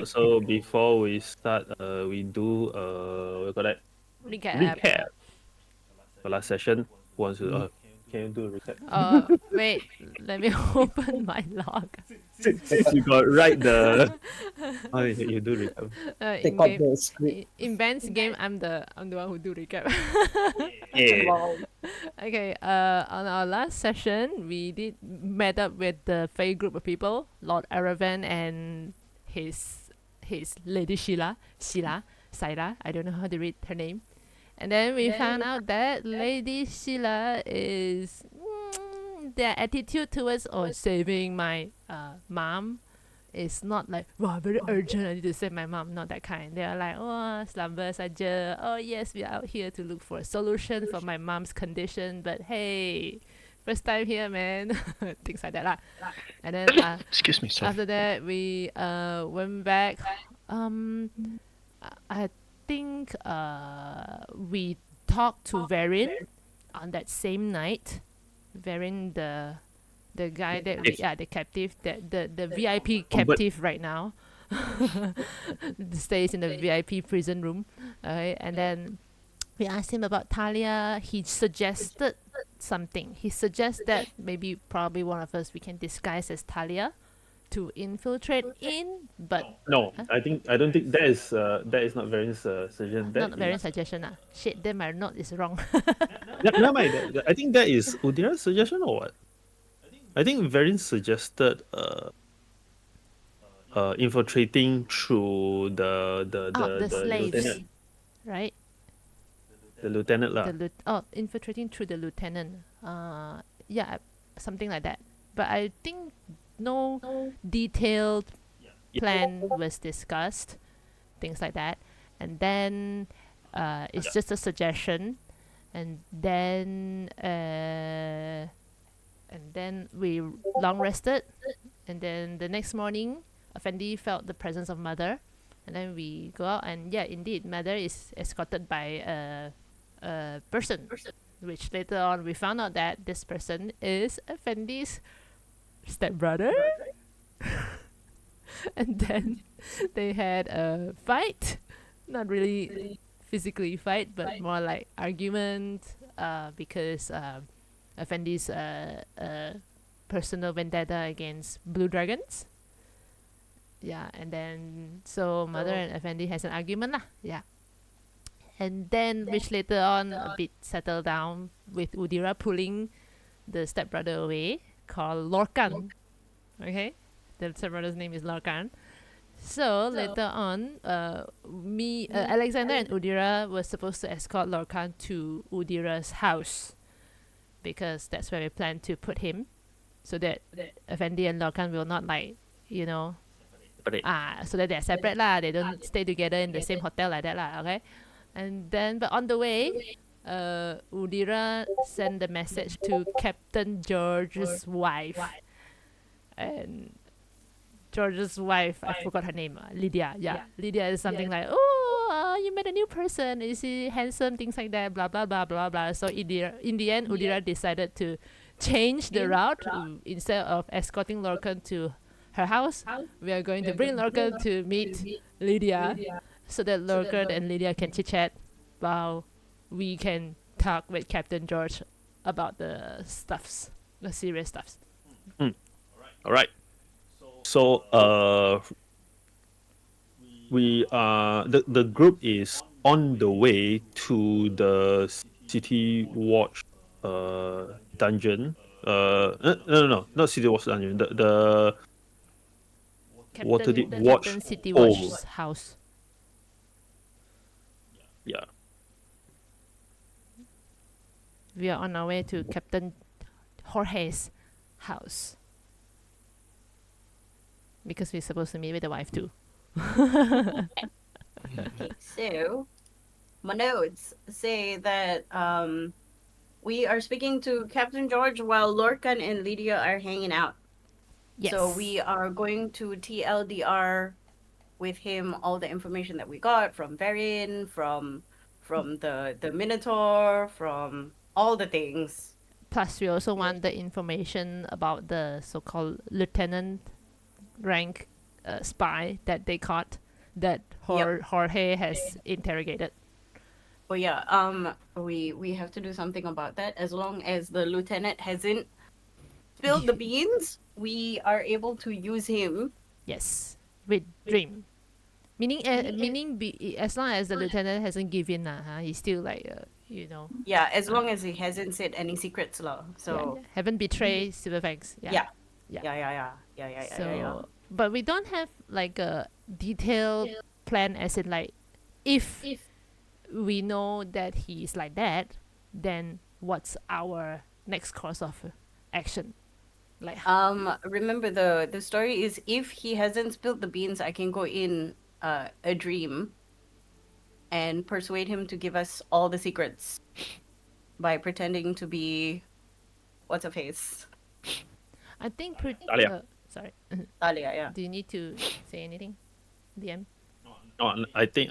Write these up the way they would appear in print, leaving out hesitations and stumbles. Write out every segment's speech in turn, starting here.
So before we start, we do we got that Recap. recap. The last session. Who wants to? Can you do a recap? Wait, let me open my log. Since you got right the. Oh, you do recap. Take In out game, the script. in Ben's game, I'm the one who do recap. Yeah. Wow. Okay. On our last session, we did met up with the Fey group of people, Lord Aravan and his Lady Sheila, Saira. I don't know how to read her name. And then we found out that Lady Sheila is their attitude towards saving my mom is not like, wow, very urgent, I need to save my mom. Not that kind. They are like, oh, slumber saja. Oh yes, we are out here to look for a solution for my mom's condition. But hey, first time here, man. Things like that lah. And then Excuse me, sorry. after that, we went back. I think we talked to Varin on that same night. Varin, the guy that the captive, the VIP captive right now, stays in the VIP prison room. And then we asked him about Talia. He suggested something. He suggests that maybe probably one of us we can disguise as Talia to infiltrate in, but No, I don't think that is not Varin's suggestion. That not very suggestion. Shit, then my note is wrong. Never mind. I think that is Udhira's suggestion or what? I think Varin suggested infiltrating through the slaves, lieutenant. right? The lieutenant lah. Infiltrating through the lieutenant. Yeah, something like that. But I think no detailed plan was discussed, things like that. And then it's just a suggestion, and then we long rested, and then the next morning Efendi felt the presence of mother, and then we go out, and yeah, indeed mother is escorted by a person, which later on we found out that this person is Efendi's stepbrother. And then they had a fight, not really physically fight, but more like argument, because Effendi's personal vendetta against blue dragons. Yeah, and then so mother and Effendi has an argument lah. Yeah. And then which later on a bit settled down with Udhira pulling the stepbrother away, called Lorcan. Okay? The stepbrother's name is Lorcan. So later on, Alexander and Udhira were supposed to escort Lorcan to Udhira's house, because that's where we plan to put him, so that Effendi and Lorcan will not so that they're separate lah. They don't stay together in the same hotel like that lah. Okay, and then but on the way, Udhira sent a message to Captain George's wife, and George's wife, I forgot her name, Lydia. Yeah, Lydia is something like, oh, you met a new person. Is he handsome? Things like that. Blah blah blah blah blah. So in the end, Udhira decided to change the route. Instead of escorting Lorcan to her house, we are going to bring Lorcan to meet Lydia, so that Lorcan and Lydia can chit chat while we can talk with Captain George about the serious stuffs. All right. So we the group is on the way to the City Watch dungeon. No, not City Watch dungeon. The Captain Watch City Watch's house. Yeah. We are on our way to Captain Jorge's house, because we're supposed to meet with the wife too. So, my notes say that we are speaking to Captain George while Lorcan and Lydia are hanging out. Yes. So we are going to TLDR with him all the information that we got from Varin, from the Minotaur, from all the things. Plus, we also want the information about the so-called lieutenant rank spy that they caught that Jorge has interrogated. But yeah, we have to do something about that. As long as the lieutenant hasn't spilled the beans, we are able to use him. Yes, with Dream. Meaning, as long as the lieutenant hasn't given, he's still like, Yeah, as long as he hasn't said any secrets, lah. So haven't betrayed Silver Fangs. yeah, Yeah. yeah. So, but we don't have like a detailed plan, as in like, if we know that he's like that, then what's our next course of action? Like, remember the story is, if he hasn't spilled the beans, I can go in a dream and persuade him to give us all the secrets by pretending to be what's her face? I think Talia. sorry. Talia, yeah. Do you need to say anything, DM? No, I think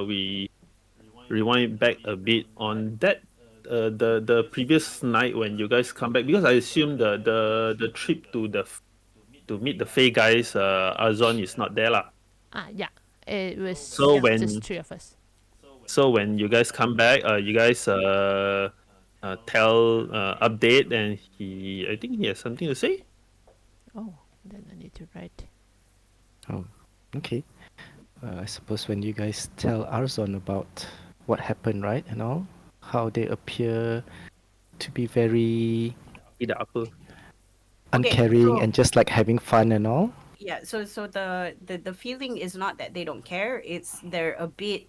we rewind back a bit on that. The previous night when you guys come back, because I assume the trip to meet the Fey guys, Arzon is not there lah. Yeah. It was So just three of us. when you guys come back, you guys tell update, and I think he has something to say. Oh, then I need to write. Oh, okay. I suppose when you guys tell Arzon about what happened, right, and all, how they appear to be very Tidak apa. uncaring so- and just like having fun and all. Yeah, so the feeling is not that they don't care, it's they're a bit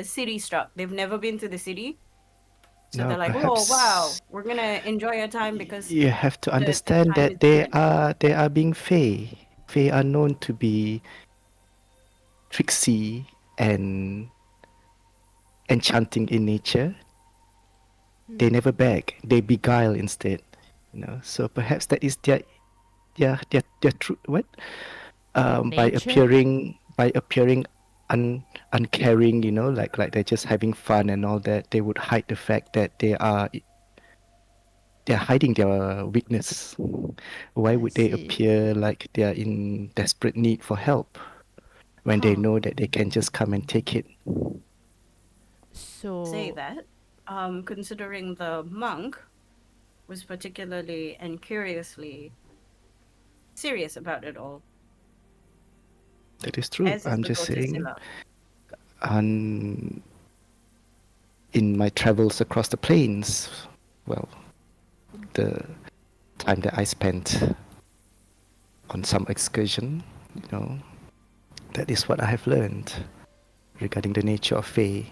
city struck. They've never been to the city. So Now, they're like, oh perhaps wow, we're gonna enjoy our time because you have to the understand time is that they limited. are being Fey. Fey are known to be tricksy and enchanting in nature. They never beg. They beguile instead. So perhaps that is their true what? By Nature? appearing uncaring, like they're just having fun and all that, they would hide the fact that they're hiding their weakness. Why I would they see. appear like they are in desperate need for help when they Huh. know that they can just come and take it? So Say that, considering the monk was particularly and curiously serious about it all, That is true. as is I'm the just saying, Godzilla. in my travels across the plains, well, the time that I spent on some excursion, that is what I have learned regarding the nature of Fae.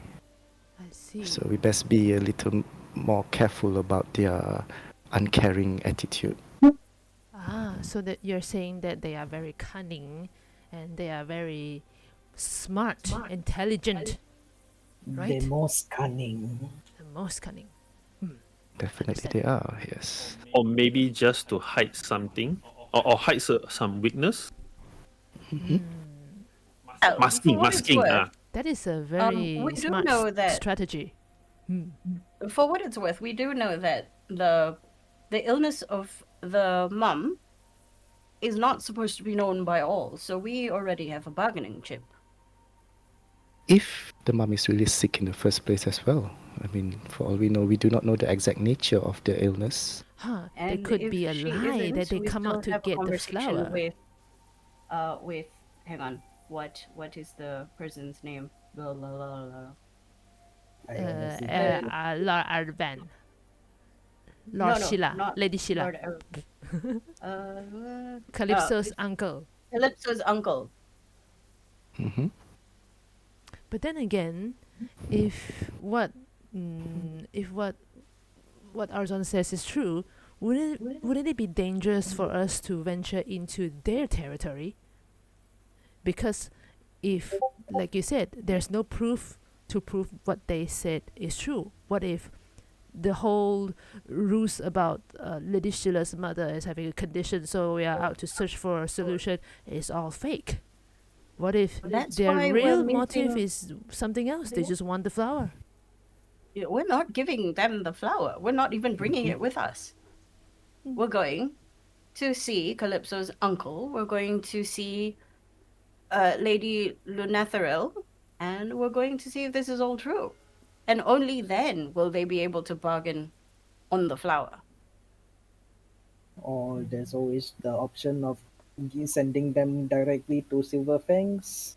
I see. So we best be a little more careful about their uncaring attitude. So that you're saying that they are very cunning and they are very smart, intelligent, right? The most cunning. The most cunning. Definitely they are, yes. Or maybe just to hide something, or hide some weakness. Masking. For what it's worth, That is a very we do smart know that- strategy. for what it's worth, we do know that the illness of the mum is not supposed to be known by all, so we already have a bargaining chip. If the mum is really sick in the first place as well. I mean, for all we know, we do not know the exact nature of the illness. There And could if be a she lie isn't, that they we come still out to have a get the conversation flower. with hang on, what is the person's name? Blah, blah, blah, blah. Lord Arban. No, Lord no, Sheila. not Lady Sheila. Lord Arab. Calypso's uncle. Calypso's uncle. Mm-hmm. But then again, if what Arzon says is true, wouldn't it be dangerous for us to venture into their territory? Because if, like you said, there's no proof to prove what they said is true. What if the whole ruse about Lady Sheila's mother is having a condition, so we are out to search for a solution, is all fake? What if That's their why real we're motive meeting- is something else? They just want the flower. We're not giving them the flower. We're not even bringing it with us. We're going to see Calypso's uncle. We're going to see Lady Lunatharel, and we're going to see if this is all true. And only then will they be able to bargain on the flower. Or there's always the option of sending them directly to Silver Fangs.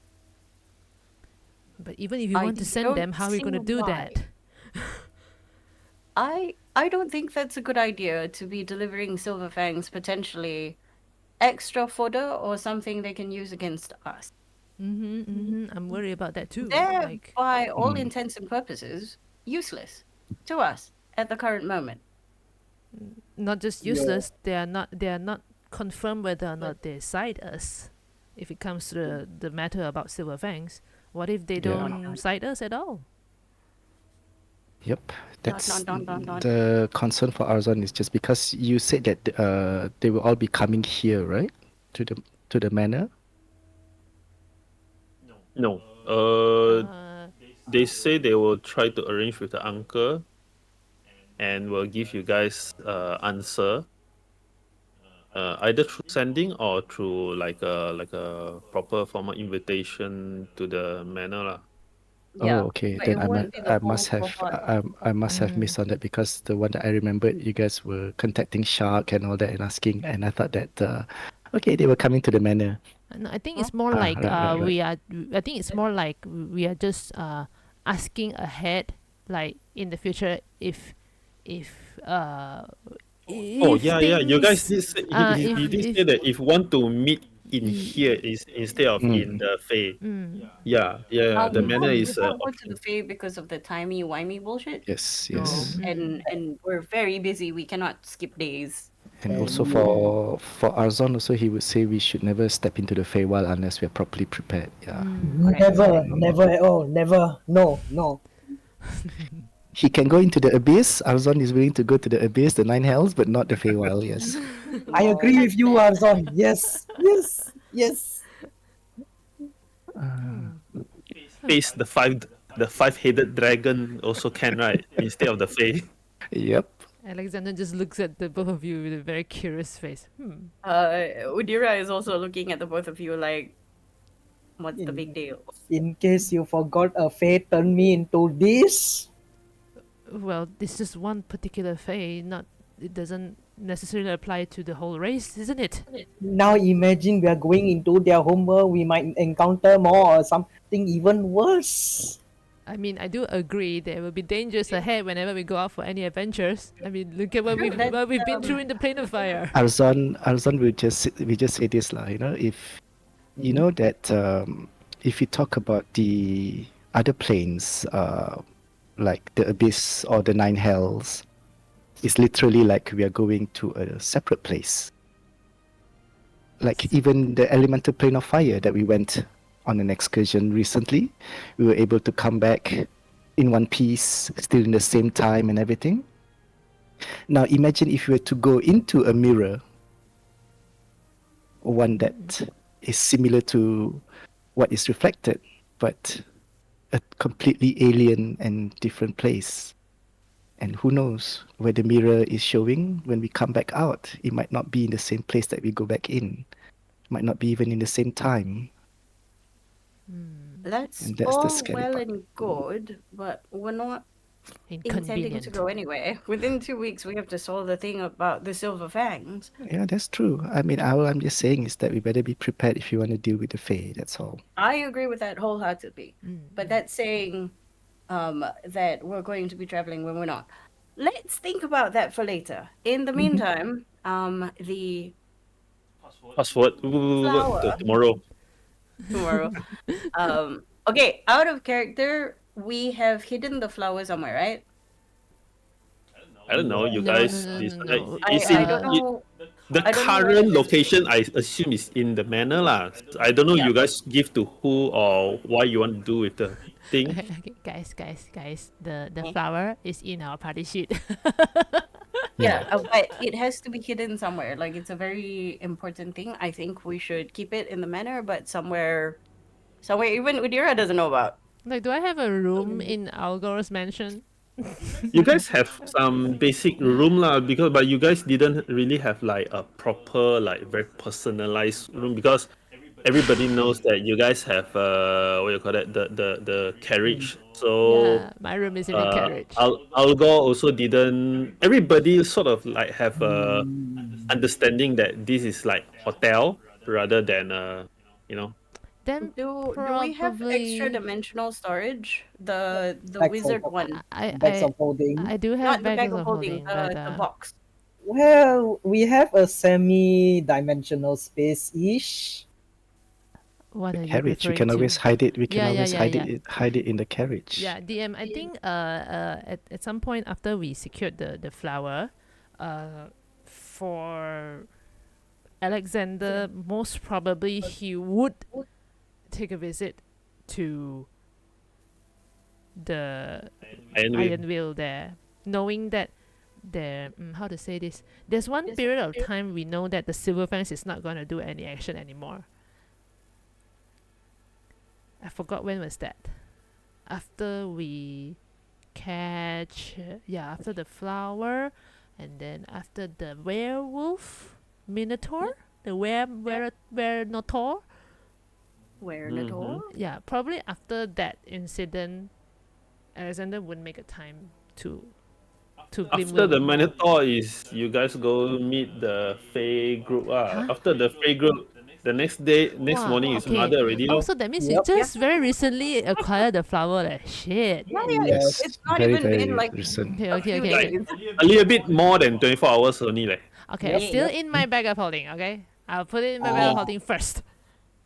But even if you I want to send don't them, how are you going to see do why. that? I don't think that's a good idea to be delivering Silver Fangs potentially extra fodder or something they can use against us. I'm worried about that too. They're, Like, by all intents and purposes, useless to us at the current moment. not just Yeah. useless, they are not confirmed whether or not they side us. If it comes to the matter about Silver Fangs, what if they Yeah. don't side us at all? Yep, that's dun, dun, dun. the concern for Arzon is just because you said that they will all be coming here, right? To the manor. No. Uh, They say they will try to arrange with the uncle, and will give you guys answer. Either through sending or through like a proper formal invitation to the manor lah. Yeah, Oh, okay. but Then it I won't might be the I whole must have cohort. I must have missed on that because the one that I remembered you guys were contacting Shark and all that and asking, and I thought that okay, they were coming to the manor. no, I think it's more Ah, like right. we are. I think it's more like we are just asking ahead, like in the future, if Oh if yeah, yeah. You guys things, did say, he did say that if want to meet in here is instead of in the Fae. Yeah, yeah. The manor We is won't go to the Fae because of the timey-wimey bullshit. Yes, So, yes. and we're very busy. We cannot skip days. And And also you- for Arzon also he would say we should never step into the Feywild unless we are properly prepared. Yeah. never at all, never, no. He can go into the abyss. Arzon is willing to go to the abyss, the nine hells, but not the Feywild, yes. I agree with you, Arzon. Yes, yes, yes. face the five-headed dragon also can, right? Instead of the Fae. Yep. Alexander just looks at the both of you with a very curious face. Udhira is also looking at the both of you like, what's the big deal? In case you forgot, a fate turned me into this. Well, it's just one particular Fae. Not it doesn't necessarily apply to the whole race, isn't it? Now imagine we are going into their homeworld, we might encounter more or something even worse. I mean, I do agree there will be dangers ahead whenever we go out for any adventures. I mean, look at what True, we've been through in the plane of fire. Arzon will just say this lah, if you know that if you talk about the other planes, like the abyss or the nine hells, it's literally like we are going to a separate place. Like even the elemental plane of fire that we went on an excursion recently, we were able to come back in one piece, still in the same time and everything. Now imagine if you were to go into a mirror, one that is similar to what is reflected, but a completely alien and different place. And who knows where the mirror is showing when we come back out? It might not be in the same place that we go back in. It might not be even in the same time. That's And that's the all scary well part. and good, but we're not intending to Inconvenient. go anywhere. Within 2 weeks, we have to solve the thing about the Silver Fangs. Yeah, that's true. I mean, all I'm just saying is that we better be prepared if you want to deal with the Fae. That's all. I agree with that wholeheartedly. But that's saying that we're going to be traveling when we're not. Let's think about that for later. In the meantime, the Fast forward Flower. to tomorrow. tomorrow. Okay, out of character, we have hidden the flower somewhere, right? I don't know. You No, guys no, no, decide. no, no. It's I in don't know. the I don't know where current it is. location. I assume is in the manor lah. I don't know Yeah. you guys give to who or why you want to do with the thing. Okay, guys. The flower is in our party sheet. Yeah, but it has to be hidden somewhere. Like it's a very important thing. I think we should keep it in the manor, but somewhere even Udhira doesn't know about. Like, do I have a room in Algor's mansion? You guys have some basic room lah, but you guys didn't really have like a proper, like very personalized room, because everybody knows that you guys have what you call that, the carriage. So Yeah, my room is in a carriage. Algor also didn't. Everybody sort of like have a Mm, understanding that this is like hotel rather than you know. Then Do we have extra probably dimensional storage? The bags of wizard one, I bags I of holding. I do have not the bags bag of of holding, holding, but the box. Well, we have a semi-dimensional space-ish. what The are you carriage, we referring can to? always hide it. We can Yeah, yeah, always yeah, yeah. hide it in the carriage. Yeah, DM. I think at some point after we secured the flower, for Alexander, most probably he would take a visit to the Iron Will. Iron Will there, knowing that there, how to say this? There's one period of time we know that the Silver Fangs is not going to do any action anymore. I forgot when was that. After we catch, after the flower, and then after the werewolf, Minotaur, the Werenotor. Where Mhm. the door? Yeah, probably after that incident, Alexander would make a time to After the Glimloom. Minotaur is you guys go meet the Fey group. Huh? After the Fey group, the next Wow, morning is okay. mother already. Oh, Lor. so that means we Yep. just very recently acquired the flower. Like, shit. Yeah, Yes. it's not very, even been very like recent. Okay, a okay, few okay, okay. days. A little bit more than 24 hours only. Like. Okay, Yep, still yep. in my bag of holding, okay? I'll put it in my bag of Oh. holding first.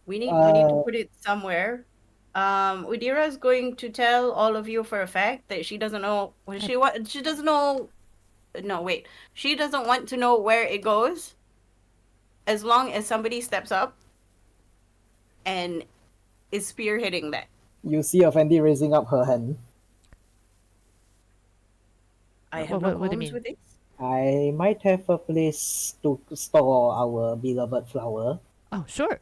We need to Uh, put it somewhere. Udhira is going to tell all of you for a fact that she doesn't know. Well, she doesn't know. No, wait. She doesn't want to know where it goes. As long as somebody steps up and is spearheading that. you see Efendi raising up her hand. I have no What do you qualms mean? with this. I might have a place to store our beloved flower. Oh, sure.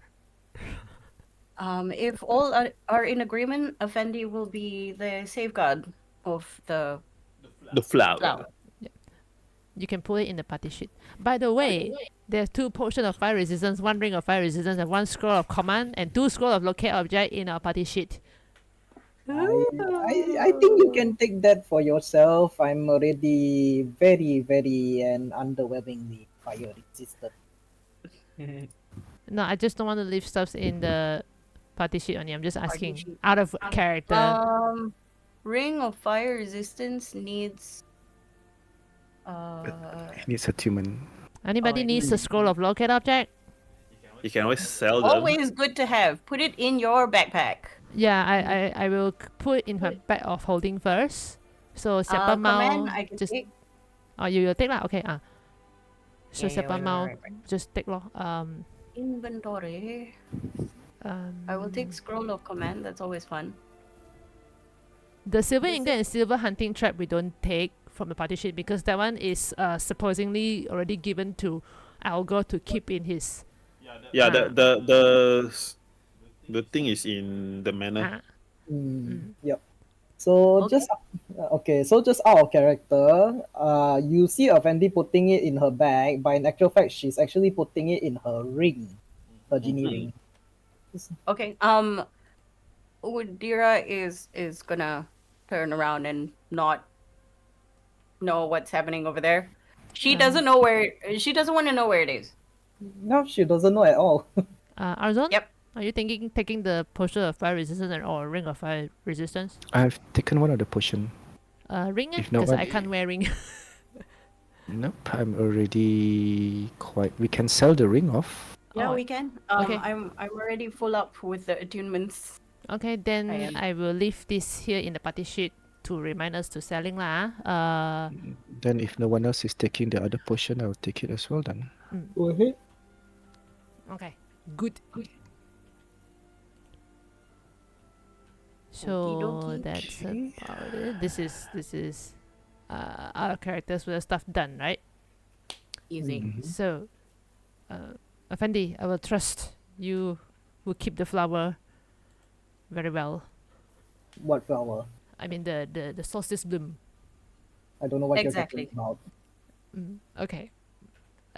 If all are in agreement, Effendi will be the safeguard of the The flower. flower. You can put it in the party sheet. By the way, there's 2 potions of fire resistance, 1 ring of fire resistance, and 1 scroll of command, and 2 scroll of locate object in our party sheet. I think you can take that for yourself. I'm already very, very and underwhelmingly fire resistant. No, I just don't want to leave stuff in the party sheet only. I'm just asking sheet. out of character. Ring of fire resistance needs. It needs attunement. Anybody I needs see. a scroll of locate object? You can always sell them. Always good to have. Put it in your backpack. Yeah, I will put in my bag of holding first. So Siapa Command mau I can just take. you will take lah. Okay So Yeah, Siapa wait, mau right. just take lor. Inventory. I will take scroll of command. That's always fun. The silver ingot and silver hunting trap we don't take from the party sheet because that one is supposedly already given to Algor to keep in his. Yeah, the thing is in the manor. Yep. So Okay. just out of character, you see Effendi putting it in her bag, but in actual fact, she's actually putting it in her ring, her genie ring. Okay. Udhira is gonna turn around and not know what's happening over there. She doesn't know where. She doesn't want to know where it is. No, she doesn't know at all. Arzon? Yep. Are you taking the potion of fire resistance or ring of fire resistance? I've taken one of the potion. Ring? If no Because one- I can't wear ring. Nope, I'm already quite. We can sell the ring off. Yeah, Oh, we can. okay. I'm already full up with the attunements. Okay, then am. I will leave this here in the party sheet to remind us to selling lah. Then, if no one else is taking the other potion, I'll take it as well. Then. Go ahead. Okay, good. So Okey-dokey. that's about it. This is our characters with the stuff done, right? Easy. So, Effendi, I will trust you will keep the flower very well. What flower? I mean the solstice bloom. I don't know what Exactly. you're talking about. Okay.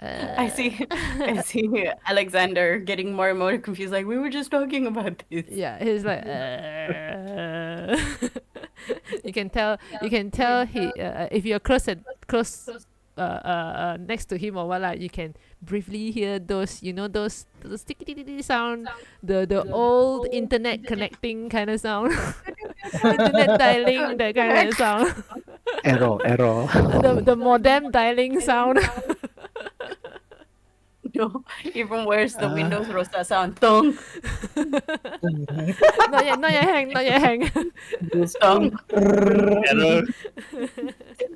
I see. I see Alexander getting more and more confused. Like we were just talking about this. Yeah, he's like, you can tell. You can tell he if you're close next to him or what like, you can briefly hear those those ticky sound, the old internet connecting kind of sound, internet dialing that kind of sound, Error. the modem dialing sound. No, even worse, the Windows Rosa sound. Thunk, Not yet hang. thunk, Error.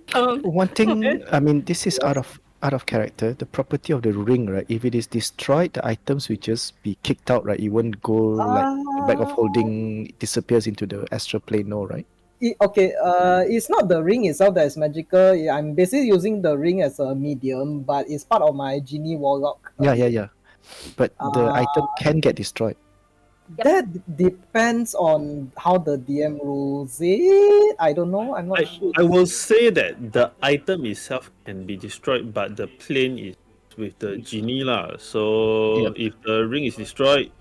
thunk. One thing, I mean, this is out of character. The property of the ring, right? If it is destroyed, the items will just be kicked out, right? It won't go like the bag of holding disappears into the astral plane, no, right? Okay, it's not the ring itself that is magical. I'm basically using the ring as a medium, but it's part of my genie warlock. Yeah. But the Uh, item can get destroyed. That depends on how the DM rules it. I don't know. I'm not sure. I will say that the item itself can be destroyed, but the plane is with the genie lah. So Yep. if the ring is destroyed,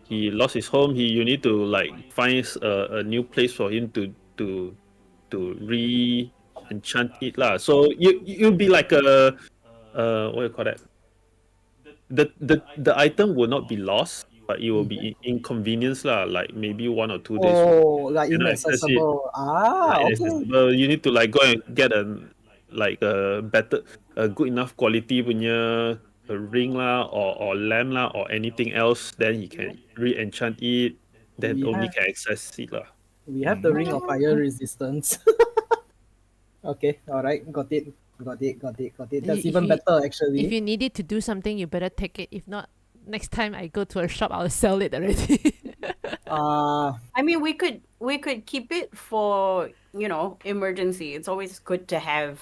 he lost his home. You need to like find a new place for him to re-enchant it lah. So you'll be like a what do you call that? The item will not be lost, but it will be inconvenience lah. Like maybe 1 or 2 days Oh, like cannot access it. inaccessible. Ah, okay. Inaccessible. You need to like go and get a good enough quality punya a ring lah or lamp lah or anything else. Then he can re-enchant it. Then We only have can access it lah. we have the ring of fire resistance. Okay, all right, got it. That's If even you- better If actually. you need it to do something, you better take it. If not, next time I go to a shop, I'll sell it already. I mean, we could keep it for emergency. It's always good to have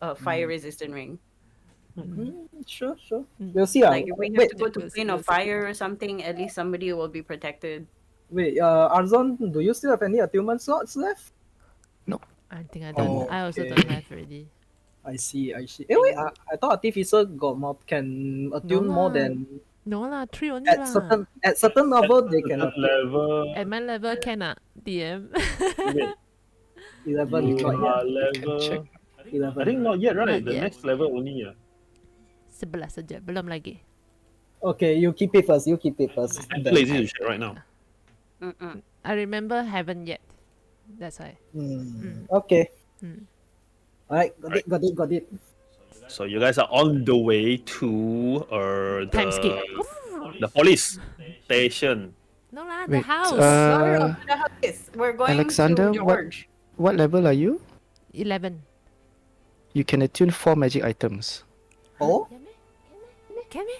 a fire resistant ring. Sure. We'll see. Like if we have Wait, to go to we'll see, plane we'll of see. fire or something, at least somebody will be protected. wait. Arzon, do you still have any attunement slots left? I think I don't. Oh, I also okay. don't have already. I see. Wait, I thought Artificer can attune more lah. than No lah, 3 only at lah. certain level they can Certain level. At my level can DM. Wait, 11 you not are yet. level. 11. I think not yet, right? Not The yet. next level only. 11 saja, belum lagi. Okay, you keep it first. I'm too lazy to check right now. Mm-mm. I remember haven't yet. That's why. Okay. Mm. Alright, got it. So you guys are on the way to Time skip. the police station. No lah, the Wait, house. No, the house. We're going Alexander, to what- George. What level are you? 11. You can attune 4 magic items. Oh, Can we?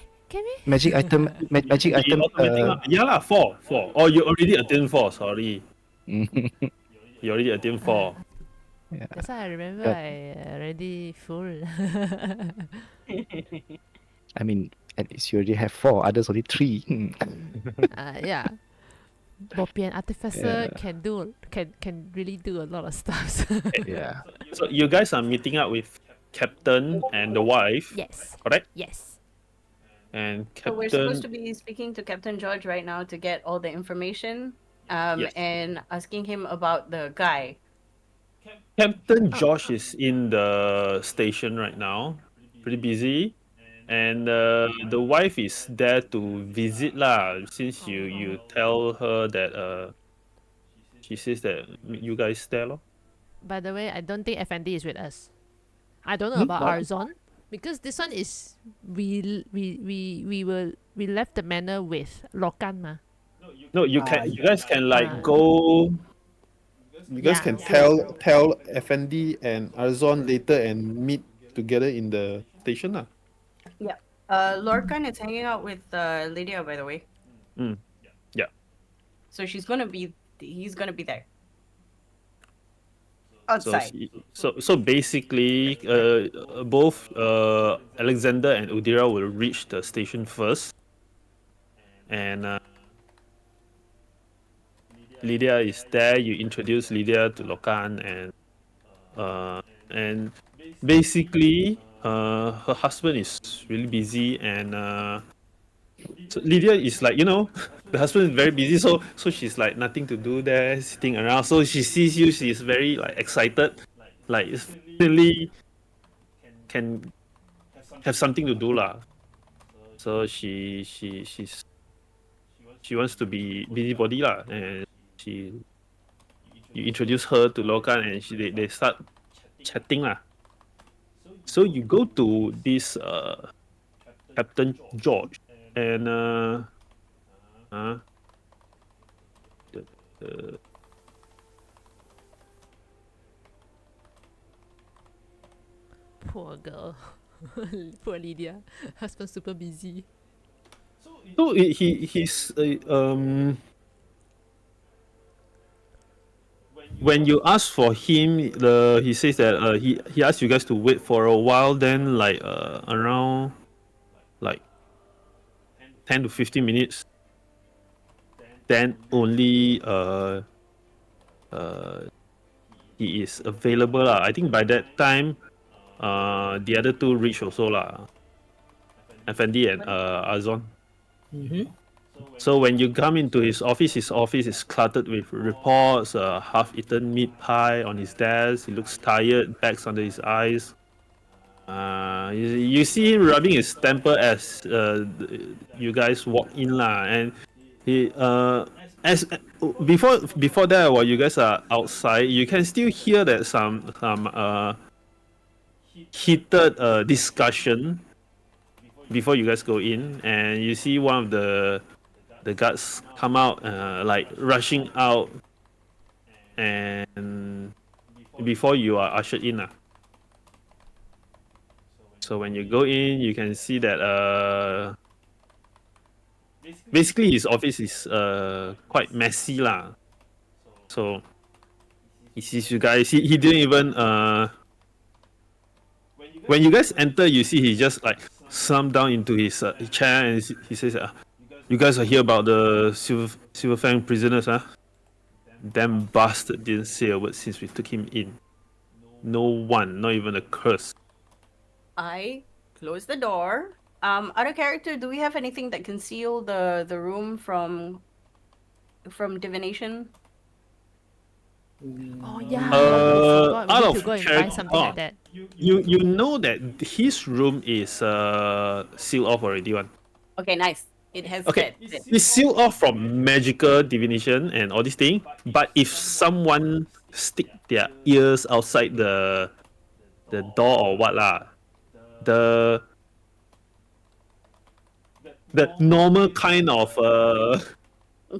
Magic item. Magic item. Yeah lah, four. Oh, you already attained 4. Sorry, you already attained 4. Yeah. That's why I remember But- I already full. I mean, at least you already have 4. Others only 3. Yeah. Bopian Artificer Yeah. can really do a lot of stuff. Yeah. So you guys are meeting up with Captain and the wife, Yes. correct? Yes. And So we're supposed to Captain, be speaking to Captain George right now to get all the information, Yes. and asking him about the guy. Captain Josh is in the station right now, pretty busy, and the wife is there to visit lah. Since you tell her that she says that you guys there lor. By the way, I don't think Efendi is with us. I don't know about what? Arzon because this one is we left the manor with Lorcan ma. No, you guys can like Ah. go. You guys Yeah. can tell Efendi and Arzon later and meet together in the station lah. Lorcan is hanging out with Lydia, by the way. Yeah. So he's gonna be there. So Outside. so basically, both Alexander and Udhira will reach the station first, and Lydia is there. You introduce Lydia to Lokan, and and basically, her husband is really busy, and so Lydia is like, the husband is very busy, so she's like nothing to do there, sitting around. So she sees you, she's very like excited, like finally can have something to do lah. So she wants to be busybody lah, and she you introduce her to Lorcan, and they start chatting lah. So you go to this Captain George, and uh, the, the Poor girl. Poor Lydia. Husband super busy. so he's when you ask for him, he says that he asked you guys to wait for a while. Then like around like 10 to 15 minutes, then only he is available lah. I think by that time, the other two reach also lah. Efendi and Arzon. Mm-hmm. So when you come into his office is cluttered with reports, half-eaten meat pie on his desk. He looks tired, bags under his eyes. You see him rubbing his temper as you guys walk in lah, and he as before that, while you guys are outside, you can still hear that some heated discussion before you guys go in, and you see one of the guards come out, like rushing out, and before you are ushered in. So when you go in, you can see that basically his office is quite messy lah. So he sees you guys. He didn't even when you guys enter, you see he just like slumped down into his chair, and he says, "You guys are here about the Silver Fang prisoners, huh?" Damn bastard didn't say a word since we took him in. No one, not even a curse. I close the door. Out of character, do we have anything that conceal the room from divination? Oh yeah, Uh, we forgot. We out need of to go and buy character- something like that. You know that his room is sealed off already one. Okay, nice. It has Okay, that. it's sealed off from magical divination and all this thing. But if someone stick their ears outside the door or what lah, the normal kind of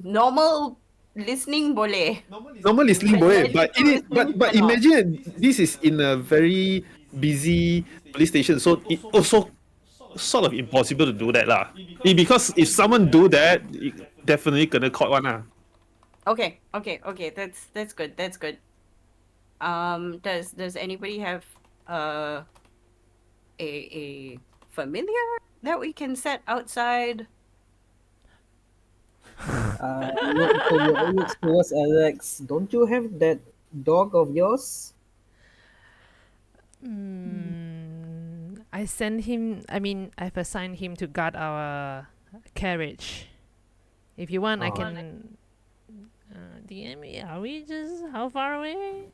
Normal listening boleh. normal listening boleh, but Magical listening cannot. imagine this is in a very busy police station, so it also sort of impossible to do that lah. Because if someone do that, it definitely gonna caught one lah. Okay. That's good. That's good. Does anybody have a familiar that we can set outside? You look towards Alex. Don't you have that dog of yours? I sent him. I mean, I've assigned him to guard our carriage. If you want, I Oh. can. DM me. Are we just how far away?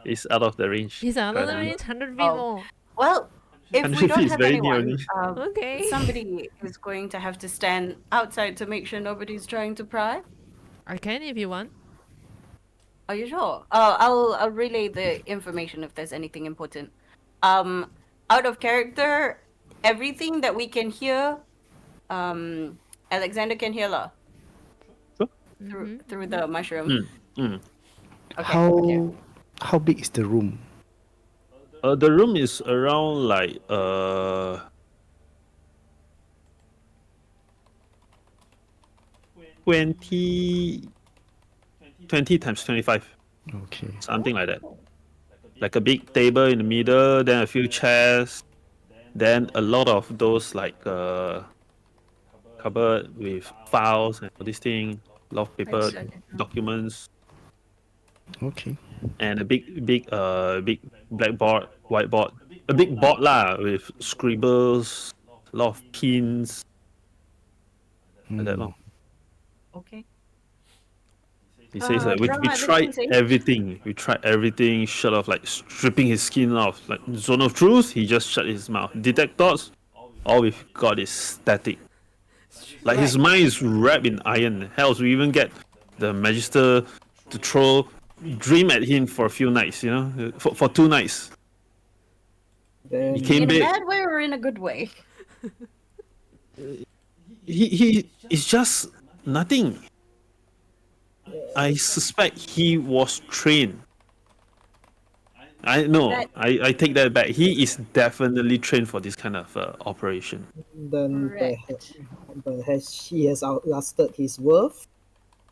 It's out of the range. He's out of the currently. range, 100 feet Oh. more. Well, if we 100 don't feet is have very near anyone, only. Okay. somebody is going to have to stand outside to make sure nobody's trying to pry. I can if you want. Are you sure? I'll relay the information if there's anything important. Out of character, everything that we can hear, Alexander can hear lah. Sure. Through the mushroom. Mm. Okay. Okay. How big is the room? The room is around like 20 times 25, Okay. something like that. Like a big table in the middle, then a few chairs, then a lot of those like cupboard with files and all this thing, a lot of paper, Excellent. documents. Okay. and a big blackboard, whiteboard, a big board lah with scribbles, a lot of pins, like that long. Okay. He says that we Drama at the tried dancing. everything. We tried everything short of like stripping his skin off. Like zone of truth, he just shut his mouth. Detect thoughts, all we've got is static. Like his Right. mind is wrapped in iron. Hells, we even get the Magister to throw dream at him for a few nights, for 2 nights. Then He came In a back. bad way or in a good way? He is just nothing. I suspect he was trained. I know. That I take that back. He is definitely trained for this kind of operation. then correct. but has he has outlasted his worth?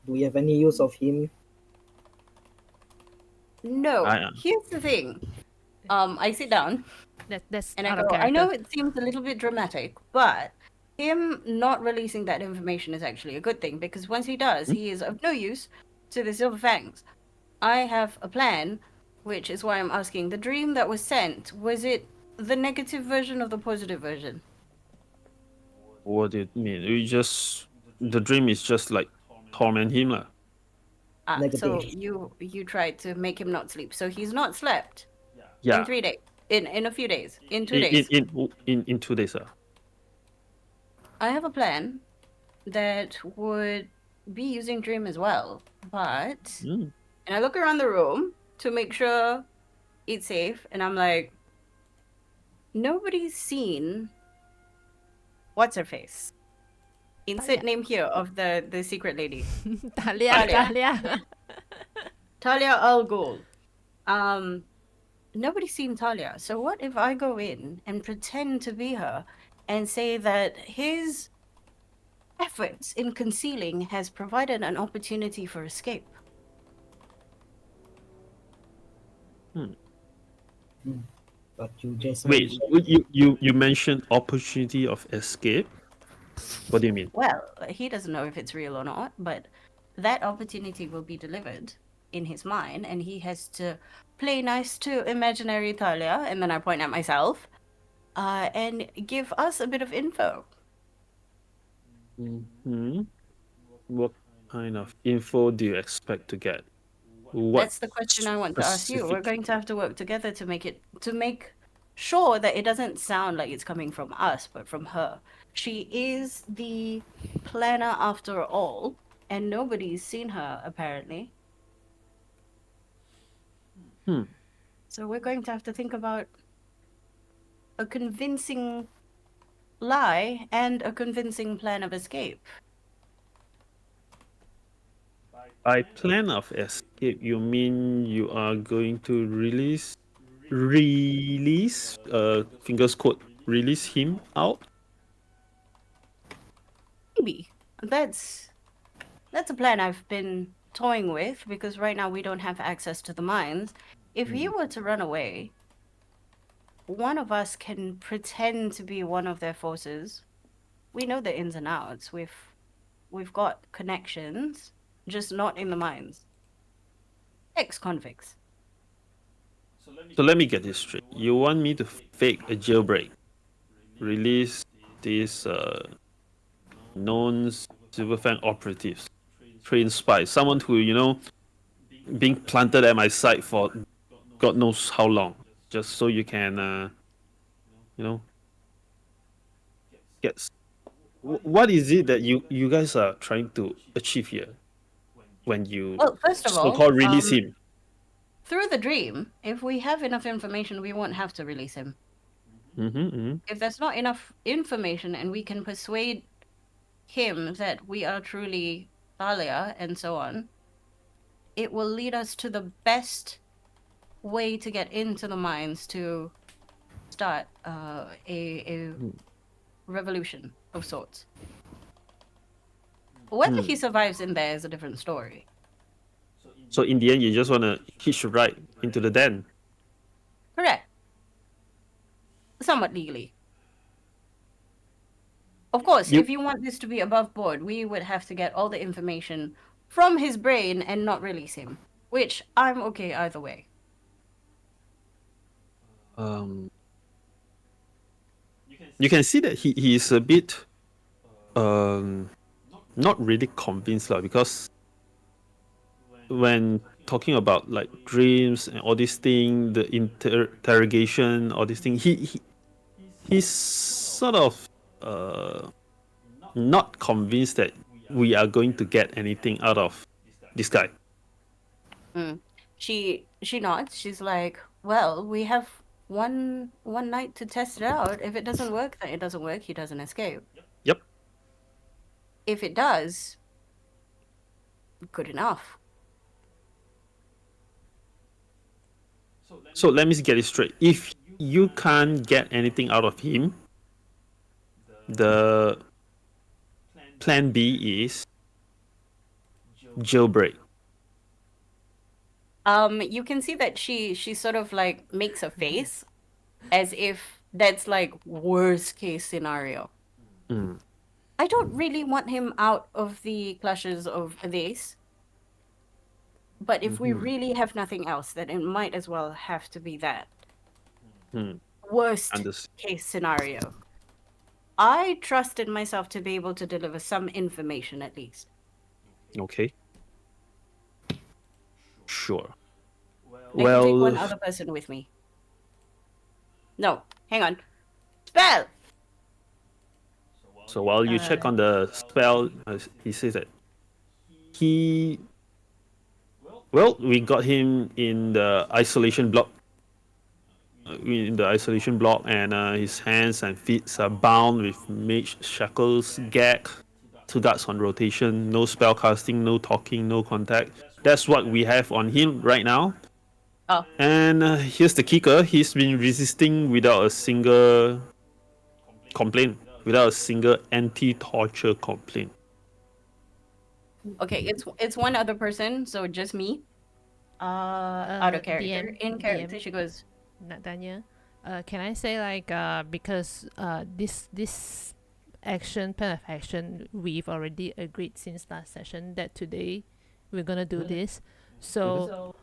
Do we have any use of him? No. I Here's the thing. I sit down That's and I out go, of I character. know it seems a little bit dramatic, but him not releasing that information is actually a good thing because once he does, he is of no use to the Silver Fangs. I have a plan, which is why I'm asking. The dream that was sent, was it the negative version or the positive version? What do you mean? The dream is just like torment him lah. So Negative. you tried to make him not sleep. So he's not slept in Yeah. 3 days. In a few days. In 2 In days. in 2 days. I have a plan that would be using dream as well, but Mm. and I look around the room to make sure it's safe, and I'm like, nobody's seen what's her face. Insert name here of the secret lady. Talia, Talia. Talia. Talia Al Ghul. Nobody's seen Talia. So what if I go in and pretend to be her and say that his efforts in concealing has provided an opportunity for escape? But you just Wait, mentioned you mentioned opportunity of escape. What do you mean? Well, he doesn't know if it's real or not, but that opportunity will be delivered in his mind, and he has to play nice to imaginary Talia, and then I point at myself, and give us a bit of info. Hmm. What kind of info do you expect to get? What That's the question I want to ask you. We're specific- going to have to work together to make sure that it doesn't sound like it's coming from us, but from her. She is the planner after all, and nobody's seen her apparently. Hmm. So we're going to have to think about a convincing lie and a convincing plan of escape. By plan of escape, you mean you are going to fingers quote, release him out? Maybe that's a plan I've been toying with because right now we don't have access to the mines. If he were to run away, one of us can pretend to be one of their forces. We know the ins and outs. We've got connections, just not in the mines. Ex-convicts. So let me get this straight. You want me to fake a jailbreak, release these known Silverfang operatives, trained spies, someone who being planted at my side for God knows how long, just so you can you know get. What is it that you guys are trying to achieve here when you Well, first of all, so-called release him? through the dream, if we have enough information, we won't have to release him. If there's not enough information and we can persuade him that we are truly Talia and so on, it will lead us to the best way to get into the mines to start a revolution of sorts. Whether he survives in there is a different story. So in the end, you just want to hitch a ride into the den. Correct. Somewhat legally. Of course, if you want this to be above board, we would have to get all the information from his brain and not release him. which I'm okay either way. You can see that he is a bit um not really convinced lah, because when talking about like dreams and all these thing, the interrogation, all these thing, he's sort of not convinced that we are going to get anything out of this guy. She nods. She's like, "Well, we have one night to test it out. If it doesn't work, then it doesn't work. He doesn't escape. Yep. If it does, good enough." So let me get it straight. If you can't get anything out of him, the plan B is jailbreak. You can see that she sort of like makes a face as if that's like worst case scenario. I don't really want him out of the clutches of this. But if we really have nothing else, then it might as well have to be that. Worst case scenario. I trusted myself to be able to deliver some information at least. Okay. Sure. I can take one other person with me. No, hang on. Spell! So while you check on the spell, he says that we got him in the isolation block. And his hands and feet are bound with mage shackles, gagged, 2 guards on rotation, no spell casting, no talking, no contact. That's what we have on him right now. Oh. And here's the kicker: he's been resisting without a single complaint, without a single anti-torture complaint. Okay, it's one other person, so just me. Out of character. In character, she goes, Tanya, can I say like because this plan of action we've already agreed since last session that today we're gonna do this, so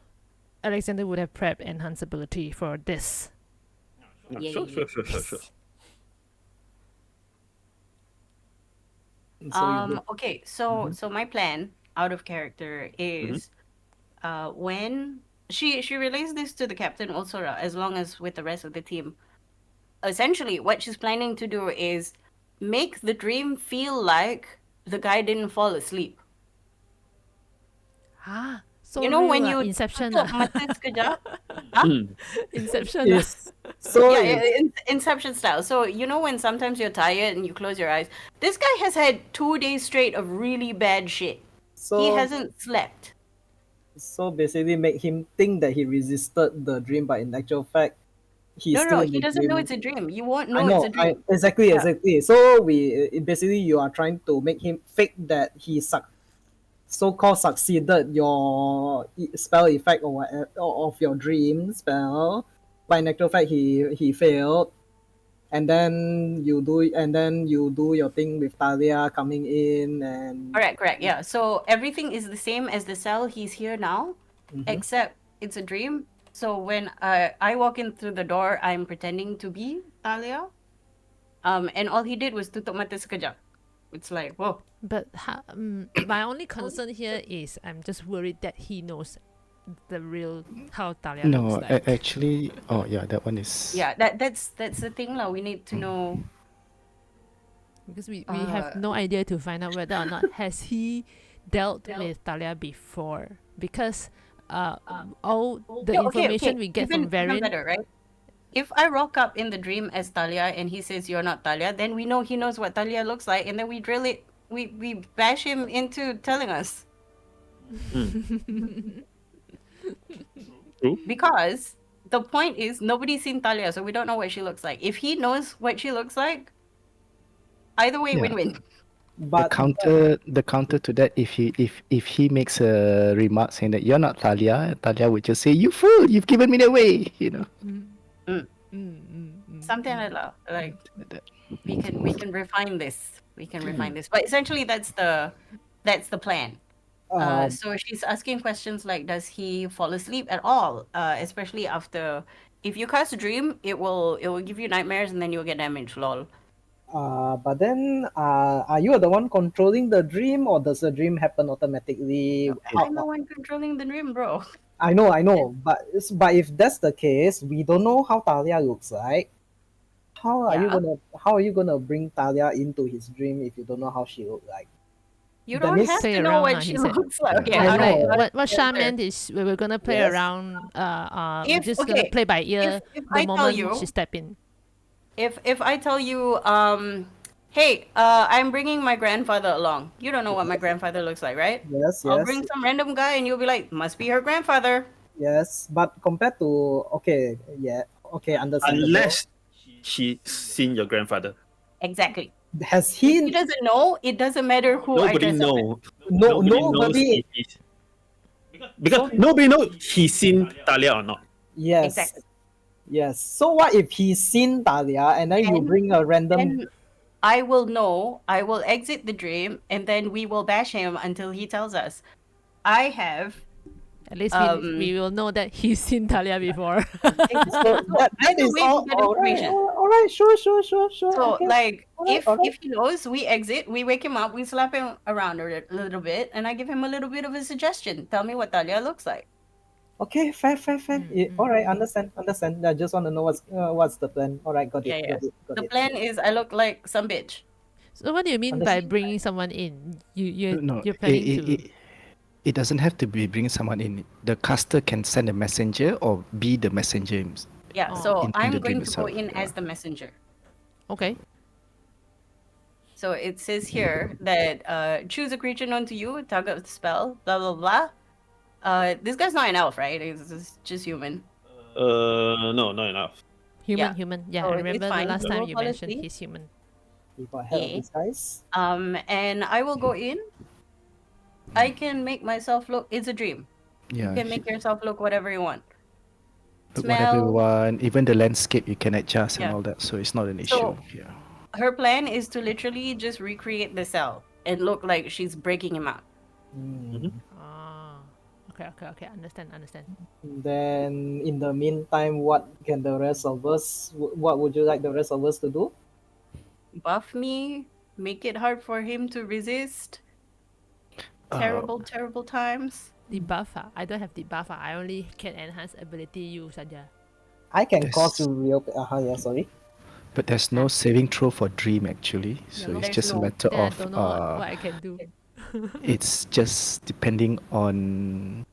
Alexander would have prep enhanceability for this. Sure. Okay, so my plan out of character is when she relays this to the captain also, as long as with the rest of the team. Essentially, what she's planning to do is make the dream feel like the guy didn't fall asleep. So you know real, when you Inception tutup mata sekejap? Inception. Yes. So Inception style. So you know when sometimes you're tired and you close your eyes. This guy has had 2 days straight of really bad shit. He hasn't slept. So basically, make him think that he resisted the dream, but in actual fact, he's still in he the doesn't dream. know it's a dream. You won't know, I know, it's a dream. exactly. So basically you are trying to make him fake that he so-called succeeded your spell effect or whatever, of your dream spell, but in actual fact he failed. And then you do your thing with Talia coming in and Correct. Yeah. So everything is the same as the cell he's here now, except it's a dream. So when I walk in through the door, I'm pretending to be Talia. And all he did was tutup mata sekejap. It's like, whoa. But my only concern here is I'm just worried that he knows the real how Talia looks like. Actually, that one is. Yeah, that's the thing lah. We need to know. Because we have no idea to find out whether or not has he dealt with Talia before. Because all the information we get from Varian... Even better, right? If I rock up in the dream as Talia and he says you're not Talia, then we know he knows what Talia looks like, and then we drill it. We bash him into telling us. Because the point is nobody's seen Talia, so we don't know what she looks like. If he knows what she looks like, either way, win-win. But the counter to that, if he makes a remark saying that you're not Talia, Talia would just say, "You fool! You've given me away." Something like that. Like we can refine this. But essentially, that's the plan. So she's asking questions like, does he fall asleep at all? Especially after, if you cast a dream, it will give you nightmares and then you'll get damaged. Lol. But then, are you the one controlling the dream, or does the dream happen automatically? I'm the one controlling the dream, bro. I know, but if that's the case, we don't know how Talia looks like. How are Yeah. you gonna bring Talia into his dream if you don't know how she look like? You That don't means- have Play to know around, what lah, she he said. looks like. Okay, I Alright, know. what Shah meant is we were gonna play Yes. around. We're If- just gonna okay, play by ear if the I tell moment you- she step in. If I tell you, hey, I'm bringing my grandfather along. You don't know what my grandfather looks like, right? Yes, I'll yes, bring some random guy and you'll be like, must be her grandfather. yes. But compared to understandable. Unless she's seen your grandfather. Exactly. Has If he he? doesn't know, it doesn't matter who I Nobody dress up as. know. No, knows nobody. if he's because nobody knows he's seen Talia or not. Yes. Exactly. Yes. So what if he's seen Talia and then you And- bring a random? Then I will know, I will exit the dream, and then we will bash him until he tells us. I have At least Um, we will know that he's seen Talia before. So that either is way, all. we get All right. information. All right. Sure. So okay. like Alright, if alright. if he knows, we exit, we wake him up, we slap him around a little bit, and I give him a little bit of a suggestion. Tell me what Talia looks like. Okay. Fair. All right. Understand. I just want to know what's the plan. All right. Got it. Yeah, yeah. Got The it. plan is I look like some bitch. So what do you mean by Understand. bringing someone in? No, You're planning to. it doesn't have to be bringing someone in. The caster can send a messenger or be the messenger. Yeah, Oh. so In I'm the dream going to go itself, in yeah. as the messenger. Okay. So it says here that choose a creature known to you, target the spell, blah blah blah. This guy's not an elf, right? It's just human. No, not enough. Human, Yeah. human. Yeah, So I it's remember the fine. last So time roll you mentioned policy. he's human. We got help Yeah. these guys. And I will go in. I can make myself look. It's a dream. Yeah, You can make yourself look whatever you want. look whatever you smell. want. Even the landscape you can adjust and Yeah. all that, so it's not an So- issue. Yeah. Her plan is to literally just recreate the cell and look like she's breaking him out. Mm. Ah. Okay. Understand. Then, in the meantime, what can the rest of us? What would you like the rest of us to do? Buff me, make it hard for him to resist. Terrible times. Debuff ah. I don't have debuff ah. I only can enhance ability you saja. I can Yes. cause you real. Yeah, sorry. But there's no saving throw for dream actually, so no. it's There's just a no- matter Then I of don't know what I can do. it's just depending on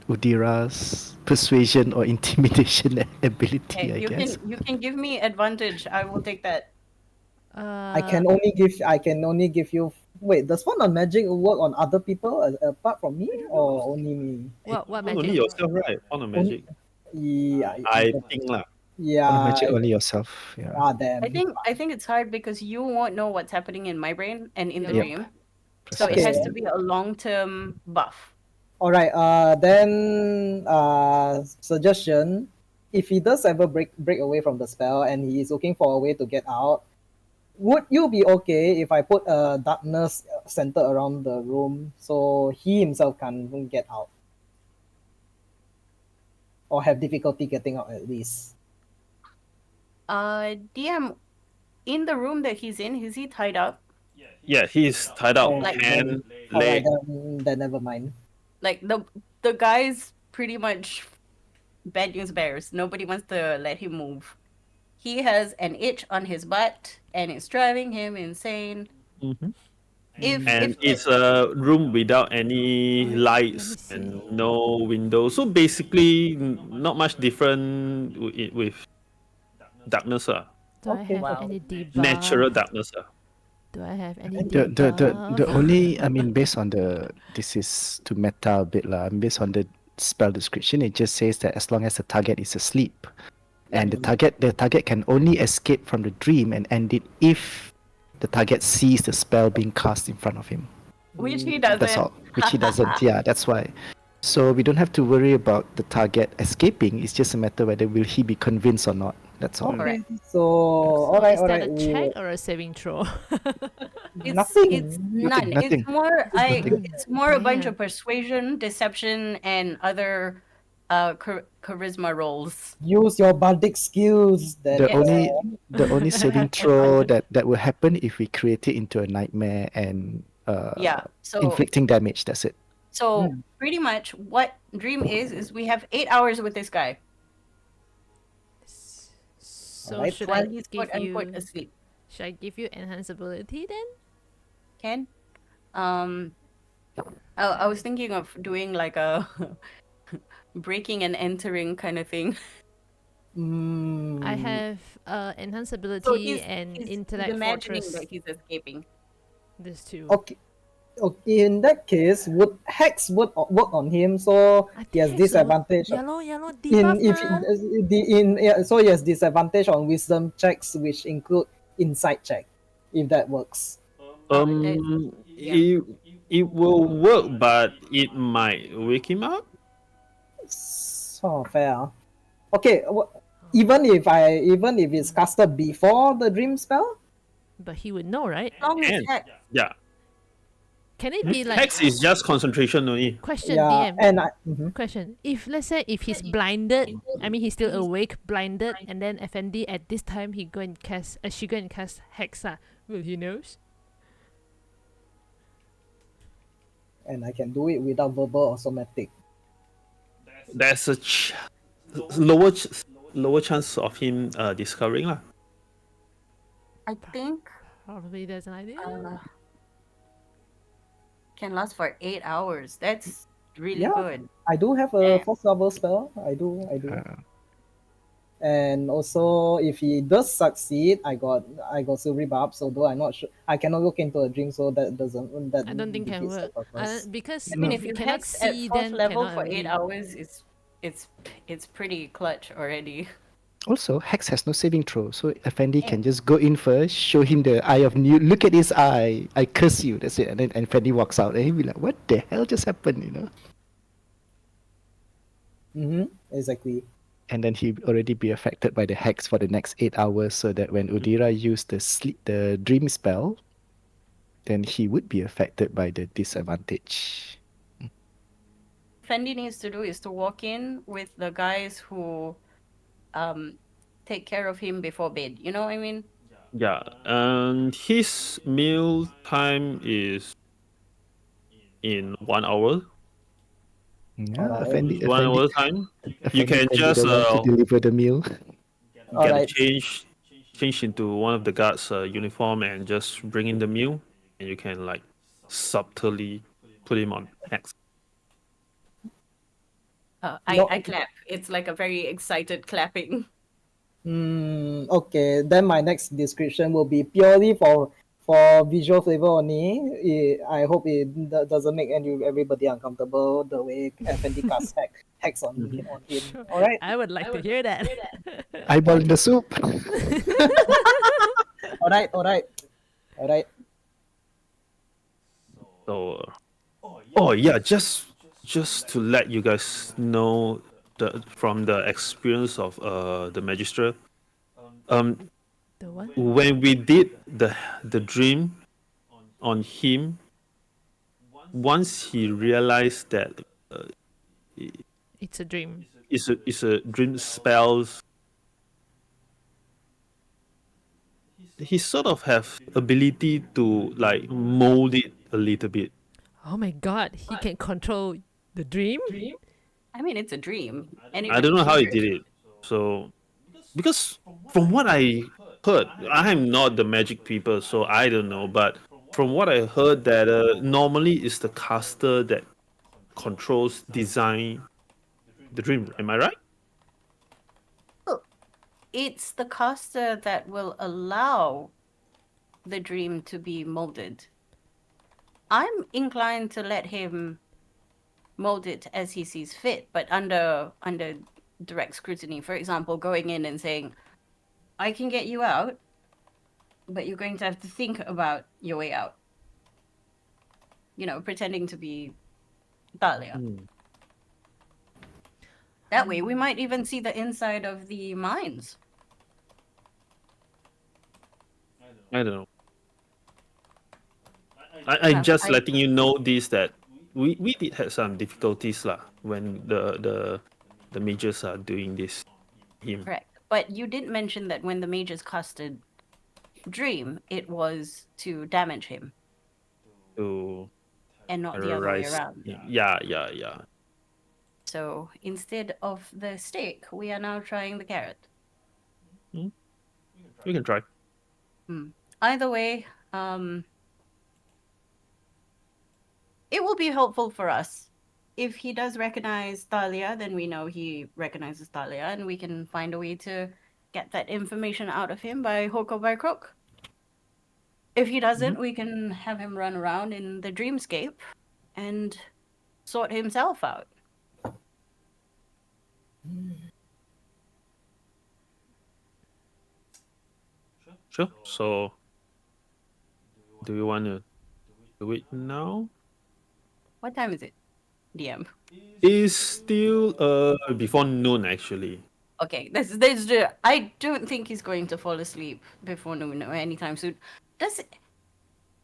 Udhira's persuasion or intimidation ability, Okay, I guess. you can give me advantage. I will take that. I can only give you. Wait, does Fun on Magic work on other people apart from me, or only me? What Only magic? yourself, right? On a magic. Yeah. I think lah. Yeah. On magic only yourself. Yeah. Damn. I think it's hard because you won't know what's happening in my brain and in the Yep. dream. So it Okay. has to be a long-term buff. All right. Then suggestion: if he does ever break away from the spell and he is looking for a way to get out, would you be okay if I put a darkness center around the room so he himself can't get out, or have difficulty getting out at least? DM, in the room that he's in, is he tied up? Yeah, he's tied up, Like- hand, All right, leg. then never mind. Like the guy's pretty much bad news bears. Nobody wants to let him move. He has an itch on his butt and it's driving him insane. Mhm. If And if it's a room without any lights see. and no windows. So basically, not much different with darkness. Do I Okay. have Wow. any debuff? Natural darkness. Do I have any The debuff? only, I mean, based on this is to meta a bit lah. Based on the spell description, it just says that as long as the target is asleep, and the target can only escape from the dream and end it if the target sees the spell being cast in front of him. which he doesn't. That's all. Which he doesn't. Yeah, that's why. So we don't have to worry about the target escaping. It's just a matter whether will he be convinced or not That's all. Okay. Correct. So all So right, is all that right. a check or a saving throw? It's Nothing. none. Nothing. Nothing. It's more a bunch Damn. of persuasion, deception, and other charisma rolls. Use your bardic skills. That The Yes. only saving throw that will happen if we create it into a nightmare and Yeah. So inflicting damage. That's it. Mm. pretty much what Dream is we have 8 hours with this guy So Alright. should while I he's give quote unquote you asleep. should I give you enhance ability then? Ken? I was thinking of doing like a breaking and entering kind of thing. I Mm. have enhance So ability and he's intellect imagining fortress. that he's escaping. These two. Okay. Okay. In that case, would hex would work on him, so I he has think so. disadvantage. Yellow In debuff if mah. so he has disadvantage on wisdom checks, which include insight check, if that works. Yeah. It will work, but it might wake him up. So fair. Okay. Even if it's casted before the dream spell. But he would know, right? Long as And heck. yeah, Can it be like hex is just concentration only. question Yeah, DM? and Question. If let's say if he's blinded, I mean he's still awake, blinded, and then Effendi at this time he go and cast she go and cast Hexa, will he knows? and I can do it without verbal or somatic. There's a lower lower chance of him discovering lah. I think Probably there's an idea. can last for 8 hours. That's really Yeah. good. I do have a Yeah. first level spell. I do. Uh, And also, if he does succeed, I got silvery barb. So though I'm not sure, I cannot look into a dream, so that doesn't I don't think can defeats the work. purpose. Because I mean, if if you you cannot hex at see, 4th then level cannot for 8 really. hours, it's pretty clutch already. also, Hex has no saving throw, so Effendi can just go in first, show him the eye of new. Look at his eye. I curse you. That's it. And then Effendi walks out, and he'll be like, "What the hell just happened?" You know. Exactly. And then he'd already be affected by the hex for the next 8 hours, so that when Udhira used the dream spell, then he would be affected by the disadvantage. Fendi needs to do is to walk in with the guys who take care of him before bed. You know what I mean? Yeah, and his meal time is in 1 hour. Yeah, Alright. Effendi, 1 hour time. You Effendi can can be just the one to deliver the meal. get a Alright. change into one of the guards' uniform and just bring in the meal, and you can like subtly put him on hex. I clap. It's like a very excited clapping. Okay. Then my next description will be purely for visual flavor only. I hope it doesn't make everybody uncomfortable the way FND casts hex on him. All right. I would like to hear that. Eyeball in the soup. All right. All right. All right. So, oh yeah, just to let you guys know from the experience of the magistrate, The what? when we did the dream on him, once he realized that It's a dream. it's a dream spells, he sort of have ability to like mold it a little bit. Oh my god, he can control the dream? I mean, it's a dream. And I don't know how he did it. So, because from what I heard, I am not the magic people, so I don't know. But from what I heard, that normally it's the caster that controls design the dream. Am I right? It's the caster that will allow the dream to be molded. I'm inclined to let him mold it as he sees fit, but under direct scrutiny. For example, going in and saying, I can get you out, but you're going to have to think about your way out. You know, pretending to be Talia. That way, we might even see the inside of the mines. I don't know. I'm just letting you know this that we did have some difficulties lah when the mages are doing this. Him Correct. But you did mention that when the mages casted Dream, it was to damage him to and not the other way terrorize around. him. Yeah. So instead of the stick, we are now trying the carrot. We can try. Either way, it will be helpful for us. If he does recognize Talia, then we know he recognizes Talia, and we can find a way to get that information out of him by hook or by crook. If he doesn't, we can have him run around in the dreamscape and sort himself out. Sure. So, do you want to do it now? What time is it, DM? It's still before noon actually. Okay, I don't think he's going to fall asleep before noon or anytime soon. Does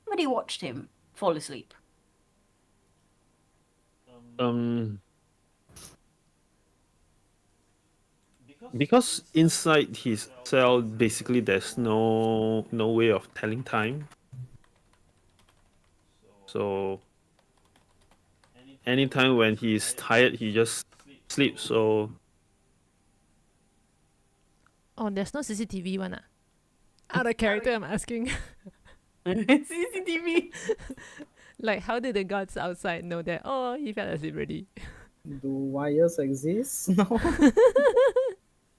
anybody watched him fall asleep? Because inside his cell, basically, there's no way of telling time. So anytime when he's tired, he just sleeps. So Oh, there's no CCTV one. Out of character, I'm asking. CCTV. Like, how did the guards outside know that? Oh, he fell asleep already. Do wires exist? No.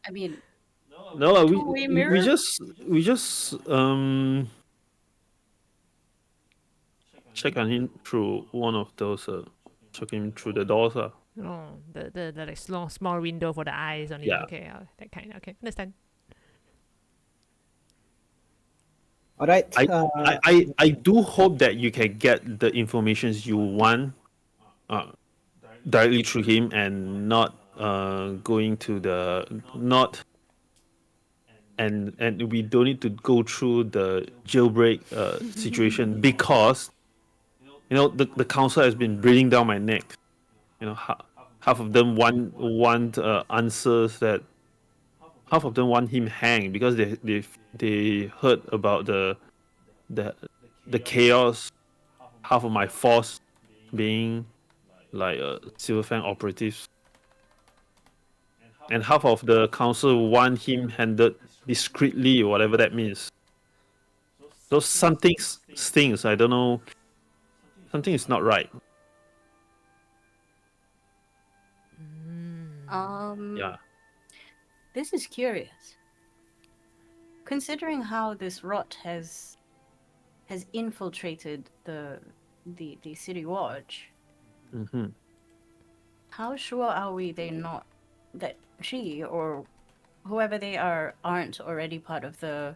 I mean, no, two-way we mirror? just check on him through one of those check him through the doors. Oh, the like small window for the eyes on it. Yeah. Okay, that kind. Okay, understand. All right. I do hope that you can get the informations you want directly through him and not going to the not and we don't need to go through the jailbreak situation because the council has been breathing down my neck. Half of them want answers that half of them want him hanged because they heard about the chaos. Half of my force being like Silver Fang operatives, and half of the council want him handed discreetly, whatever that means. So something stings. I don't know. Something is not right. Yeah. This is curious. Considering how this rot has infiltrated the city watch, how sure are we that she or whoever they aren't already part of the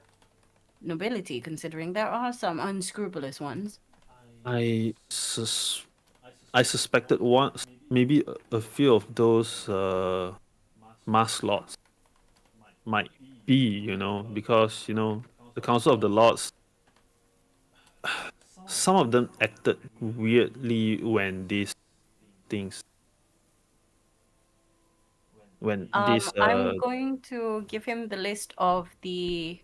nobility, considering there are some unscrupulous ones? I suspected maybe a few of those mass lords might be, because the Council of the Lords, some of them acted weirdly when these things, when this I'm going to give him the list of the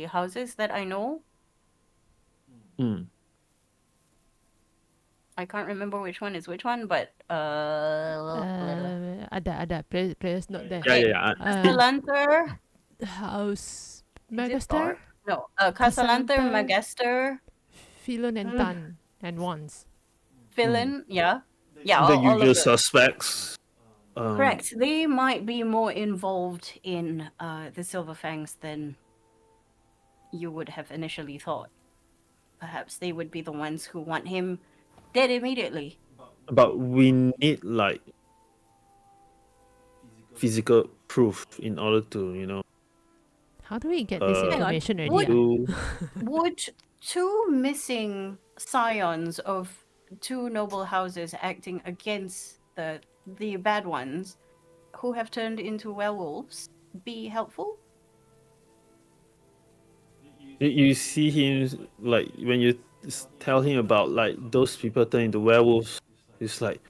houses that I know. I can't remember which one is which one, but Ada players not there. yeah. Castellanter, House is it Magaster, Thor? No, Castellanter, Castellanter. Magaster, Philon and Tan and Wands. Villain, yeah, the all of usual those. suspects. Correct. They might be more involved in the Silver Fangs than you would have initially thought. Perhaps they would be the ones who want him dead immediately. But we need like physical proof in order to, How do we get this Hang on. information already? Would two missing scions of two noble houses acting against the bad ones who have turned into werewolves be helpful? You see him like when you tell him about like those people turn into werewolves. It's like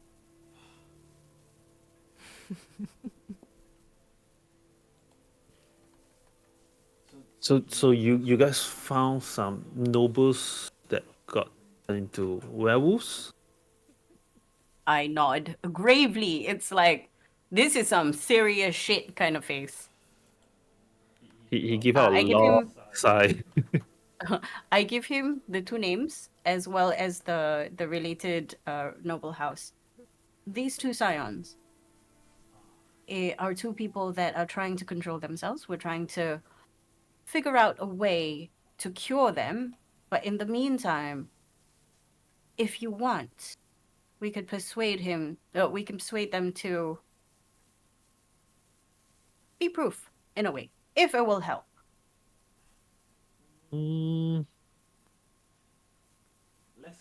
so you guys found some nobles that got turned into werewolves. I nod gravely. It's like, this is some serious shit kind of face. He give out a I give long him sigh. I give him the two names as well as the related noble house. These two scions are two people that are trying to control themselves. We're trying to figure out a way to cure them. But in the meantime, if you want, we could persuade him. We can persuade them to be proof in a way, if it will help. Mm,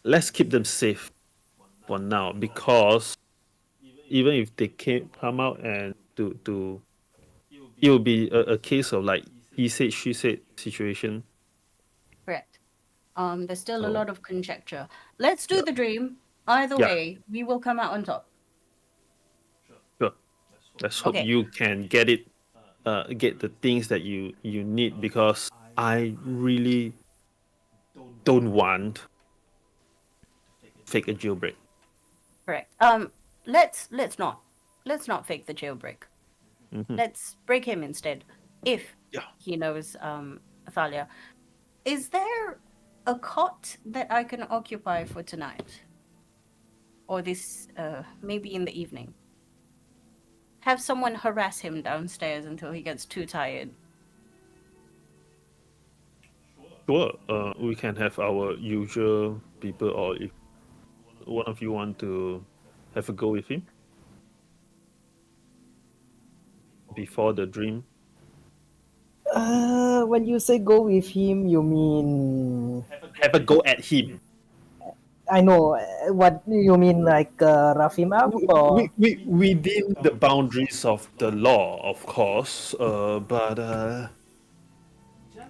let's keep them safe for now because even if they come out and to it will be a case of like he said she said situation. Correct. There's still a So lot of conjecture. Let's do yeah, the dream. Either yeah, way, we will come out on top. sure. Let's hope Okay. you can get the things that you need because I really don't want fake a jailbreak. Correct. Let's not fake the jailbreak. Hmm. Let's break him instead. If Yeah. he knows Thalia. Is there a cot that I can occupy for tonight? Or this maybe in the evening? Have someone harass him downstairs until he gets too tired. Sure. We can have our usual people, or if one of you want to have a go with him before the dream. When you say go with him, you mean Have a go at him. I know what you mean, like rough him up, or Within the boundaries of the law, of course. But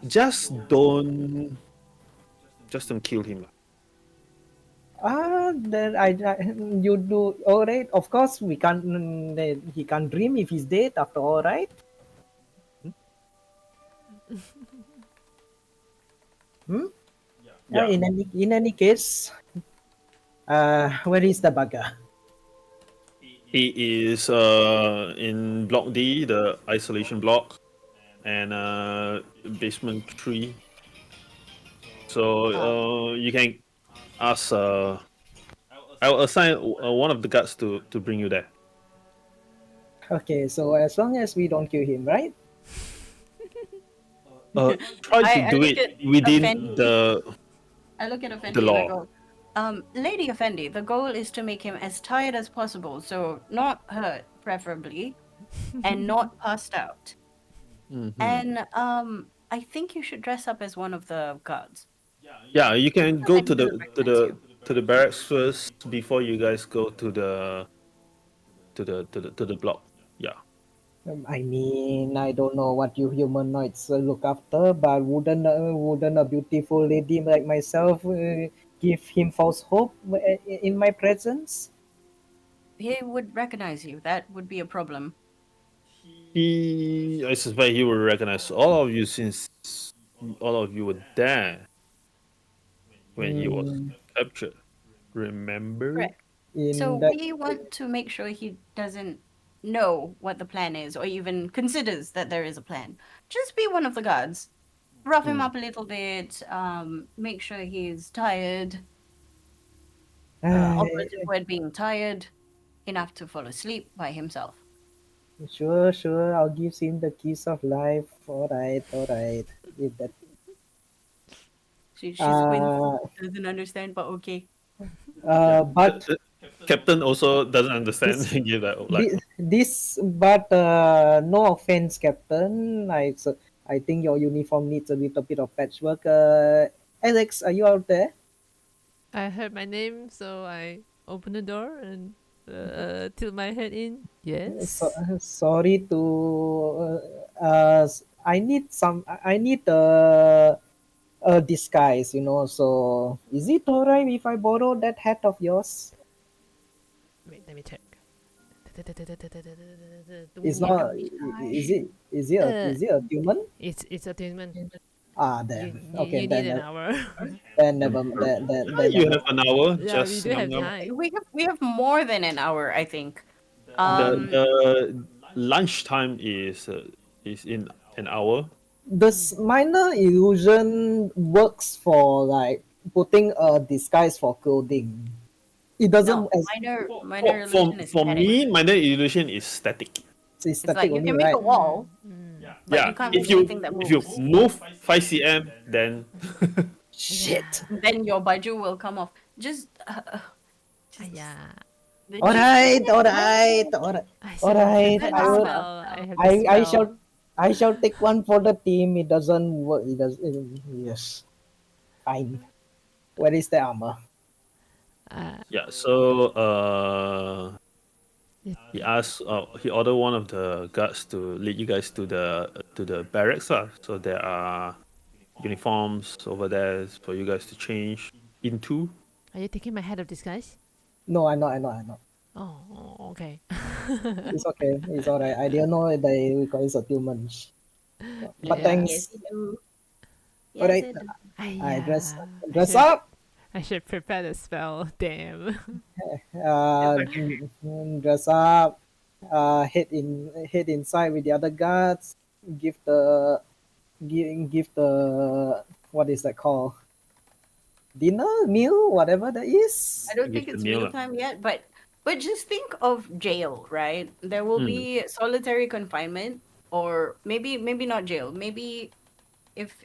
just don't kill him lah. then you do all right. Of course, we can't. He can't dream if he's dead. After all, right? Hmm? Hmm? Yeah. In any case, where is the bugger? He is in block D, the isolation block, and basement 3. So Um, you can ask. I'll assign one of the guards to bring you there. Okay, so as long as we don't kill him, right? Try to I do look it at within Effendi. the I look at the Effendi and I law. go, Lady Effendi, the goal is to make him as tired as possible, so not hurt, preferably, and not passed out. Mhm. And I think you should dress up as one of the guards. Yeah, you can go Then he doesn't recognize you. to the barracks first before you guys go to the block. Yeah. I mean, I don't know what you humanoids look after, but wouldn't a beautiful lady like myself give him false hope in my presence? He would recognize you. That would be a problem. I suspect he will recognize all of you since all of you were there when he was Mm, captured. Remember? Correct. So in that, we want to make sure he doesn't know what the plan is or even considers that there is a plan. Just be one of the guards. Rough him Mm. up a little bit, make sure he's tired. Operative uh, word being tired, enough to fall asleep by himself. sure, I'll give him the keys of life. All right. If that, She squints, uh, doesn't understand, but okay. Yeah. but Captain also doesn't understand. this Give that like but no offense, Captain. I think your uniform needs a little bit of patchwork. Alex, are you out there? I heard my name, so I open the door and tilt my head in. So, Yes. sorry to. I need some. I need a disguise, you know. So is it alright if I borrow that hat of yours? Wait, let me check. It's Ooh, not. Is it? Is it a? uh, Is it a human? it's attainment. Ah, You, then you okay. you need an hour. Then I'm never. sure. Then You never. have an hour. Yeah, we Just do have num num. time. We have more than an hour, I think. The Um, Um, the lunchtime is in an hour. this minor illusion works for like putting a disguise for clothing. It no, doesn't as minor illusion is For static. me, minor illusion is static. it's It's static like you only, can make a right? wall, but Yeah, you can't if make you anything that if you moves. move 5 cm, then Shit. Yeah. Then your baju will come off. Just Yeah. All just give right, it all one right, all right, I all still have right. the I will. spell. I have the I spell. shall. I shall take one for the team. It doesn't work. It does. Yes. Fine. Where is the armor? Uh, yeah. So it, he ordered one of the guards to lead you guys to the barracks lah. So there are uniforms over there for you guys to change into. are you taking my head of disguise? No, I know. I know. I know. Oh, okay. It's okay. It's alright. I didn't know they call it a human. But Yeah. yes, thanks. you do. All Yes, right. I do. I dress Yeah. dress up. I should prepare the spell. Damn. Uh, dress up. Head inside with the other guards. Give the give the what is that called? Dinner meal, whatever that is. I don't Give think the it's meal meal lah. time yet, but just think of jail, right? There will Mm. be solitary confinement, or maybe not jail. Maybe if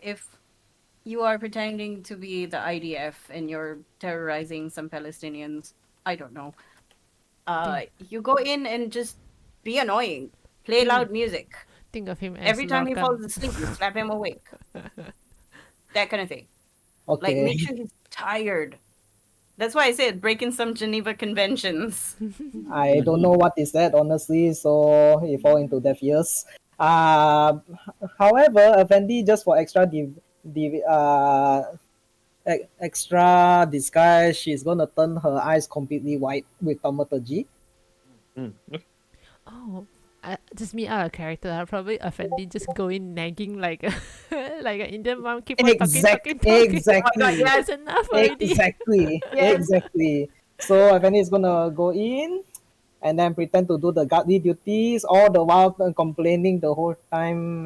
you are pretending to be the IDF and you're terrorizing some Palestinians, I don't know. think You go in and just be annoying, play think loud music. think of him as Every time he Lorcan. falls asleep, you slap him awake. That kind of thing. Like Okay. make sure he's tired. That's why I said break in some Geneva conventions. I don't know what is that honestly, so it fall into deaf ears. Uh, However, Effendi just for extra disguise, she's gonna turn her eyes completely white with thaumaturgy. Mm. Okay. Oh, just me out of character. I'll probably Effendi just go in nagging like a, like an Indian mom. Keep on talking, talking, talking. Oh my god, Exactly, yes, That's enough already. exactly, yes. exactly. So Effendi is gonna go in and then pretend to do the guardly duties, all the while complaining the whole time.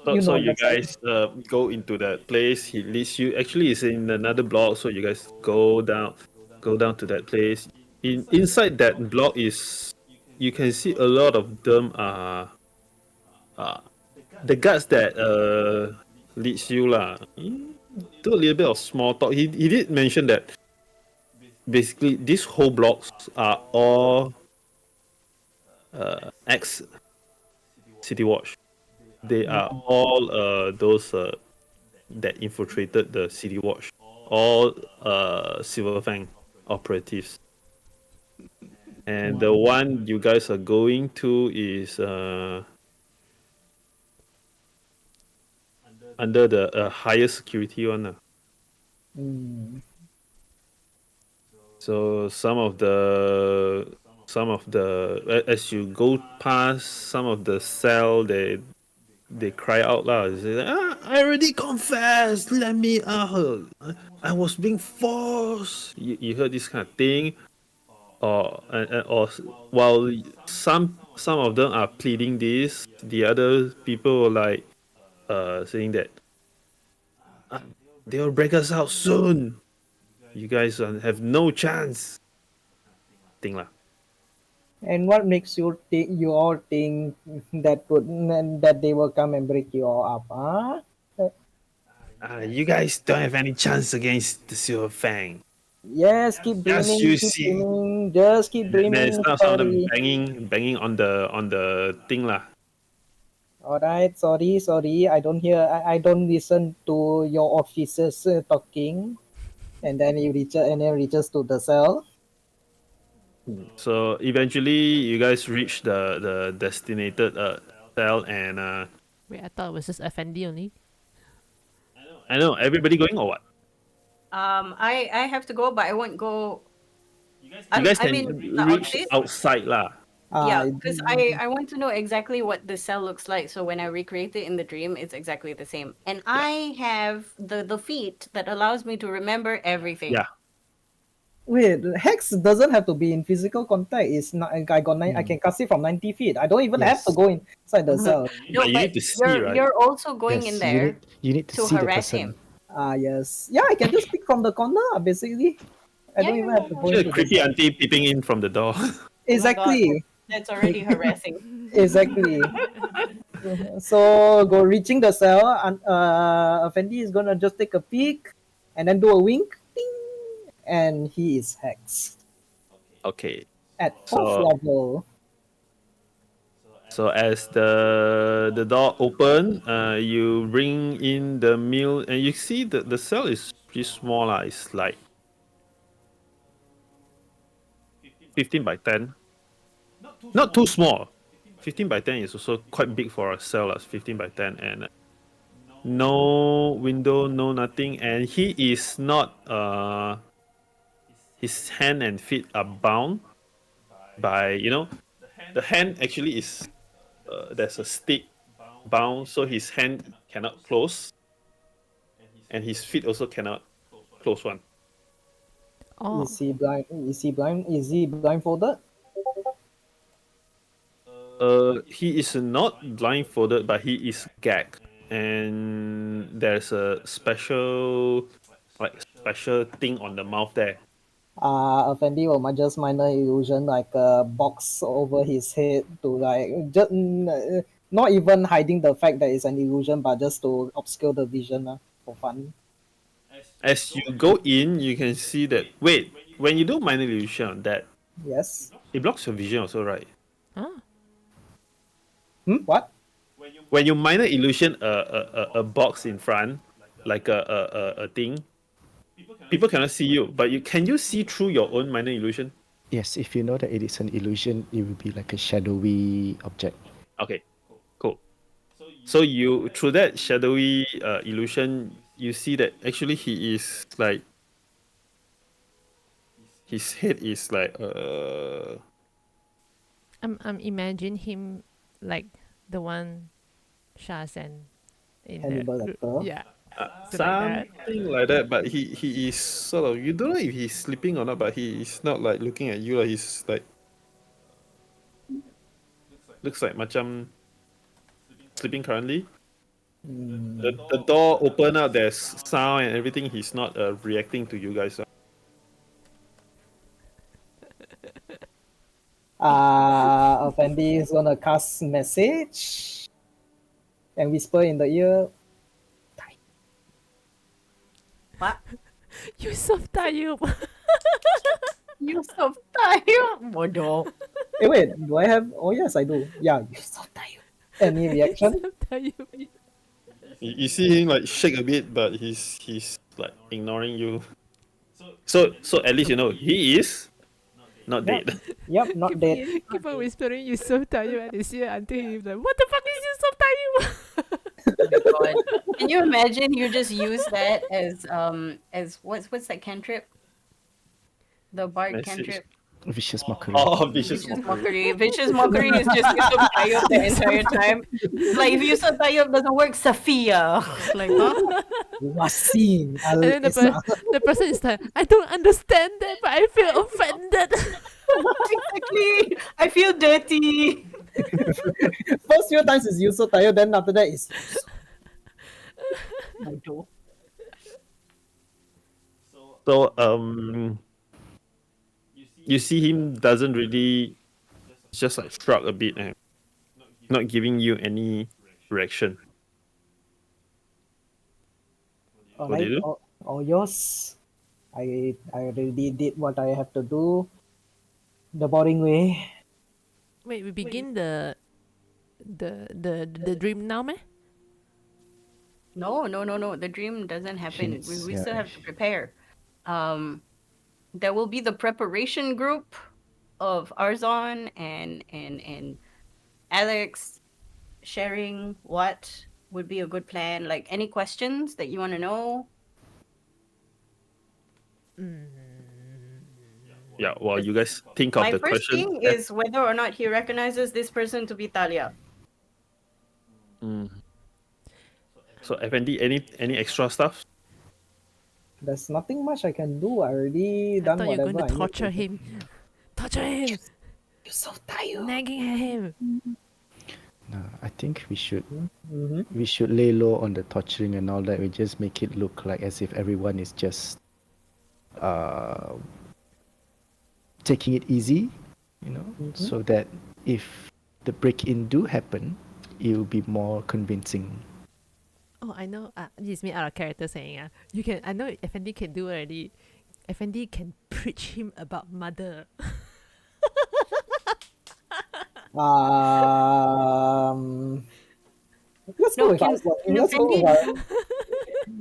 So, You so know you that's it. guys go into that place. He leads you. Actually, it's in another block. So you guys go down to that place. Inside that block is you can see a lot of them are uh, the guards that leads you lah. Do a little bit of small talk. He did mention that basically these whole blocks are all ex City Watch. They are all those that infiltrated the City Watch, all Silver Fang operatives. And the one you guys are going to is under the higher security one. Mm. So as you go past some of the cell, they cry out loud. They say, I already confessed. Let me out. I was being forced. You heard this kind of thing, or while some of them are pleading this, the other people were like saying that "Ah, they will break us out soon. You guys have no chance. Thing lah. And what makes you all think that they will come and break you all up, huh? You guys don't have any chance against the Silver Fang. Yes, Just you keep see. dreaming, just keep There's dreaming, now some of them sorry. banging on the thing lah. Alright, sorry, I don't listen to your officers talking. And then reaches to the cell. So eventually, you guys reach the designated cell, and Wait, I thought it was just Effendi only. I know everybody going or what? I have to go, but I won't go. You guys I'm can in the reach outfit. outside lah. Yeah, Uh, because I want to know exactly what the cell looks like. So when I recreate it in the dream, it's exactly the same. And Yeah. I have the feat that allows me to remember everything. Yeah. wait, hex doesn't have to be in physical contact. It's not. I got nine. I Hmm. can cast it from 90 feet. I don't even have to Yes. go inside the cell. No, But you but need to see, right? you're also going in Yes. there You need to to see the harass person. him. Yes. Yeah, I can just pick from the corner. Basically, I Yeah, don't yeah, even yeah, have to yeah. go See a into the creepy cell. auntie peeping in from the door. Oh my god, Exactly. that's already harassing. Exactly. So go reaching the cell, and Fendi is gonna just take a peek, and then do a wink, ding, and he is hexed Okay. at 4th So level. so as the door open, you bring in the meal and you see the cell is pretty small lah. It's like 15 by 10. Not too small. 15 by 10 is also quite big for a cell as 15 by 10 and no window, no nothing. And he is not his hand and feet are bound by the hand actually is there's a stick bound so his hand cannot close and his feet also cannot close one. Oh, Is he blind? Is he blind? Is he blindfolded? He is not blindfolded but he is gagged and there's a special thing on the mouth there. Fendi will just minor illusion like a box over his head to like just not even hiding the fact that it's an illusion, but just to obscure the vision for fun. As you go in you can see that wait when you do minor illusion on that Yes. it blocks your vision also, right? huh? What? When you minor illusion a box in front like a thing, people cannot see you but you see through your own minor illusion? Yes. If you know that it is an illusion, it will be like a shadowy object. Okay, cool. So you through that shadowy illusion you see that actually he is like his head is like I'm imagine him like the one Shazan in the Hannibal group. Lecter. Yeah. So like that. something like that but he is sort of you don't know if he's sleeping or not but he is not like looking at you like he's like looks like macam sleeping currently. The door open up there's sound and everything he's not reacting to you guys. Fendi is gonna cast message and whisper in the ear. What? You so tired. You so tired, bodoh. Hey, wait, do I have? Oh yes, I do. Yeah, you're so tired. Any reaction? So tired. You see him like shake a bit but he's like ignoring you. So at least you know he is not Yep. dead. Yep, not dead. Keep on whispering you so tired at his ear until he's like, what the fuck is you so tired? Oh my god. Can you imagine you just use that as what's that cantrip? The bard Message. cantrip. Vicious mockery. Oh, vicious Vicious mockery. mockery. Vicious mockery is just Yusuf Tayyip the entire time. Like if Yusuf Tayyip doesn't work, Safiya. Like, huh? Wasim. And then the person is like, I don't understand that, but I feel offended. Exactly. I feel dirty. First few times is you so tired, then after that is Bodoh. So you see him doesn't really just like shrug a bit and not giving you any reaction. What do alright. you do? All yours. I already did what I have to do. The boring way. Wait, we begin the dream now, meh? No. The dream doesn't happen. Hints, We yeah. still have to prepare. There will be the preparation group of Arzon and Alex sharing what would be a good plan? Like any questions that you want to know? Yeah, well, you guys think of My the first question. thing is whether or not he recognizes this person to be Talia. Mm. So, Effendi, any extra stuff? There's nothing much I can do. I already I done thought you were whatever going to I need torture to. him. Torture him! You're so tired. Nagging at him. No, I think we should Mm-hmm. lay low on the torturing and all that. We just make it look like as if everyone is just taking it easy, so that if the break-in do happen, it will be more convincing. Oh, I know. This is me out of character saying. You can. I know Effendi can do already. Effendi can preach him about mother. Let's go No, with can Arzon. can Let's go Effendi with do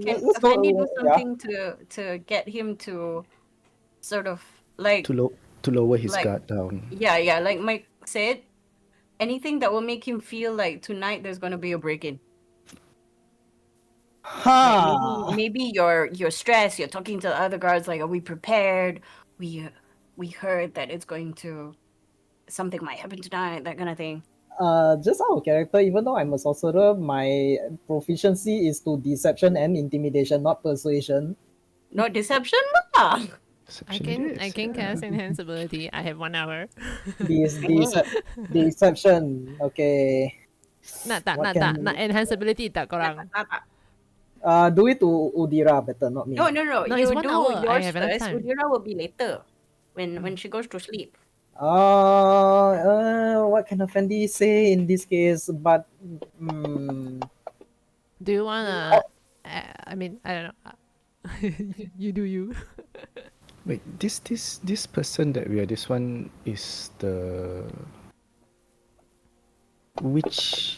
can let's go. Effendi do Yeah, something to get him to sort of like To lower his like guard down. yeah, like Mike said, anything that will make him feel like tonight there's gonna be a break-in. Like maybe you're stressed, you're talking to the other guards like, are we prepared? We heard that it's going to something might happen tonight, that kind of thing. Just our character, even though I'm a sorcerer, my proficiency is to deception and intimidation, not persuasion. No deception lah. I Deception can it is, cast enhance ability. I have 1 hour. Deception. Okay. Nak What can enhance ability tak korang? do it to Udhira better, not me. No, No, you it's 1 do hour. I yours have enough first. time. Udhira will be later when she goes to sleep. What can Fendi say in this case? But Do you wanna? I mean, I don't know. You do you. Wait, this person that we are, this one is the which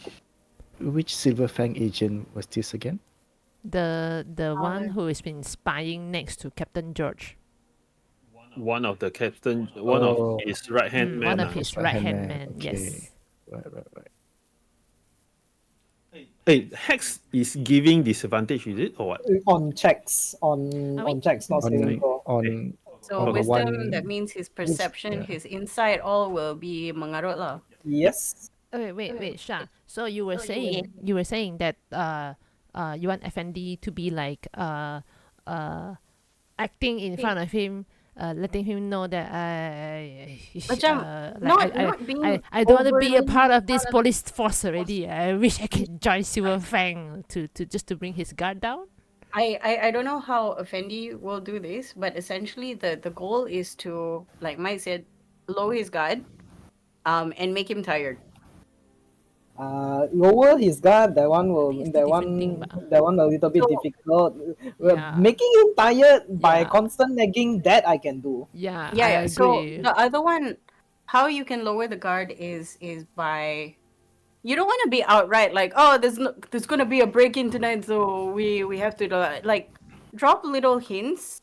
Silver Fang agent was this again? The one who has been spying next to Captain George. One of the captain, one of his right hand man. One of his right hand man. Okay. Yes. Right. Hey, Hex is giving disadvantage, is it or what? on checks, on checks, not saving throw. So On wisdom, one- that means his perception, his insight, all will be mengarut lah. Yes. Oh, wait, Sha. So you were saying that you want Effendi to be like acting in front of him, letting him know that I don't want to be a part of this police force already. I wish I could join Silver Fang to just to bring his guard down. I don't know how Effendi will do this, but essentially the goal is to, like Mike said, lower his guard, and make him tired. Lower his guard. That one will. think it's That two different one. thing, bah. That one a little bit difficult. Yeah. Making him tired by Yeah. constant nagging. That I can do. Yeah, Yeah, I so agree. the other one, how you can lower the guard is by, you don't want to be outright like, oh, there's gonna be a break-in tonight, so we have to like drop little hints.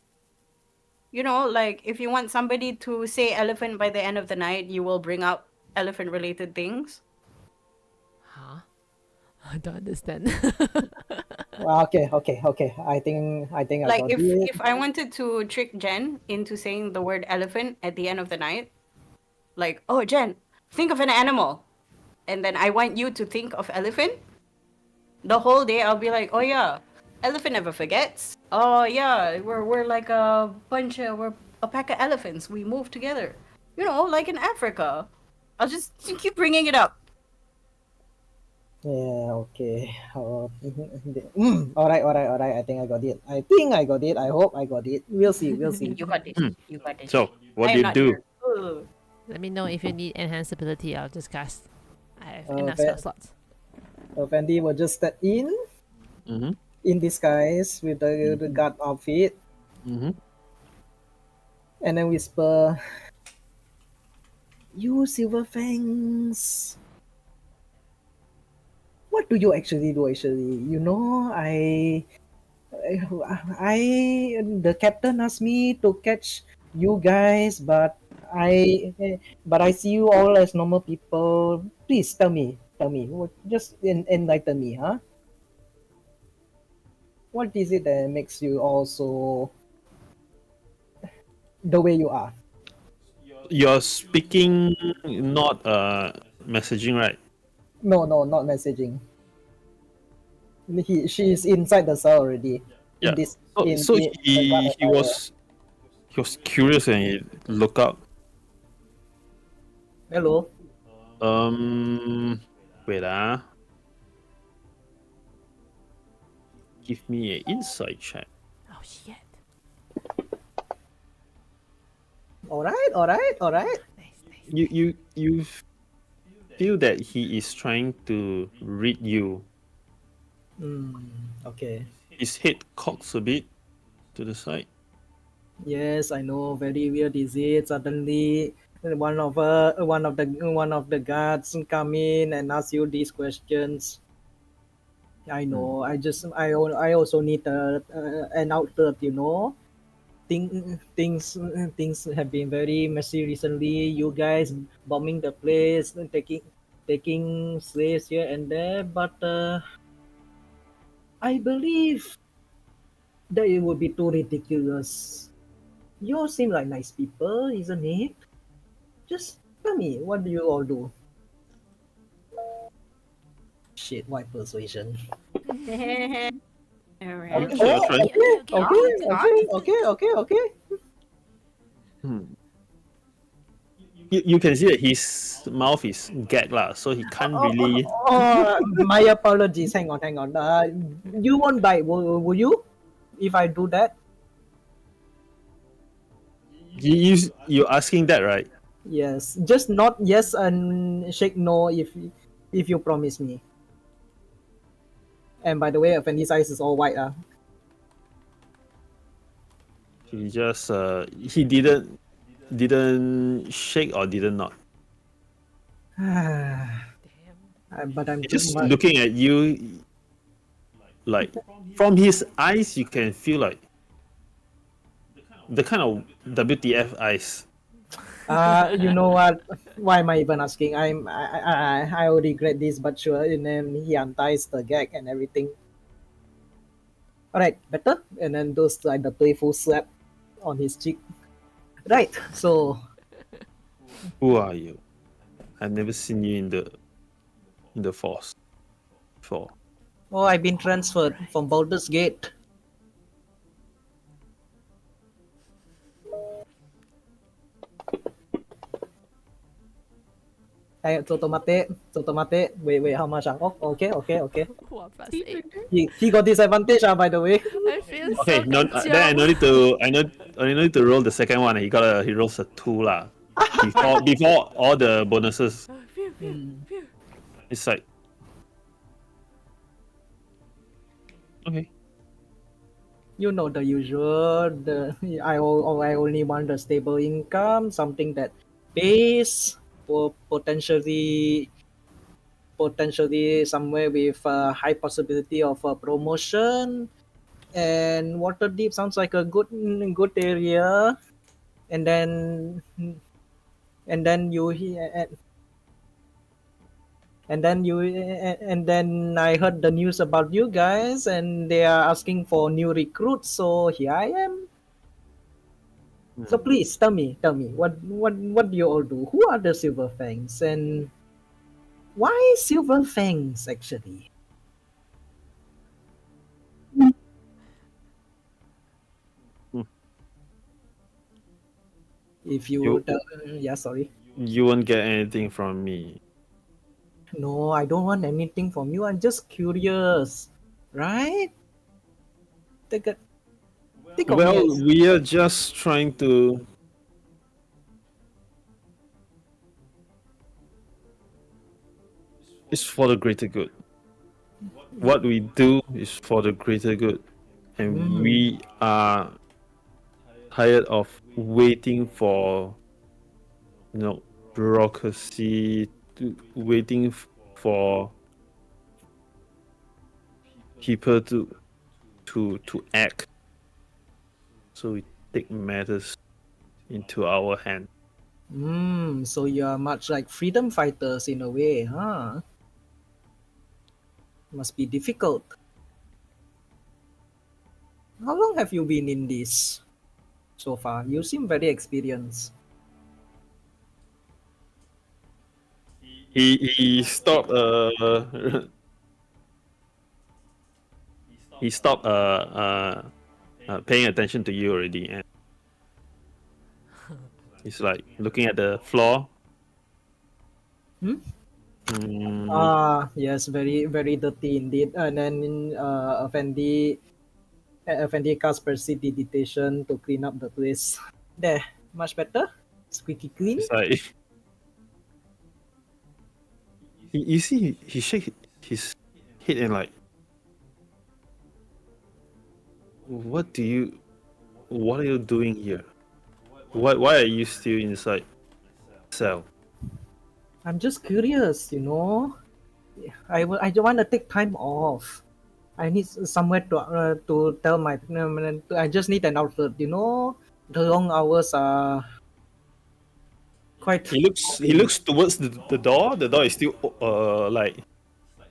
You know, like if you want somebody to say elephant by the end of the night, you will bring up elephant-related things. Huh? I don't understand. Okay. I think I Like got it. if I wanted to trick Jen into saying the word elephant at the end of the night, like, oh Jen, think of an animal, and then I want you to think of elephant. The whole day I'll be like, oh yeah, elephant never forgets. Oh yeah, we're like we're a pack of elephants. We move together. You know, like in Africa. I'll just keep bringing it up. Yeah. Okay. All right. I think I got it. I hope I got it. We'll see. You got this. You got this. So, what I do am you not do? here. Ugh. Let me know if you need enhanced ability. I'll just cast. I have enough Okay. spell slots. Fendi will just step in disguise with the guard outfit, and then whisper, "You Silver Fangs. What do you actually do? You know, the captain asked me to catch you guys, but I see you all as normal people. Please tell me, just enlighten me, huh? what is it that makes you also the way you are? You're speaking, not messaging, right? No, not messaging. She's inside the cell already. In Yeah. this, So in the guard he attire. was curious and he looked up. Hello. Wait give me an insight check. Oh shit. All right. Nice. You feel that he is trying to read you. Okay. His head cocks a bit to the side. Yes, I know. Very weird is it? Suddenly, one of the guards come in and ask you these questions. I know. I also need an outlet. You know, things have been very messy recently. You guys bombing the place, taking slaves here and there, but I believe that it would be too ridiculous. You all seem like nice people, isn't it? Just tell me, what do you all do? Shit, why persuasion? Alright. So you're trying. Okay. Hmm. You can see that his mouth is gagged lah, so he can't really. My apologies. Hang on. You won't bite, will you? If I do that? You're asking that, right? Yes. Just not yes and shake no if you promise me. And by the way, Effendi's eyes is all white. He just he didn't shake or didn't not. Damn. But I'm Just looking at you, like from his eyes, you can feel like the kind of WTF eyes. You know what? Why am I even asking? I will regret this, but sure. And then he unties the gag and everything. All right, better. And then those like the playful slap on his cheek. Right. So Who are you? I've never seen you in the force before. oh, I've been transferred from Baldur's Gate. Hey, Totomate. Wait, how much? Oh, okay. Wow, +8. He got disadvantage, by the way. I feel Okay, so no, then I no need to I no need to roll the second one. He rolls a 2 lah. Before all the bonuses. Phew. It's like okay. You know the usual. I only want a stable income, something that pays for potentially somewhere with a high possibility of a promotion. And Waterdeep sounds like a good area. And then and then you and then I heard the news about you guys, and they are asking for new recruits. So here I am. So please tell me, what do you all do? Who are the Silver Fangs, and why Silver Fangs actually? If you tell, yeah, sorry. You won't get anything from me. No, I don't want anything from you. I'm just curious, right? Take a think of me Well, as we are just trying to. It's for the greater good. What we do is for the greater good, and we are tired of waiting for, bureaucracy, waiting for people to act. So we take matters into our hand. So you are much like freedom fighters in a way, huh? Must be difficult. How long have you been in this so far? You seem very experienced. He stopped he stopped paying attention to you already, and he's like looking at the floor. Hmm? Mm, Yes, very very dirty indeed. And then Effendi cast prestidigitation to clean up the place. There, much better. Squeaky clean. it's like you see he shake his head and like, what are you doing here? Why are you still inside cell? I'm just curious, you know. I don't want to take time off. I need somewhere to tell my. I just need an outlet, you know. The long hours are quite He calling. looks towards the door. The door is still like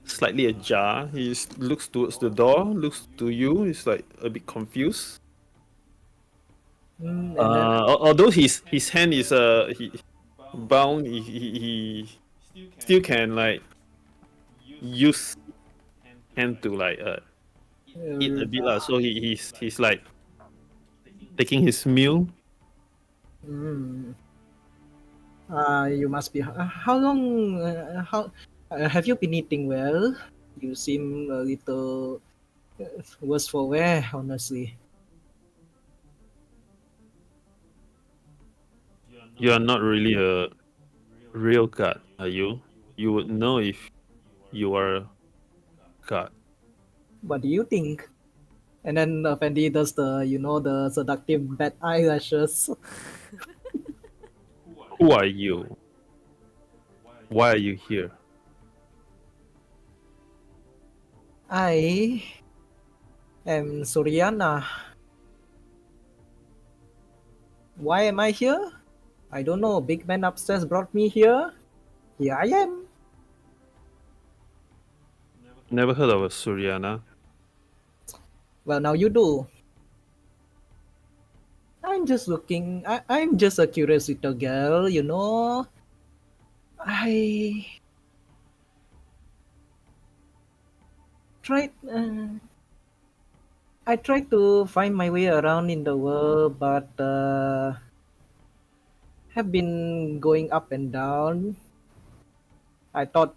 slightly ajar. Looks towards the door, looks to you. He's like a bit confused. And then Although his hand is he bound, he still can like use hand to like eat a bit lah. So he's like taking his meal. mm, you must be. How long? How have you been eating well? You seem a little worse for wear, honestly. You are not really a real god, are you? You would know if you are a god. What do you think? And then Fendi does the seductive bad eyelashes. Who are you? Why are you here? I am Suryana. Why am I here? I don't know. Big man upstairs brought me here. Here I am. Never heard of a Suryana. Well, now you do. I'm just looking. I'm just a curious little girl, you know. I tried. I tried to find my way around in the world, but have been going up and down. I thought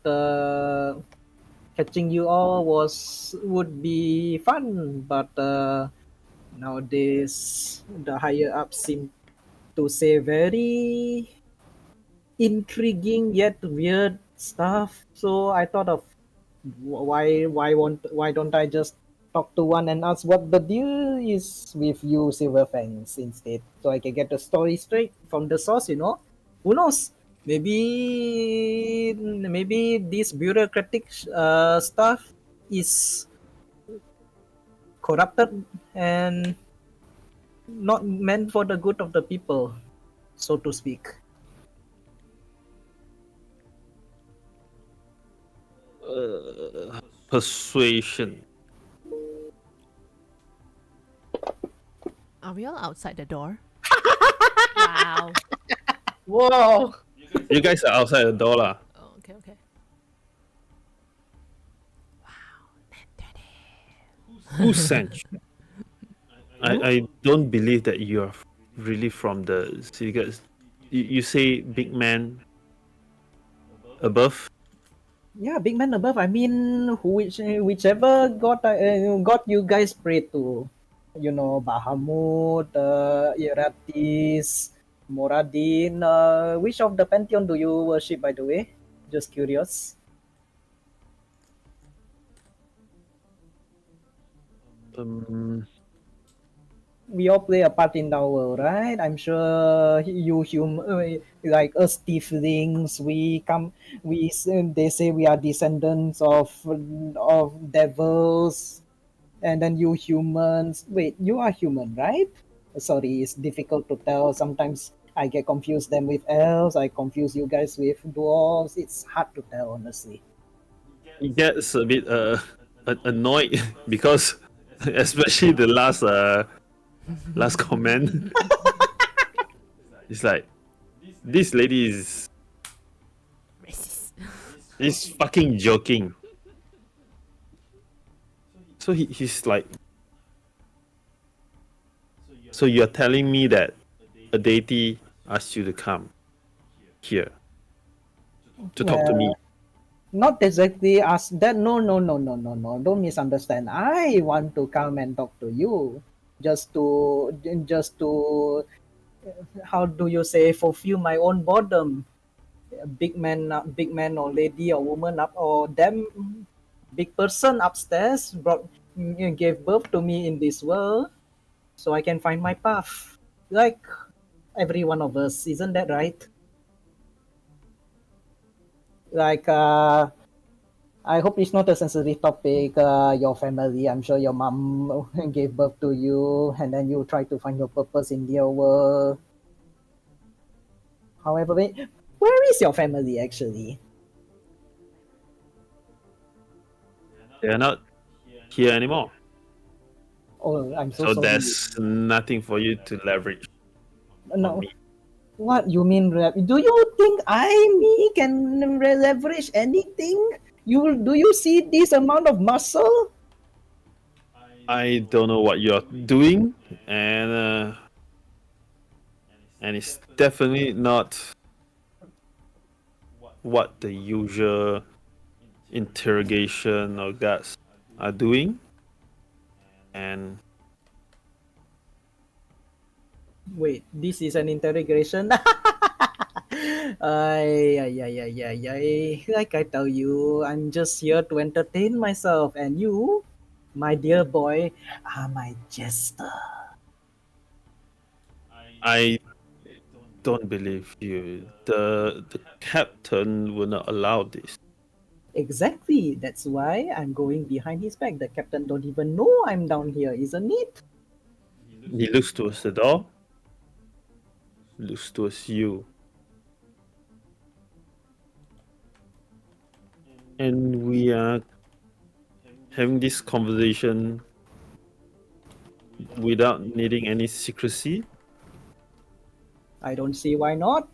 catching you all would be fun, but nowadays the higher ups seem to say very intriguing yet weird stuff. So I thought of why don't I just talk to one and ask what the deal is with you Silver Fangs instead, so I can get the story straight from the source. You know, who knows? Maybe this bureaucratic stuff is corrupted and not meant for the good of the people, so to speak. Persuasion. Are we all outside the door? Wow. Whoa. You guys are outside the door lah. Oh, okay, okay. Who sent you? I don't believe that you are really from the secret. You say big man above. Yeah, big man above. I mean, whichever god you guys pray to, you know, Bahamut, Iratis, Moradin. Which of the pantheon do you worship, by the way? Just curious. We all play a part in the world, right? I'm sure like us tieflings, they say we are descendants of devils, and then you humans. Wait, you are human, right? Sorry, it's difficult to tell. Sometimes I get confused them with elves. I confuse you guys with dwarves. It's hard to tell, honestly. He gets a bit annoyed because Especially the last comment. It's like this lady is Racist. fucking joking. So he's like, so you're telling me that a deity asked you to come here to talk to me? Not exactly as that. No, no, no, no, no, no. Don't misunderstand. I want to come and talk to you, just to, how do you say, fulfill my own boredom. A big man or lady or woman up or them, big person upstairs gave birth to me in this world, so I can find my path, like every one of us. Isn't that right? Like, I hope it's not a sensitive topic. Your family, I'm sure your mom gave birth to you, and then you try to find your purpose in your world. However, where is your family actually? They're not here anymore. Oh, I'm so So sorry. there's nothing for you to leverage on No, me. what you mean? Do you think me can leverage anything? Do you see this amount of muscle? I don't know what you're doing, and it's definitely not what the usual interrogation or guards are doing. And Wait, this is an interrogation. Ay, ay, ay, ay, ay, ay. Like I tell you, I'm just here to entertain myself, and you, my dear boy, are my jester. I don't believe you. The captain will not allow this. Exactly. That's why I'm going behind his back. The captain don't even know I'm down here, isn't it? He looks towards the door, looks towards you. And we are having this conversation without needing any secrecy. I don't see why not.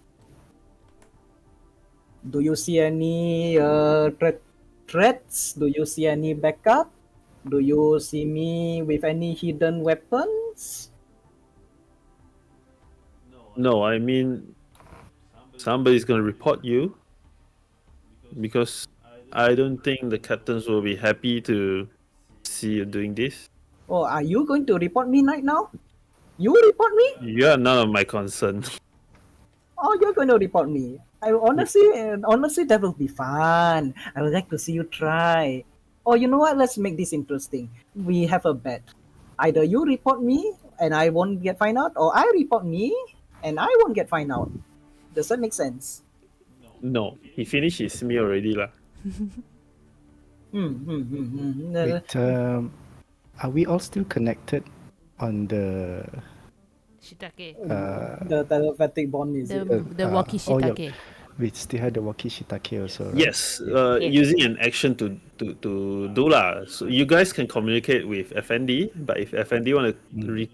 Do you see any threats? Do you see any backup? Do you see me with any hidden weapons? No, I mean, somebody's gonna report you because I don't think the captains will be happy to see you doing this. Oh, are you going to report me right now? You report me? You are none of my concern. Oh, you're going to report me. Honestly, that will be fun. I would like to see you try. Oh, you know what? Let's make this interesting. We have a bet. Either you report me and I won't get find out, or I report me and I won't get find out. Does that make sense? No, he finished his meal already lah. Wait, are we all still connected on the Shiitake. The telepathic bond is it? The walkie oh, yeah. shiitake. We still have the walkie shiitake also, right? Yes, using an action to do lah. So you guys can communicate with Efendi, but if Efendi want to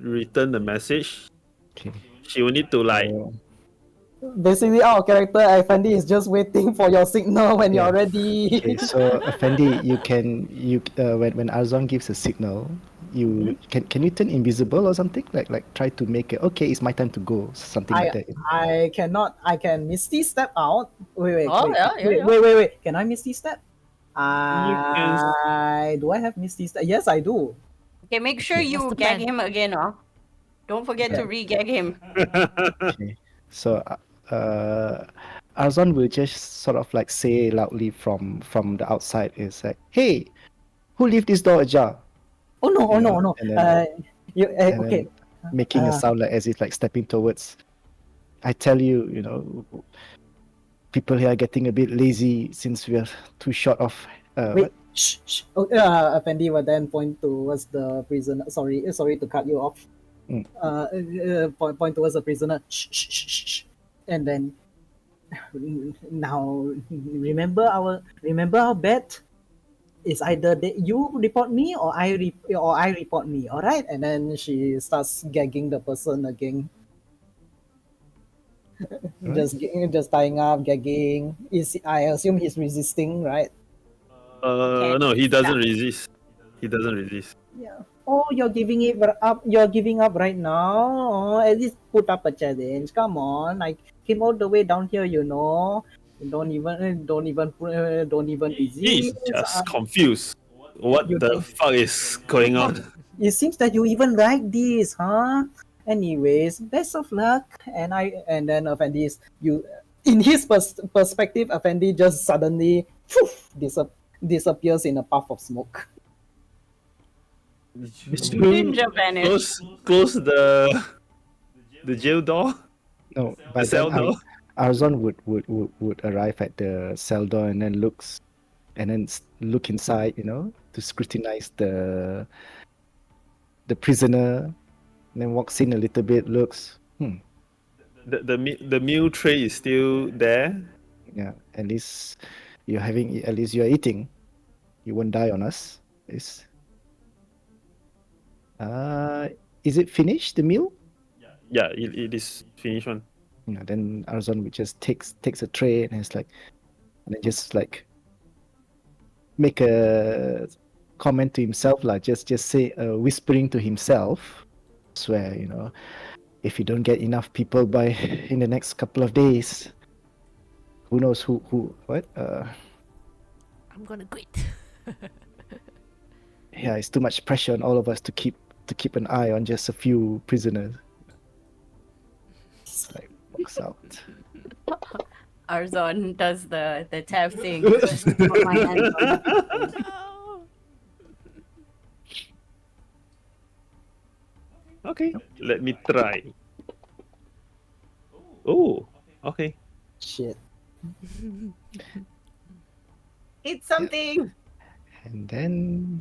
return the message, Okay. she will need to like. Basically, our character Efendi is just waiting for your signal when Yeah. you're ready. Okay, so Fendi, when Arzon gives a signal, you can you turn invisible or something? Like try to make it okay, it's my time to go, something like that. I cannot. I can misty step out. Wait, Oh, wait, yeah, yeah, wait, yeah. wait, wait, wait. Can I misty step? can- Do I have misty step? Yes, I do. Okay, make sure What's you the gag plan? him again, Don't forget to re-gag him. Okay. So Arzon will just sort of like say loudly from the outside, is like, hey, who leave this door ajar? Oh no! Oh You no! know, No! and then- You And okay? then making a sound like as if like stepping towards. I tell you, people here are getting a bit lazy since we are too short of Wait. Shh, shh. Oh, Fendi will then point towards the prisoner. Sorry to cut you off. Mm. Point towards the prisoner. Shh, shh, shh, shh, shh. And then now remember our bet. it's either you report me or I report me. All right, and then she starts gagging the person again. Right. Just tying up, gagging. I assume he's resisting, right? Can't No, he doesn't snap. resist. He doesn't resist. Yeah. Oh, you're giving it up. You're giving up right now. Oh, at least put up a challenge. Come on, I came all the way down here. You know. Don't even He's resist. just confused. What You the don't. fuck is going on? It seems that you even like this, huh? Anyways, best of luck. And then Effendi's you in his perspective, Effendi just suddenly poof, disappears in a puff of smoke. Did Ninja vanish. close the jail door, No, the by then cell door. Arzon would arrive at the cell door and then look inside, to scrutinize the prisoner, and then walks in a little bit, looks, The meal tray is still there. yeah, at least you're eating. You won't die on us. Is it finished, the meal? Yeah, it is finished one. Then Arzon would just takes a tray and it's like, and then just like make a comment to himself, like just say, whispering to himself, swear, if you don't get enough people by in the next couple of days, who knows what? I'm gonna quit. Yeah, it's too much pressure on all of us to keep an eye on just a few prisoners. It's like walks out. Arzon does the tab thing. Just put my hands on the thing. No. Okay, let me try. Oh, okay. Shit. It's something. And then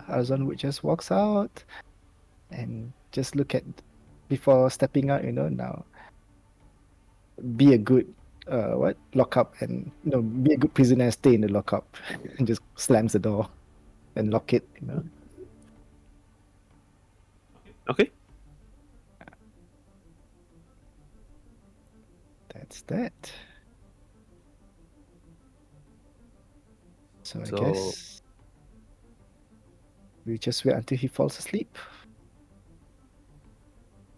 Arzon would just walks out and just look at before stepping out, now be a good lockup and be a good prisoner and stay in the lockup and just slams the door and lock it, Okay. That's that. So I So- guess we just wait until he falls asleep.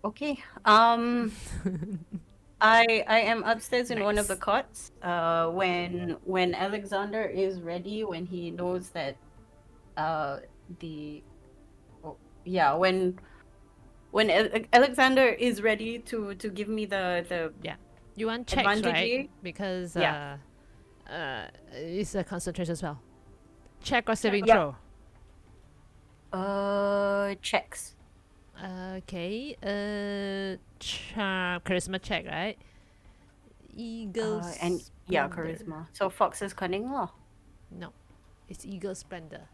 Okay. I am upstairs in one of the cots. When Alexander is ready, when he knows that when Alexander is ready to give me the You want checks, right? advantage. Because Yeah. it's a concentration spell. Check or saving Yeah. throw. Checks. Okay. Charm, charisma check, right? Eagle. And Splendor. charisma. So Fox's cunning law. No, it's Eagle Splendor.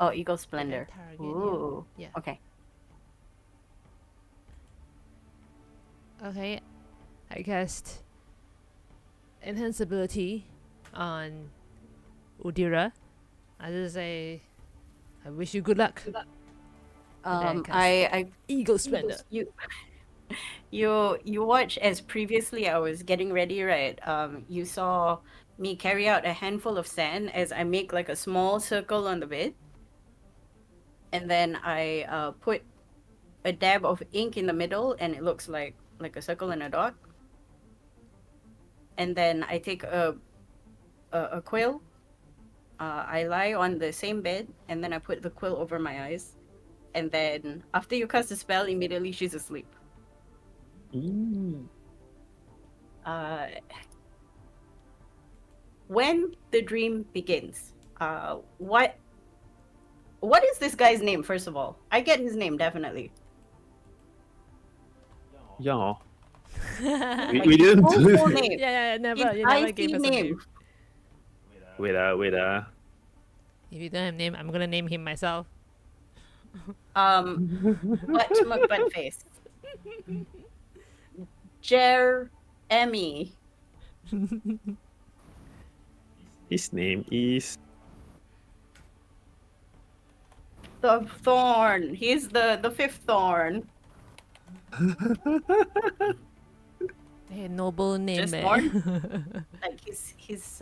Oh, Eagle Splendor. Target, Ooh. yeah. Okay. Okay, I cast enhance ability on Udhira. I just say, I wish you good luck. I Eagle Splendor. you watch as previously I was getting ready, right? You saw me carry out a handful of sand as I make like a small circle on the bed, and then I put a dab of ink in the middle, and it looks like a circle and a dot. And then I take a quill. I lie on the same bed, and then I put the quill over my eyes. And then after you cast the spell, immediately she's asleep. When the dream begins, what is this guy's name? First of all, I get his name definitely. Yeah. Like, we didn't full do it. name. Yeah, never. His You never IT gave us a name. name. Wait. If you don't have name, I'm gonna name him myself. Butt face. Jeremy. His name is The thorn. He's the fifth thorn. Hey, noble name, Just man. Like he's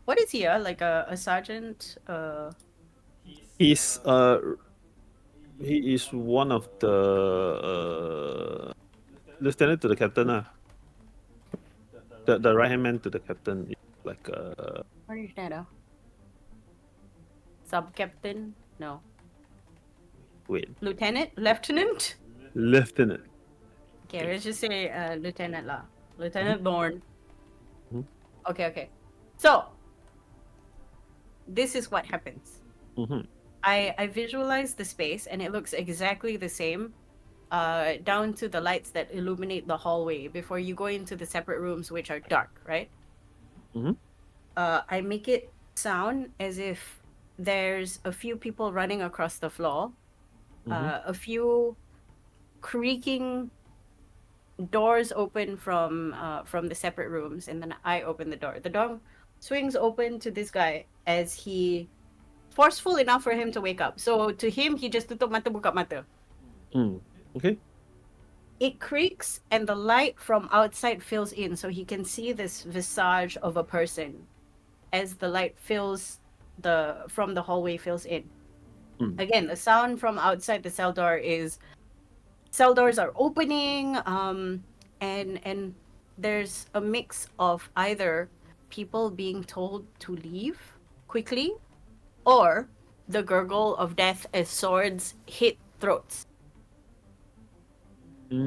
what is he? Like a sergeant? He's he is one of the lieutenant to the captain. The right hand man to the captain is like What is that? Sub captain? No. wait, Lieutenant? lieutenant. Okay, let's just say lieutenant lah. Lieutenant Thorn. Mhm. Okay. So this is what happens. Mm-hmm. I visualize the space and it looks exactly the same. Down to the lights that illuminate the hallway before you go into the separate rooms, which are dark, right? Mm-hmm. I make it sound as if there's a few people running across the floor, Mm-hmm. a few creaking doors open from the separate rooms, and then I open the door. The door swings open to this guy as he forceful enough for him to wake up. So to him, he just tutup mata buka mata. Okay. It creaks and the light from outside fills in, so he can see this visage of a person as the light fills from the hallway fills in. Again, the sound from outside the cell door is cell doors are opening, and there's a mix of either people being told to leave quickly or the gurgle of death as swords hit throats.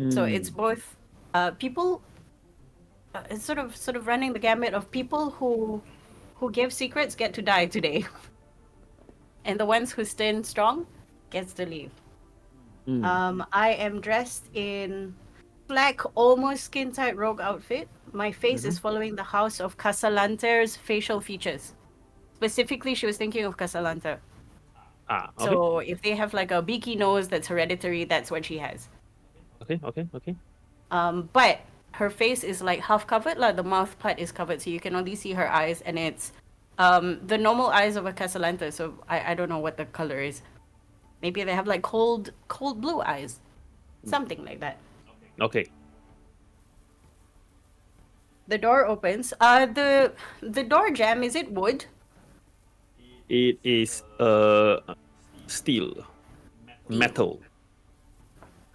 So it's both people. It's sort of running the gamut of people who give secrets get to die today, and the ones who stand strong gets to leave. I am dressed in black, almost skin tight rogue outfit. My face is following the house of Casalanter's facial features. Specifically, she was thinking of Casalanta. Okay. So if they have like a beaky nose that's hereditary, that's what she has. Okay. But her face is like half covered, like the mouth part is covered, so you can only see her eyes, and it's the normal eyes of a Casalanta. So I don't know what the color is. Maybe they have like cold blue eyes, something like that. Okay. The door opens. The door jam, is it wood? It is steel, metal.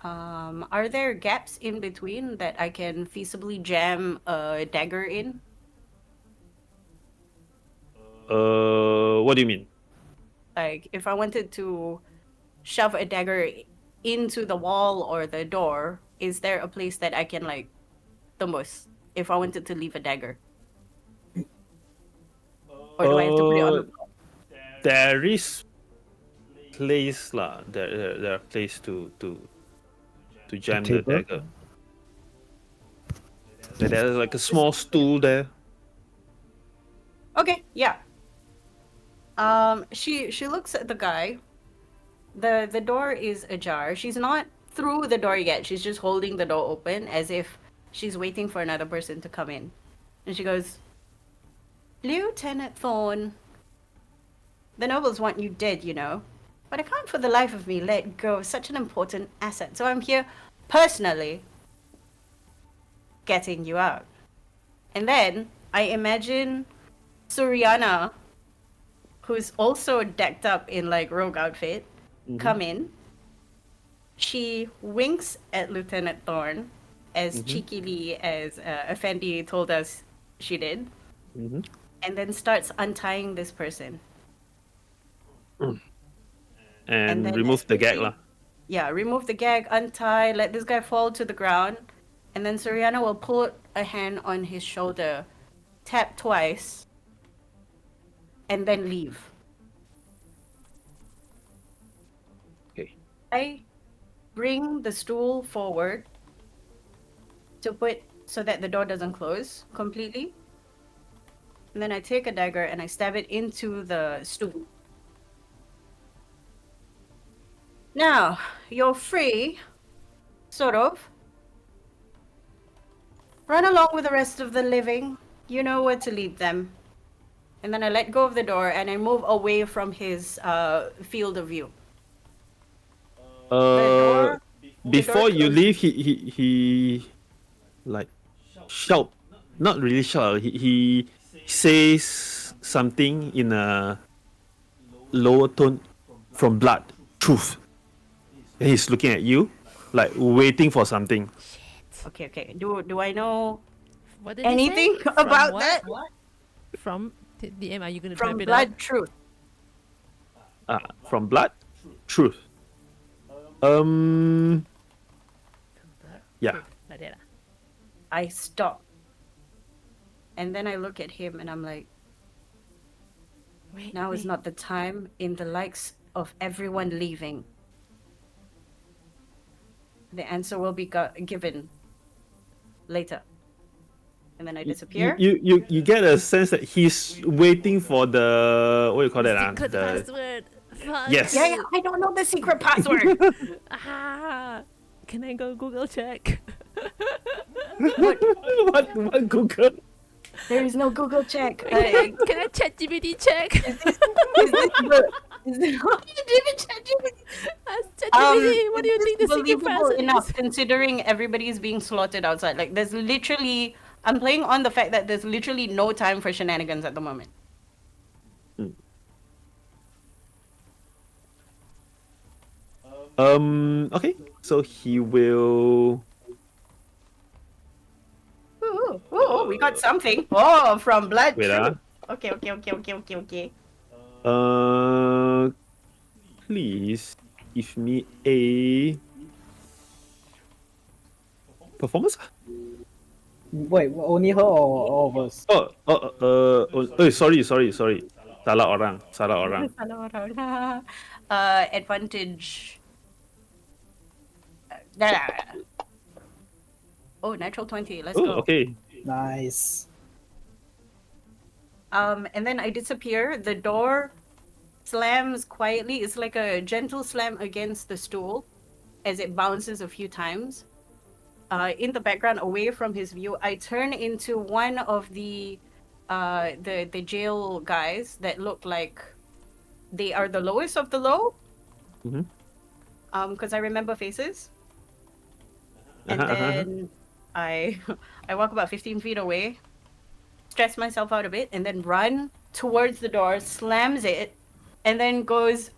Are there gaps in between that I can feasibly jam a dagger in? What do you mean? Like, if I wanted to shove a dagger into the wall or the door, is there a place that I can, like, tembus if I wanted to leave a dagger? Or do I have to put it on the floor? There is place lah. There are place to jam the table? dagger. There's like a small stool there. Okay, yeah. She looks at the guy. The door is ajar. She's not through the door yet. She's just holding the door open as if she's waiting for another person to come in. And she goes, Lieutenant Thorne, the nobles want you dead, you know. But I can't for the life of me let go of such an important asset. So I'm here personally getting you out. And then I imagine Suryana, who's also decked up in like rogue outfit, come in. She winks at Lieutenant Thorne as cheekily as Efendi told us she did, and then starts untying this person. And then remove the gag lah. Yeah, remove the gag, untie, let this guy fall to the ground, and then Suryana will put a hand on his shoulder, tap twice, and then leave. Okay. I bring the stool forward to put so that the door doesn't close completely. And then I take a dagger and I stab it into the stool. Now, you're free, sort of. Run along with the rest of the living. You know where to lead them. and then I let go of the door and I move away from his field of view. Uh, The door before you closed. leave, he like shout, not really shout. He says something in a lower tone from blood. Truth. And he's looking at you, like waiting for something. Okay. Do I know What did he say? anything From about what? that? From DM, are you gonna From type it blood out? truth. From blood. Truth. Yeah. Like that. I stop. And then I look at him and I'm like, Wait, now is not the time in the likes of everyone leaving. The answer will be given later. And then I disappear. You get a sense that he's waiting for the what do you call that? Secret The password. Fuck. yes. Yeah, I don't know the secret password. Can I go Google check? what Google? There is no Google check. Can I chat GPT check? Is this the... Ask ChatGPT, what do you think the secret believable password enough is? considering everybody is being slaughtered outside? Like, there's literally... I'm playing on the fact that there's literally no time for shenanigans at the moment. Okay. So he will. Ooh, we got something. Oh, from blood. Wait, Truth. Okay. Please give me a performance. Wait, only her or all of us? Sorry. Salah orang. Advantage. Oh, natural 20. Let's Oh, go. okay. Nice. And then I disappear. The door slams quietly. It's like a gentle slam against the stool as it bounces a few times. In the background, away from his view, I turn into one of the jail guys that look like they are the lowest of the low. Because I remember faces. And then I walk about 15 feet away, stress myself out a bit, and then run towards the door, slams it, and then goes,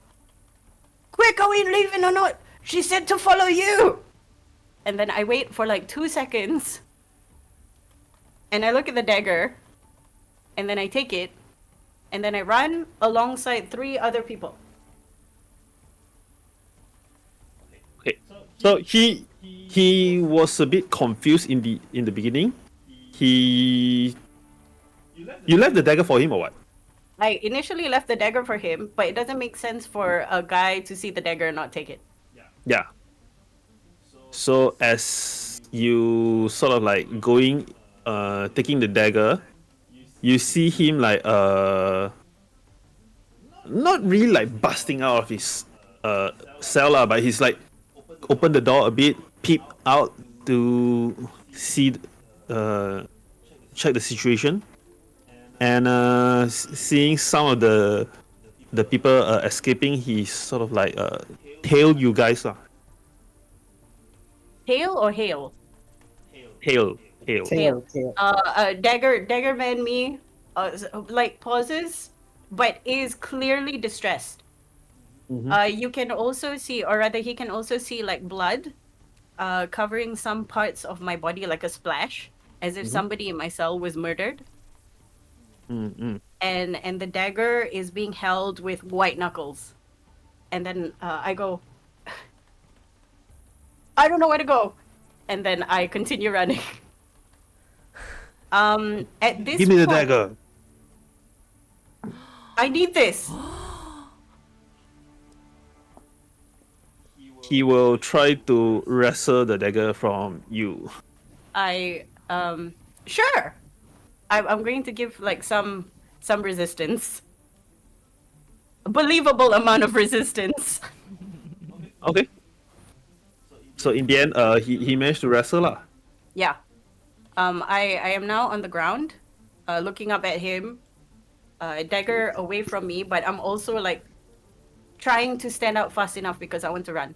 "Quick, are we leaving or not? She said to follow you!" And then I wait for like 2 seconds, and I look at the dagger, and then I take it, and then I run alongside 3 other people. Okay. So he was a bit confused in the beginning. You left the dagger for him or what? I initially left the dagger for him, but it doesn't make sense for a guy to see the dagger and not take it. Yeah. So as you sort of like going, taking the dagger, you see him like not really like busting out of his cell lah, but he's like open the door a bit, peep out to see, check the situation, and seeing some of the people escaping, he sort of like tail you guys lah. Hail or hail? Hail. Tail. Dagger man me, like pauses, but is clearly distressed. You can also see, or rather, he can also see like blood, covering some parts of my body, like a splash, as if somebody in my cell was murdered. And the dagger is being held with white knuckles, and then I go, I don't know where to go, and then I continue running. At this Give me the point, dagger. I need this. He will try to wrestle the dagger from you. Sure. I'm going to give like some resistance. A believable amount of resistance. Okay. So in the end, he managed to wrestle lah. Yeah. I am now on the ground, looking up at him, dagger away from me, but I'm also like trying to stand out fast enough because I want to run.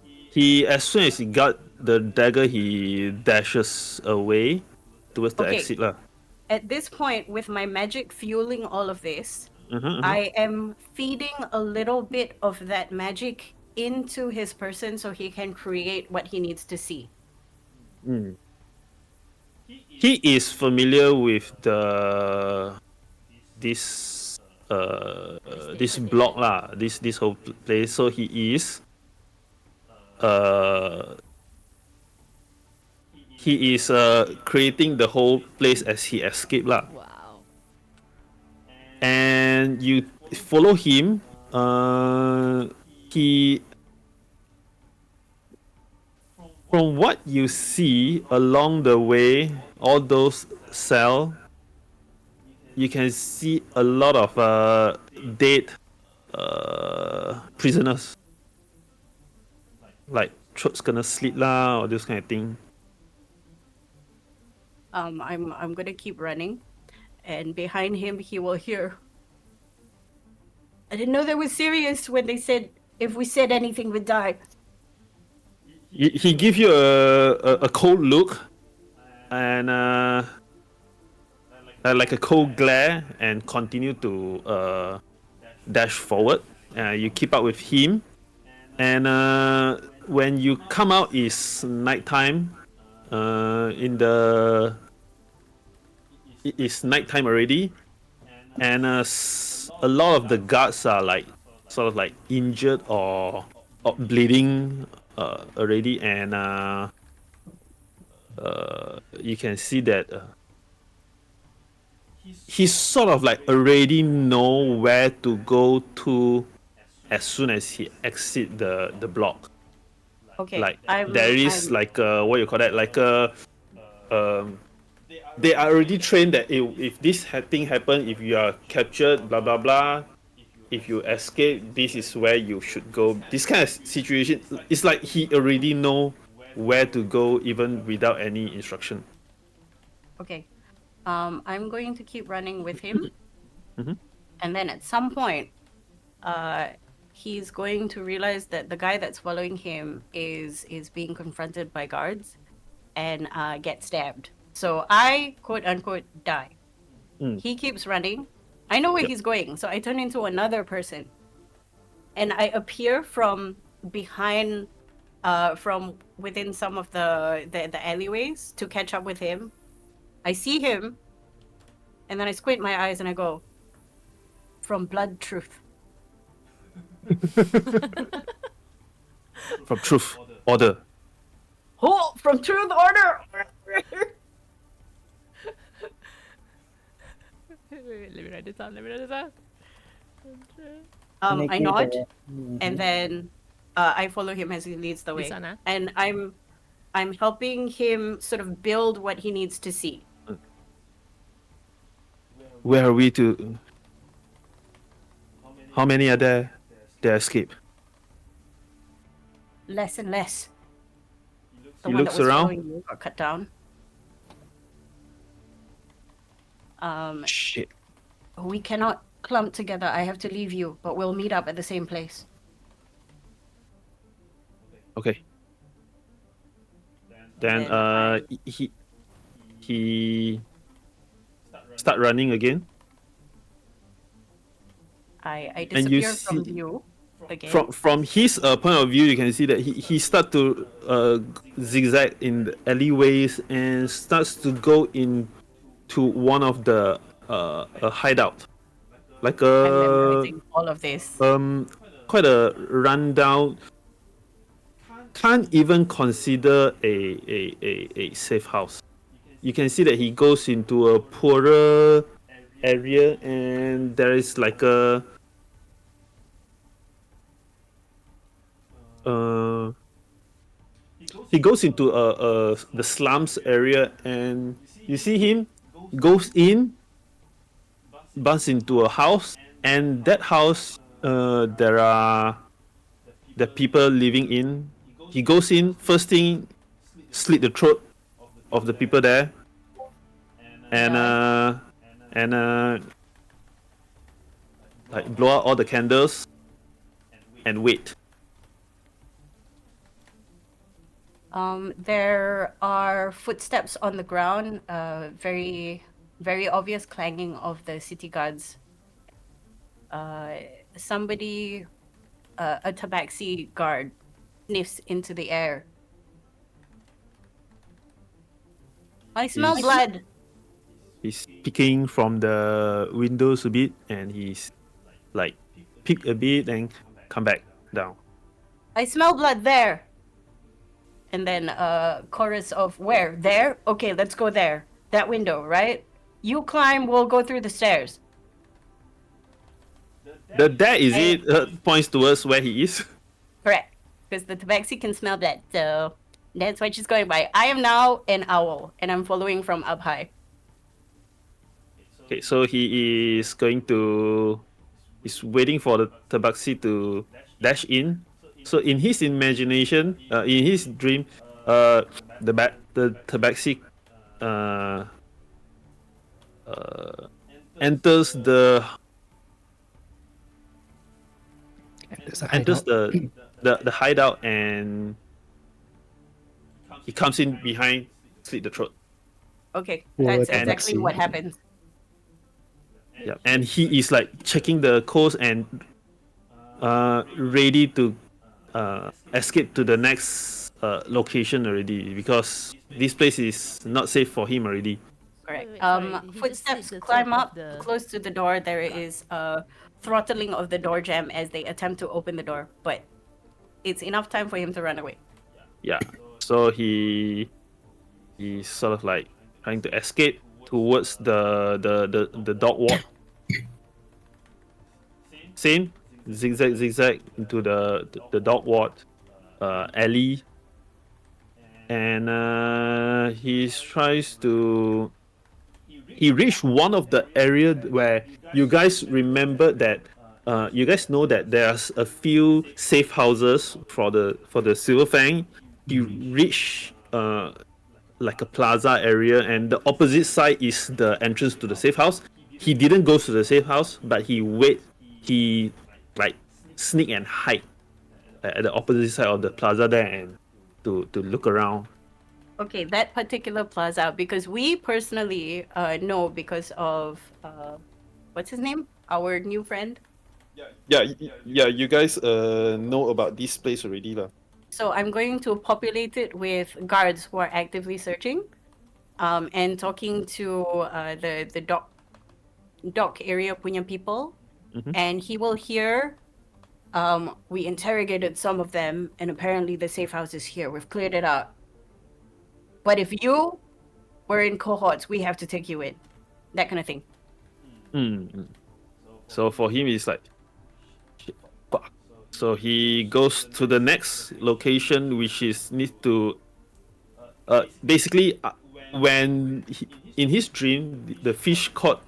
He, as soon as he got the dagger, he dashes away towards the Okay. exit lah. At this point, with my magic fueling all of this, Uh-huh. I am feeding a little bit of that magic into his person so he can create what he needs to see. He is familiar with this this block lah, this whole place. So he is creating the whole place as he escaped lah. Wow. And you follow him. He, from what you see along the way, all those cells, you can see a lot of dead prisoners, like throats gonna slit lah, or this kind of thing. I'm gonna keep running, and behind him he will hear. I didn't know they were serious when they said if we said anything we'd die. He give you a cold look, and like a cold glare, and continue to dash forward. You keep up with him, and when you come out, is nighttime. It's nighttime already, and a lot of the guards are like sort of like injured or bleeding already, and you can see that he sort of like already know where to go to as soon as he exit the block. Okay. Like there is like what you call that, like they are already trained that if this thing happen, if you are captured, blah blah blah, if you escape, this is where you should go. This kind of situation, it's like he already know where to go even without any instruction. Okay. I'm going to keep running with him. Mhm. And then at some point, he's going to realize that the guy that's following him is being confronted by guards and get stabbed. So I, quote unquote, die. He keeps running. I know where he's going, so I turn into another person. And I appear from behind, from within some of the alleyways to catch up with him. I see him, and then I squint my eyes and I go, from blood truth. From truth, order. Oh, from truth, order! Wait, let me write this down. I nod, and then I follow him as he leads the way. This one, ah? And I'm helping him sort of build what he needs to see. Where are we to? How many are there? They escape. Less and less. The He one looks that was around. following you got cut down. Shit. We cannot clump together. I have to leave you, but we'll meet up at the same place. Okay. Then Then he start running again. I And you disappear from see- view again. From his point of view, you can see that he start to zigzag in the alleyways and starts to go into one of the a hideout, like I'm a memorizing all of this. quite a rundown. Can't even consider a safe house. You can see that he goes into a poorer area, and there is like a he goes into the slums area, and you see him goes in, bumps into a house, and that house there are the people living in. He goes in, first thing, slit the throat of the people there, and like blow out all the candles and wait. There are footsteps on the ground, very, very obvious clanging of the city guards. Somebody, a tabaxi guard, sniffs into the air. I smell He's- blood. He's peeking from the windows a bit, and he's like peek a bit and come back down. I smell blood there. And then a chorus of where? There? Okay, let's go there. That window, right? You climb, we'll go through the stairs. That is it. Points towards where he is. Correct. Because the tabaxi can smell blood, so that's what she's going by. I am now an owl, and I'm following from up high. Okay, so he is going to. He's waiting for the tabaxi to dash in. So in his imagination, in his dream, the tabaxi enters the enters the hideout, and he comes in behind, slit the throat. Okay, Well, that's tabaxi. exactly what happens. Yeah, and he is like checking the coast and ready to escape to the next location already, because this place is not safe for him already. Correct. Wait, sorry, he just Footsteps slit the climb throat of up the- close to the door. There is a throttling of the door jam as they attempt to open the door, but it's enough time for him to run away. Yeah, so he's sort of like trying to escape towards the dog walk. Same zigzag into the dog walk alley, and he tries to. He reached one of the area where you guys remember that. You guys know that there's a few safe houses for the Silver Fang. He reached like a plaza area, and the opposite side is the entrance to the safe house. He didn't go to the safe house, but he like sneak and hide at the opposite side of the plaza there, and to look around. Okay, that particular plaza, because we personally know because of what's his name? Our new friend. Yeah, you guys know about this place already lah. So I'm going to populate it with guards who are actively searching, and talking to the dock area punya people, and he will hear. We interrogated some of them, and apparently the safe house is here. We've cleared it out. But if you were in cohorts, we have to take you in. That kind of thing. So for him, it's like, shit, fuck. So he goes to the next location, which is need to. Basically, when in his dream, the fish got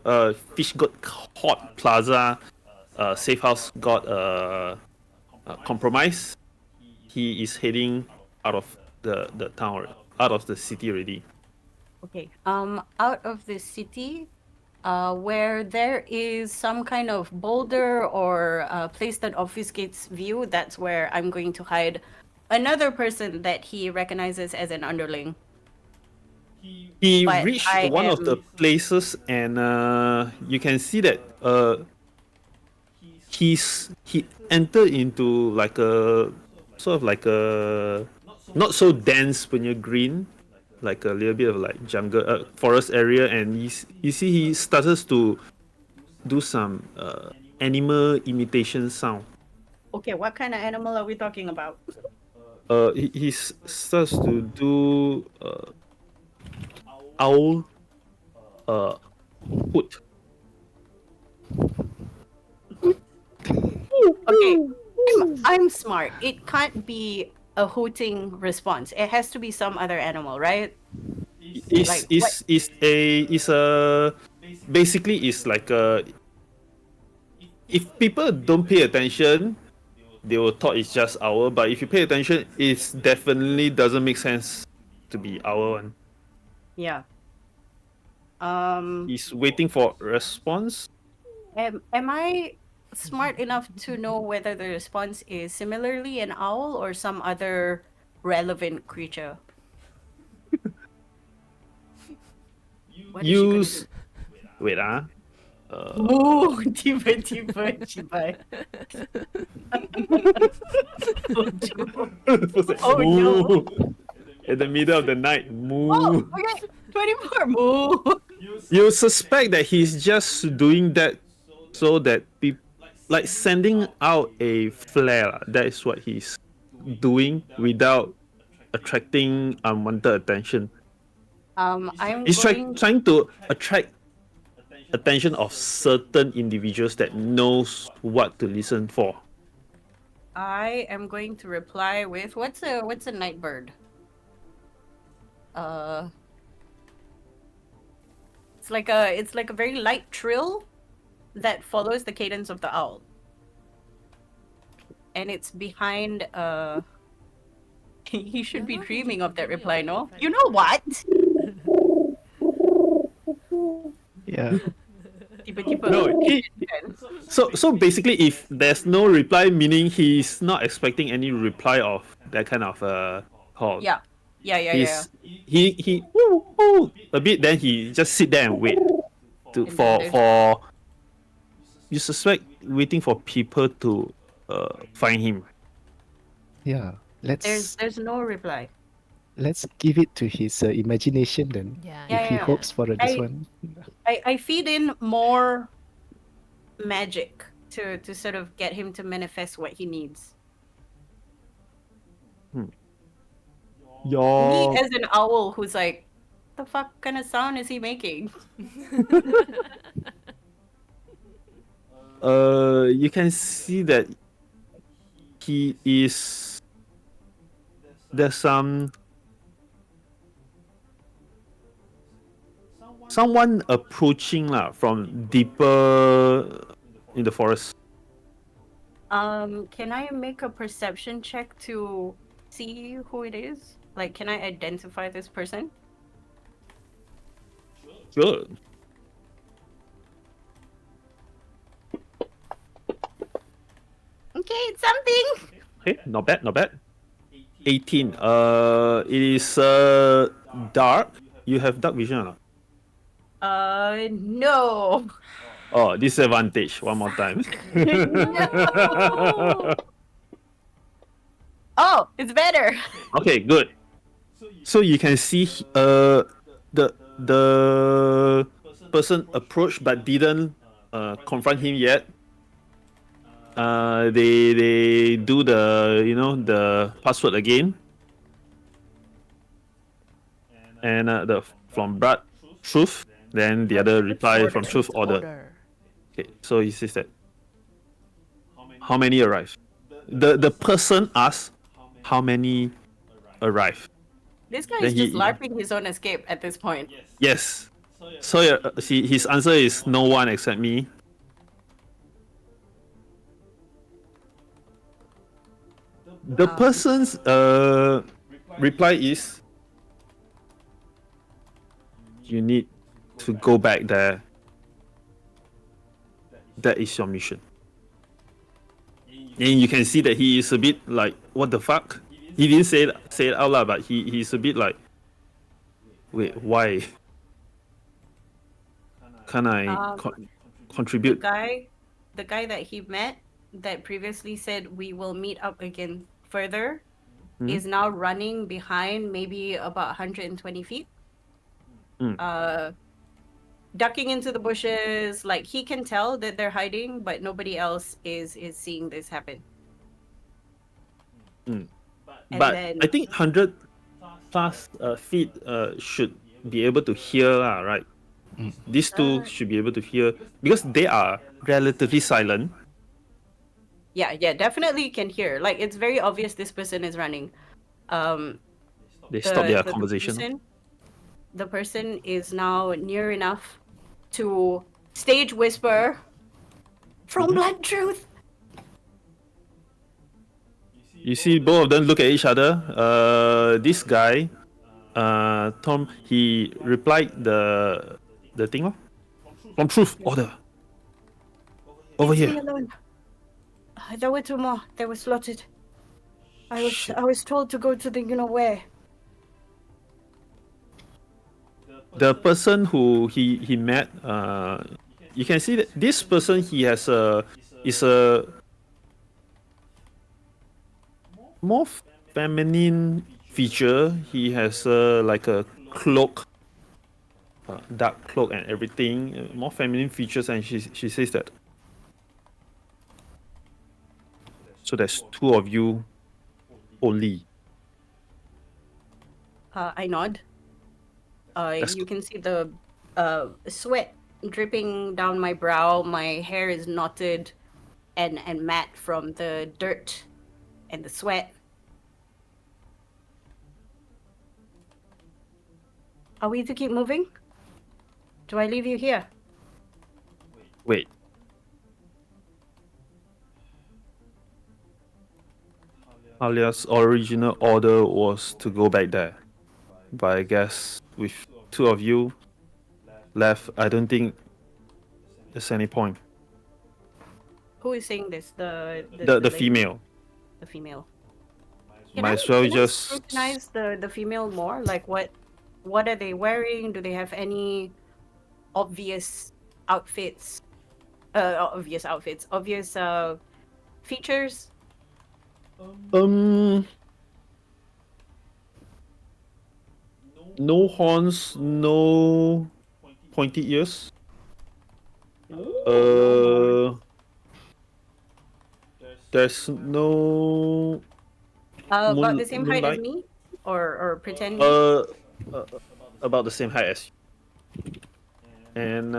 caught plaza, safe house got compromised. He is heading out of the town, out of the city already. Okay. Out of the city, where there is some kind of boulder or place that obfuscates view, that's where I'm going to hide another person that he recognizes as an underling. He But reached I one of the am- places, and you can see that he entered into like a sort of like a not so dense punya green, like a little bit of like jungle forest area, and you see he starts to do some animal imitation sound. Okay, what kind of animal are we talking about? He starts to do owl hoot. Okay, I'm smart. It can't be a hooting response. It has to be some other animal, right? Like, Is a basically is like a, if people don't pay attention, they will thought it's just owl, but if you pay attention, it definitely doesn't make sense to be owl one. Yeah. He's waiting for response. Am I smart enough to know whether the response is similarly an owl or some other relevant creature? What is she gonna do? Wait, Moo, tiba-tiba cibai. Oh no! Moo. In the middle of the night, moo. Oh, okay, 24 moo. You suspect that he's just doing that so that people, like sending out a flare. That is what he's doing without attracting unwanted attention. I'm He's going. trying to attract attention of certain individuals that knows what to listen for. I am going to reply with what's a night bird? It's like a very light trill that follows the cadence of the owl. And it's behind he should be dreaming of that reply, no? You know what? Yeah. Tiba-tiba. No, so basically, if there's no reply, meaning he's not expecting any reply of that kind of call. Yeah. He woo, woo, a bit, then he just sit there and wait And then for you suspect waiting for people to find him. Yeah. there's no reply. Let's give it to his imagination then. Yeah. If he hopes for this one. I feed in more magic to sort of get him to manifest what he needs. Me Your as an owl who's like, the fuck kind of sound is he making? you can see that he is there's someone approaching from deeper in the forest. Can I make a perception check to see who it is? Like, can I identify this person? Sure. Okay, it's something. Okay, not bad, not bad. 18. It is dark. You have dark vision or not? No. Oh, disadvantage. One more time. No. Oh, it's better. Okay, good. So you can see the person approached but didn't confront him yet. They do the password again, and the from Brad truth. Then the other reply from truth order. Okay, so he says that how many arrive? The person asks how many arrive. This guy Then is just LARPing his own escape at this point. Yes. So his answer is no one except me. The person's reply is you need to go back there. That is your mission. And you can see that he is a bit like, what the fuck? He didn't say it out loud, but he's a bit like, wait, why? Can I contribute? The guy that he met that previously said we will meet up again further is now running behind maybe about 120 feet. Ducking into the bushes, like he can tell that they're hiding, but nobody else is seeing this happen. But then- I think 100 plus feet should be able to hear, right? These two should be able to hear because they are relatively silent. Yeah, definitely can hear. Like it's very obvious this person is running. They stop their conversation. The person is now near enough to stage whisper from Blood Truth. You see both of them look at each other. This guy, Tom, he replied the thing from truth order. Over It's here. me alone. There were 2 more. They were slotted. Shit. I was told to go to the you know where. The person who he met, you can see that this person he has is a more feminine feature. He has like a cloak, dark cloak and everything, more feminine features, and she says that. So there's 2 of you only. I nod. That's You can see the sweat dripping down my brow. My hair is knotted and matte from the dirt and the sweat. Are we to keep moving? Do I leave you here? Wait. Talia's original order was to go back there, but I guess with 2 of you left, I don't think there's any point. Who is saying this? The lady? female The female. might as well Can I just scrutinize the female more? Like what are they wearing? Do they have any obvious outfits? Obvious features? um no horns, no pointy ears. Uh, there's no About the same height as moonlight. me? Or pretend me? Uh, about the same height as you. And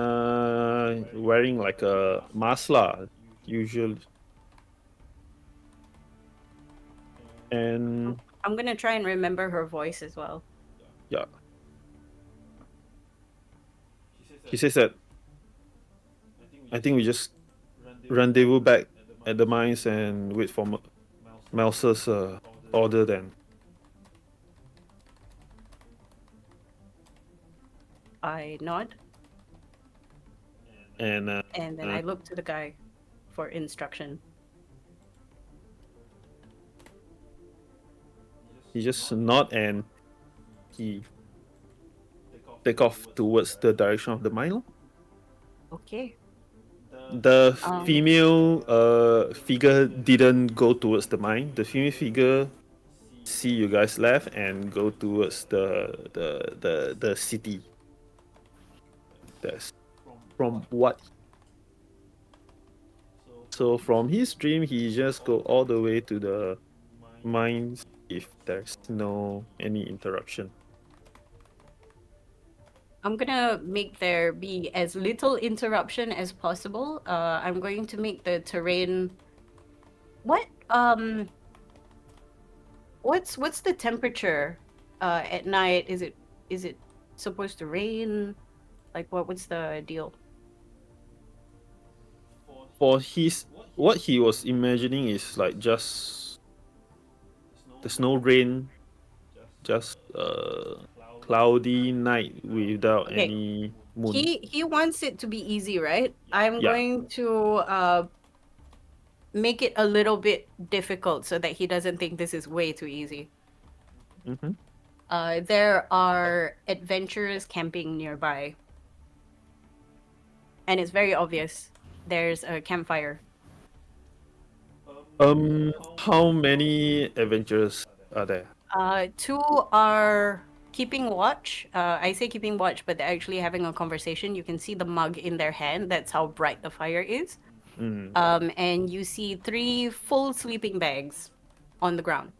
wearing like a mask lah, usually. And I'm gonna try and remember her voice as well. yeah, she says that I think we just rendezvous back at the mines and wait for Melsa's order then. I nod And and then I look to the guy for instruction. he just nod and he take off towards the direction of the mine lor. Okay. The female figure didn't go towards the mine. The female figure see you guys left and go towards the city. That's from what. So from his dream, he just go all the way to the mines if there's no any interruption. I'm gonna make there be as little interruption as possible. I'm going to make the terrain. What's the temperature at night? Is it supposed to rain? Like what's the deal? For his what he was imagining is like just there's no rain, just cloudy night without Okay. any moon. He wants it to be easy, right? I'm Yeah. going to make it a little bit difficult so that he doesn't think this is way too easy. Mm-hmm. There are adventurers camping nearby. And it's very obvious. There's a campfire. How many adventurers are there? 2 are keeping watch. I say keeping watch, but they're actually having a conversation. You can see the mug in their hand. That's how bright the fire is. Mm. And you see 3 full sleeping bags on the ground.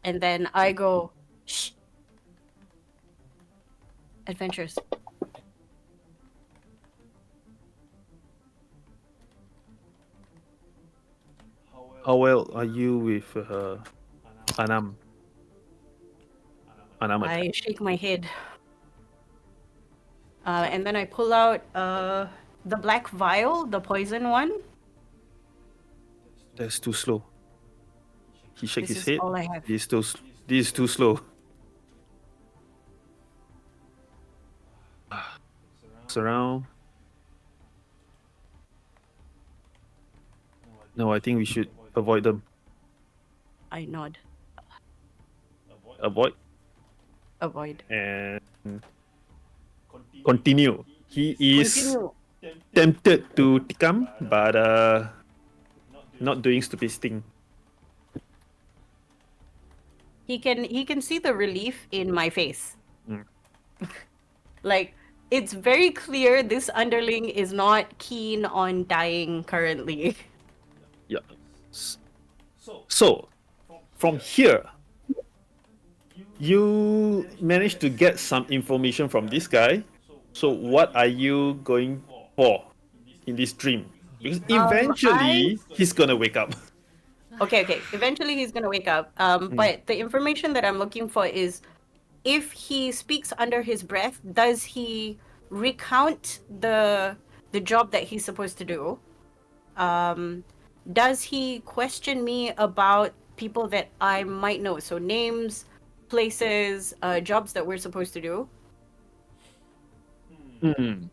And then I go, shh. Adventures. How well are you with Anam? Anam attack. I shake my head. And then I pull out the black vial, the poison one. That's too slow. He shakes This his is head. all I have. This is too slow. Surround. No, I think we should avoid them. I nod. Avoid Avoid. and continue. He is Continue. tempted to tikam, but not doing stupid thing. He can see the relief in my face. Mm. Like, it's very clear this underling is not keen on dying currently. Yeah. So, from here, you managed to get some information from this guy. So, what are you going for in this dream? Because eventually, he's gonna wake up. Okay. Eventually he's gonna wake up. But the information that I'm looking for is if he speaks under his breath, does he recount the job that he's supposed to do? Does he question me about people that I might know? So names, places, jobs that we're supposed to do. Hmm.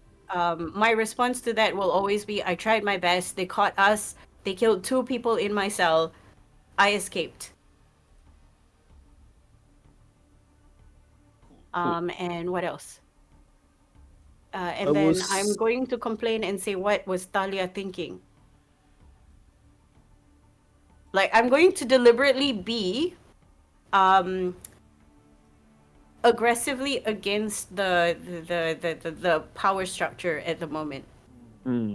My response to that will always be, I tried my best. They caught us. They killed 2 people in my cell. I escaped. And what else? And then I'm going to complain and say, what was Talia thinking? Like, I'm going to deliberately be aggressively against the power structure at the moment,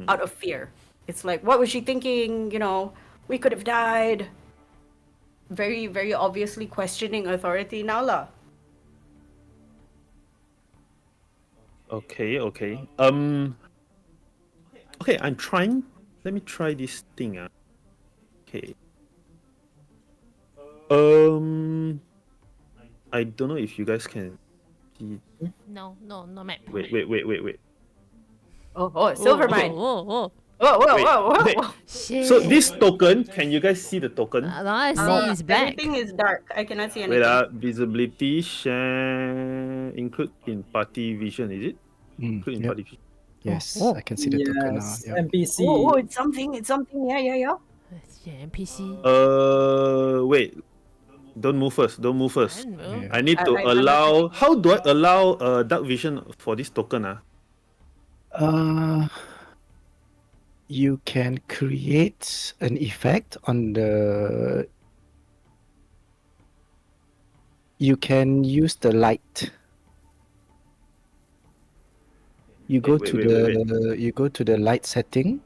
out of fear. It's like, what was she thinking? You know, we could have died. Very, very obviously questioning authority now, lah. Okay. Okay, I'm trying. Let me try this thing. Okay. I don't know if you guys can see. No map. Wait. Oh, silver mine. Whoa. Whoa. Okay. Shit. So this token, can you guys see the token? All I see is black. Everything is dark. I cannot see anything. Wait, visibility, share, include in party vision, is it? Include in Yep. party vision. Yes, Oh. I can see the token now. Yes, Yeah. NPC. Oh, it's something. Yeah. Yeah, NPC. Wait. Don't move first. I don't know. Yeah. I need to I'm allow. How do I allow dark vision for this token? You can create an effect on the. You can use the light. You go Wait, to wait, the you go to the light setting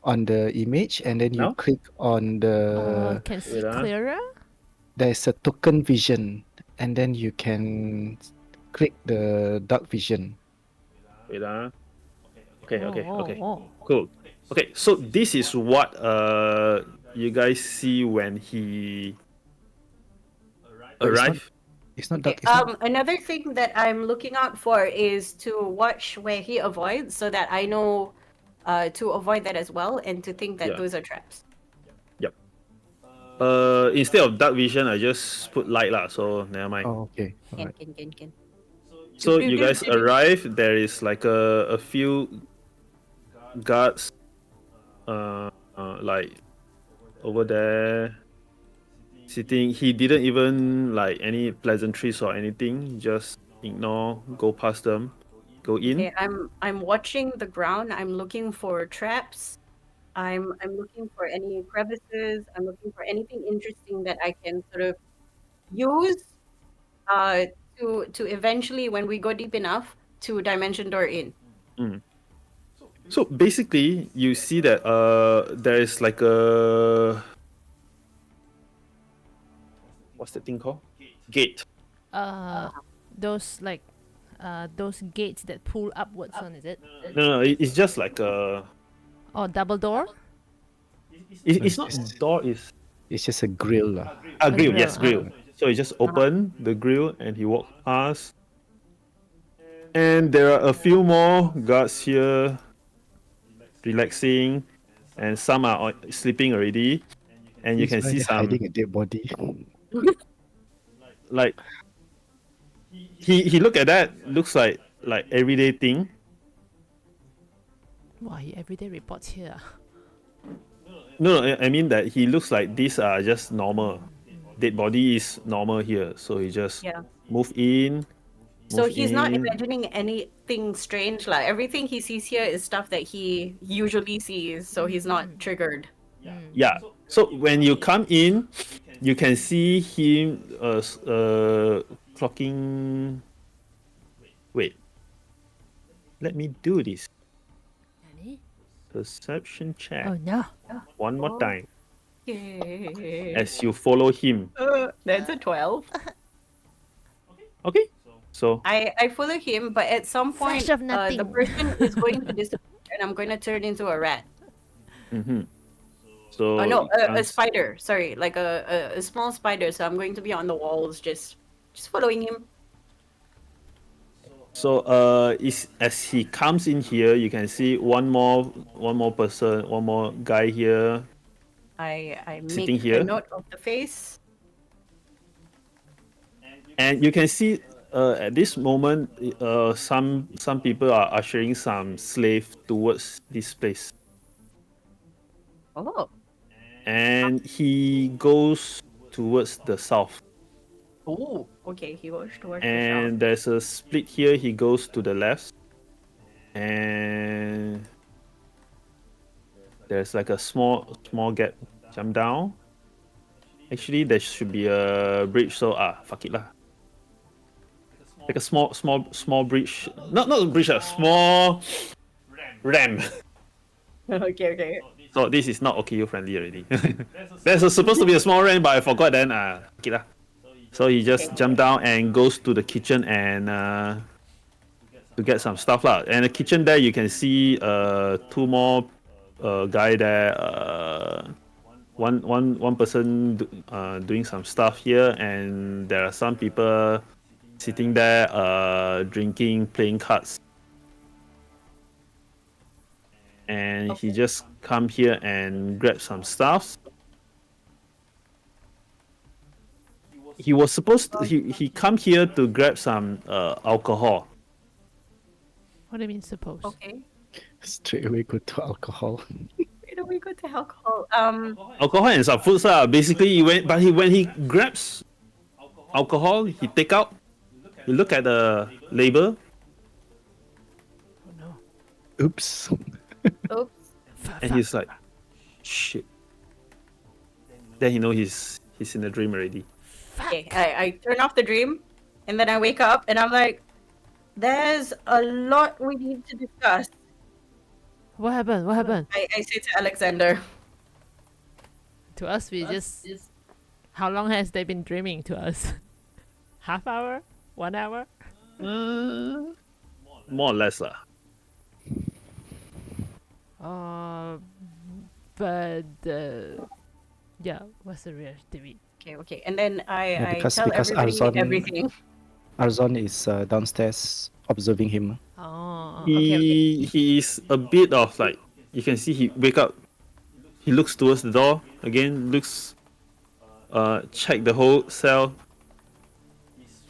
on the image, and then you Now? click on the. Can see Wait, ah. clearer. There's a token vision, and then you can click the dark vision. Wait. Okay. Oh. Cool. Okay, so this is what you guys see when he But it's not- arrive. It's not Okay. dark. It's not, Another thing that I'm looking out for is to watch where he avoids, so that I know to avoid that as well, and to think that Yeah. those are traps. Yep. Instead of dark vision, I just put light lah. So never mind. oh, okay. Alright. Can. So you guys arrive. There is like a few guards, like over there, sitting. He didn't even like any pleasantries or anything. Just ignore, go past them, go in. Okay, I'm watching the ground. I'm looking for traps. I'm looking for any crevices. I'm looking for anything interesting that I can sort of use to eventually, when we go deep enough, to dimension door in. So basically, you see that there is like a what's that thing called? Gate. Those like those gates that pull upwards on, is it? No, it's just like a. Oh, double door. It's not door. It's just a grill lah. A grill. grill, Yes, grill. So he just open the grill and he walk past. And there are a few more guards here, relaxing, and some are sleeping already. And you He's can see right there some hiding a dead body. like he look at that, looks like everyday thing. Wow, he everyday reports here. No, I mean that he looks like these are just normal. Dead body is normal here, so he just Yeah. move in, So move he's not in. imagining anything strange. Like everything he sees here is stuff that he usually sees, so he's not triggered. Yeah. So when you come in, you can see him clocking. Wait. Let me do this Nani? perception check Oh no. one more time Okay. as you follow him. That's a 12. Okay. So I follow him, but at some point, Flash of the nothing. person is going to disappear, and I'm going to turn into a rat. mhm. So Oh no, it a counts- spider. Sorry, like a small spider. So I'm going to be on the walls, just following him. So is as he comes in here, you can see one more person, one more guy here I sitting make a here, note of the face. and you can see at this moment some people are ushering some slave towards this place, Oh, and he goes towards the south. oh, okay. He goes towards the south. And there's a split here. He goes to the left, and there's like a small gap. Jump down. Actually, there should be a bridge. So fuck it lah. Like a small bridge. Not a bridge. A small ramp. Okay, okay. So this is not OKU friendly already. Supposed to be a small ramp, but I forgot. Then fuck it lah. So he just jumped down and goes to the kitchen and to get some stuff lah. And the kitchen there, you can see two more guy there. One person doing some stuff here, and there are some people sitting there drinking, playing cards. And he just come here and grab some stuff. He was supposed to, he come here to grab some alcohol. What do you mean suppose? Okay. Straight away go to alcohol. Where do we go to alcohol? Alcohol and some foods basically when he grabs alcohol, he take out, he look at the label. Oh no. Oops. Oops. And he's like, shit. Then he know he's in a dream already. Okay, I turn off the dream, and then I wake up, and I'm like, there's a lot we need to discuss. What happened? What happened? I say to Alexander, To us, we just. How long has they been dreaming to us? Half hour? 1 hour? More or less lah. But yeah, what's the reactivity? okay, and then I because tell everybody Arzon- everything. Arzon is downstairs observing him. Oh, He is a bit of like, you can see he wake up, he looks towards the door again, looks check the whole cell.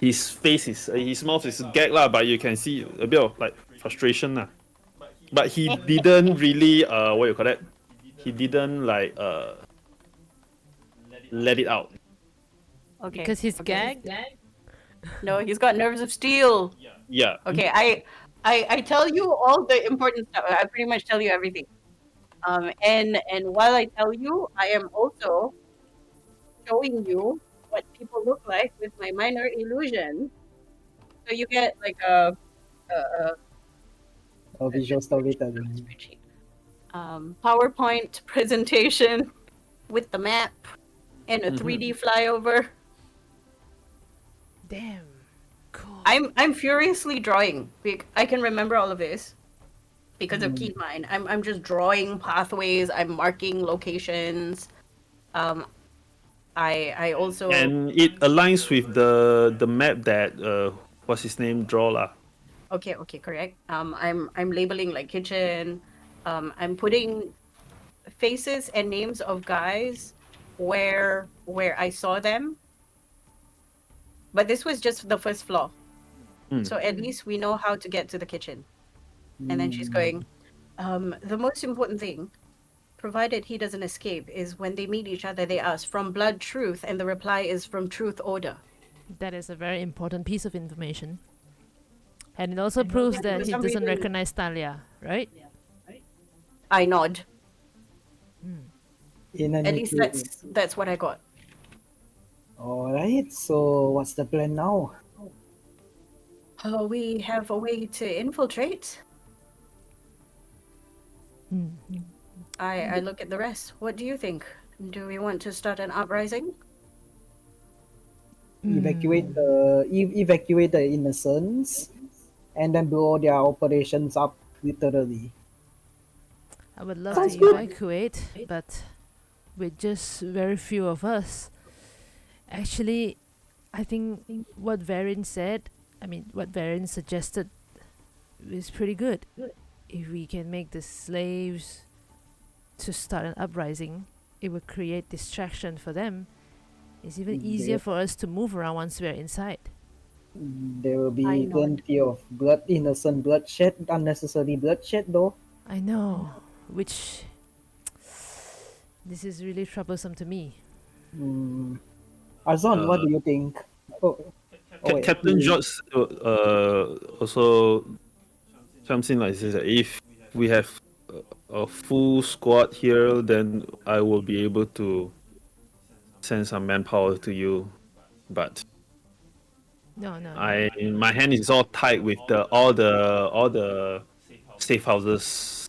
His face is his mouth is gag lah, but you can see a bit of like frustration lah. But he didn't really what you call that? He didn't like let it out. Okay. because he's okay. gagged. No, he's got nerves of steel. Yeah. Okay, I tell you all the important stuff. I pretty much tell you everything. And while I tell you, I am also showing you what people look like with my minor illusion. So you get like a visual storytelling. spreadsheet. PowerPoint presentation with the map and a 3D flyover. Damn. Cool. I'm furiously drawing. I can remember all of this because of keen mind. I'm just drawing pathways. I'm marking locations. I also And it aligns with the map that what's his name draw lah. okay, correct. I'm labeling like kitchen. I'm putting faces and names of guys where I saw them. But this was just the first floor. So at least we know how to get to the kitchen. And then she's going, the most important thing provided he doesn't escape, is when they meet each other, they ask from blood truth, and the reply is from truth order. That is a very important piece of information. And it also proves that For he some doesn't reason- recognize Talia, right? I nod. In At any least case. that's what I got. Alright, so what's the plan now? We have a way to infiltrate. I look at the rest. What do you think? Do we want to start an uprising? Evacuate the innocents and then blow their operations up literally. I would love Sounds to good. evacuate, but with just very few of us. Actually, I think what Varian said, what Varian suggested is pretty good. If we can make the slaves to start an uprising, it would create distraction for them. It's even easier for us to move around once we're inside. There will I be know. plenty of innocent bloodshed, unnecessary bloodshed though. I know, which this is really troublesome to me. Arzon, what do you think? Wait, Captain George also comes in like this. If we have a full squad here, then I will be able to send some manpower to you. But No. my hand is all tied with all the safe houses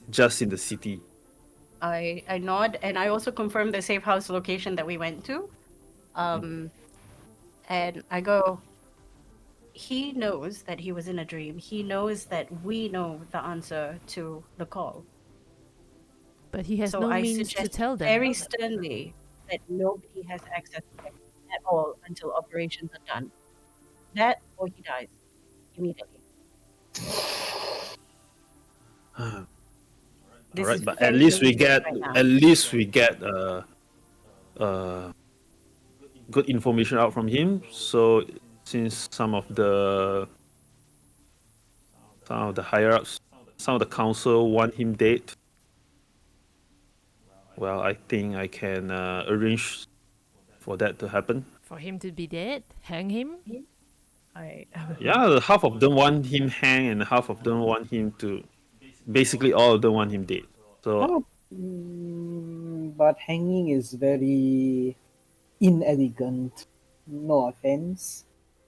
just in the city. I nod, and I also confirm the safe house location that we went to. And I go, he knows that he was in a dream. He knows that we know the answer to the call. But he has So no I means to suggest tell them. very sternly that nobody has access to him at all until operations are done. That or he dies immediately. This Alright, is but very at least we dangerous get right now. good information out from him. So since some of the higher ups, some of the council want him dead, well, I think I can arrange for that to happen. For him to be dead, hang him. Yeah, half of them want him hang, and half of them want him to. Basically, all of them want him dead. So but hanging is very inelegant. No offense.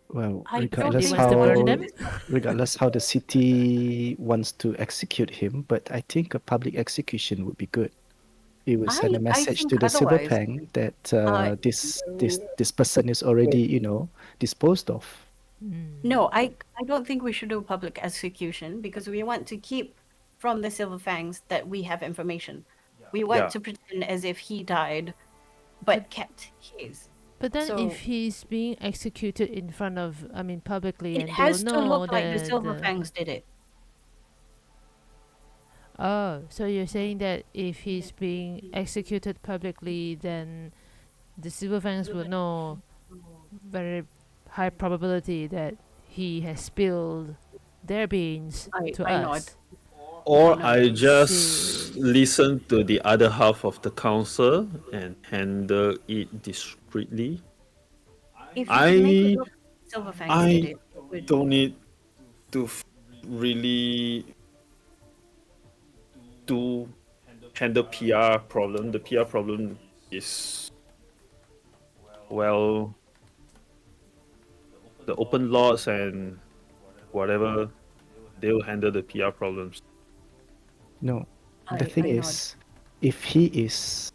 Well, I don't regardless think wants to how murder them? regardless how the city wants to execute him, but I think a public execution would be good. It will send a I message think to the Silver otherwise. Fang that this person is Wait. already, disposed of. No, I don't think we should do public execution because we want to keep from the Silver Fangs that we have information. We want Yeah. to pretend as if he died, but kept his. But then So- if he's being executed in front of, publicly, It and has they to will know look like the Silver the Fangs did it. Oh, so you're saying that if he's being executed publicly, then the Silver Fangs will know very high probability that he has spilled their beans to I us. nod. or No, I see. just listen to the other half of the council and handle it discreetly. If you can make it I look like Silver Fangs did I it, it would. don't need to really do handle PR problem. The PR problem is, well, the open lots and whatever, they'll handle the PR problems. No, the thing I nod. is, if he is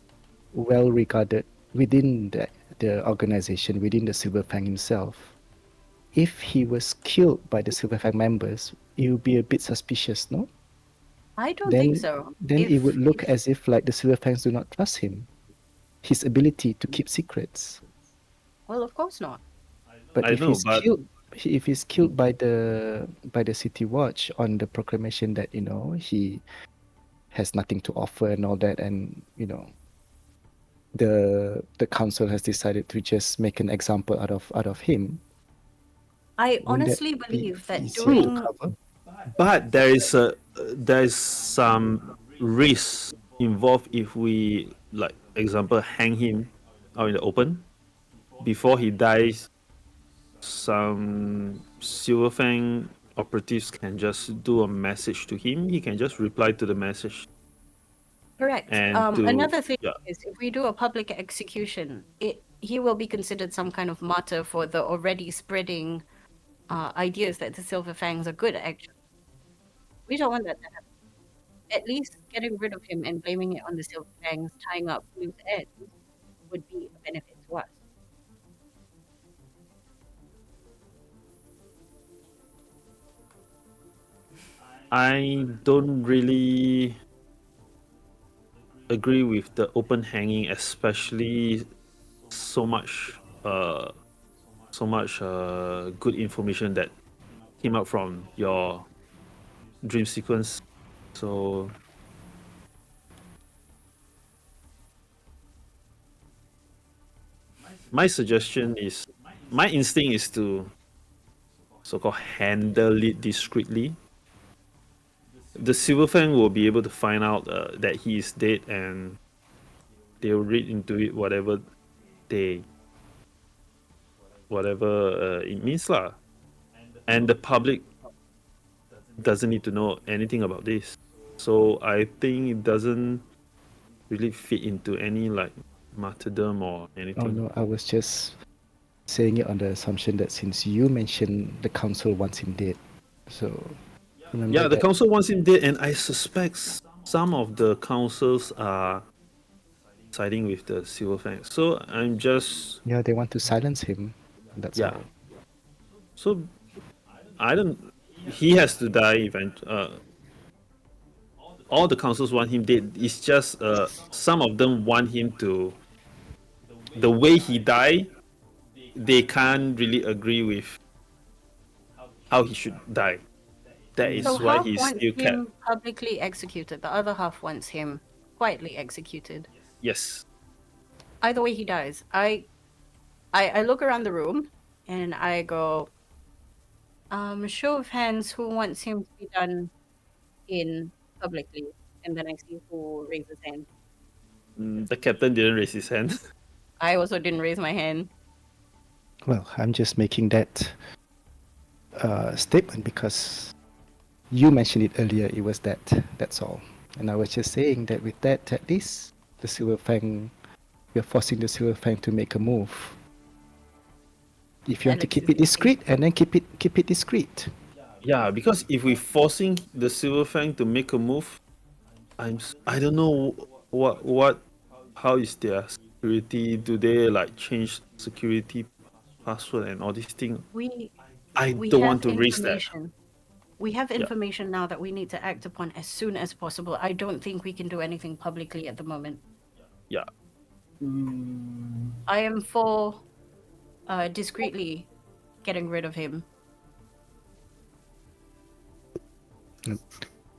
well regarded within the organization, within the Silver Fang himself, if he was killed by the Silver Fang members, it would be a bit suspicious, no? I don't think so. Then it would look if- as if like the Silver Fangs do not trust him, his ability to keep secrets. Well, of course not. But I if know, he's but- killed by the City Watch on the proclamation that he has nothing to offer and all that, and the council has decided to just make an example out of him. I wouldn't that honestly be believe that easier to doing cover? But there is some risk involved if we, like, example, hang him out in the open before he dies. Some Silver Fang operatives can just do a message to him. He can just reply to the message Correct. and to Another thing yeah. is if we do a public execution, he will be considered some kind of martyr for the already spreading ideas that the Silver Fangs are good, actually. We don't want that to happen. At least getting rid of him and blaming it on the Silver Fangs, tying up loose ends, would be a benefit to us. I don't really agree with the open hanging, especially so much good information that came out from your dream sequence. So my suggestion is, my instinct is to so-called handle it discreetly. The Silver Fang will be able to find out that he is dead, and they'll read into it they whatever it means lah. And the public doesn't need to know anything about this. So I think it doesn't really fit into any like martyrdom or Oh anything. no, I was just saying it on the assumption that since you mentioned the council wants him dead, so remember Yeah, the that. council wants him dead, and I suspect some of the councils are siding with the Silver Fang. So I'm just Yeah, they want to silence him. That's yeah. all. So I don't. He has to die event. All the councils want him dead. It's just some of them want him to. The way he died, they can't really agree with how he should die. That is So why half he's wants still kept. him publicly executed, the other half wants him quietly executed. Yes. Either way he dies. I look around the room and I go, show of hands who wants him to be done in publicly, and then I see who raises hand. The captain didn't raise his hand. I also didn't raise my hand. Well, I'm just making that statement because you mentioned it earlier. It was that. That's all. And I was just saying that with that, at least the Silver Fang, we're forcing the Silver Fang to make a move. If you want to Alex keep is it discreet, and then keep it discreet. Yeah, because if we're forcing the Silver Fang to make a move, I don't know how is their security? Do they like change security password and all these things? we I we don't have want to risk that. information. We have information now that we need to act upon as soon as possible. I don't think we can do anything publicly at the moment. Yeah. I am for discreetly getting rid of him.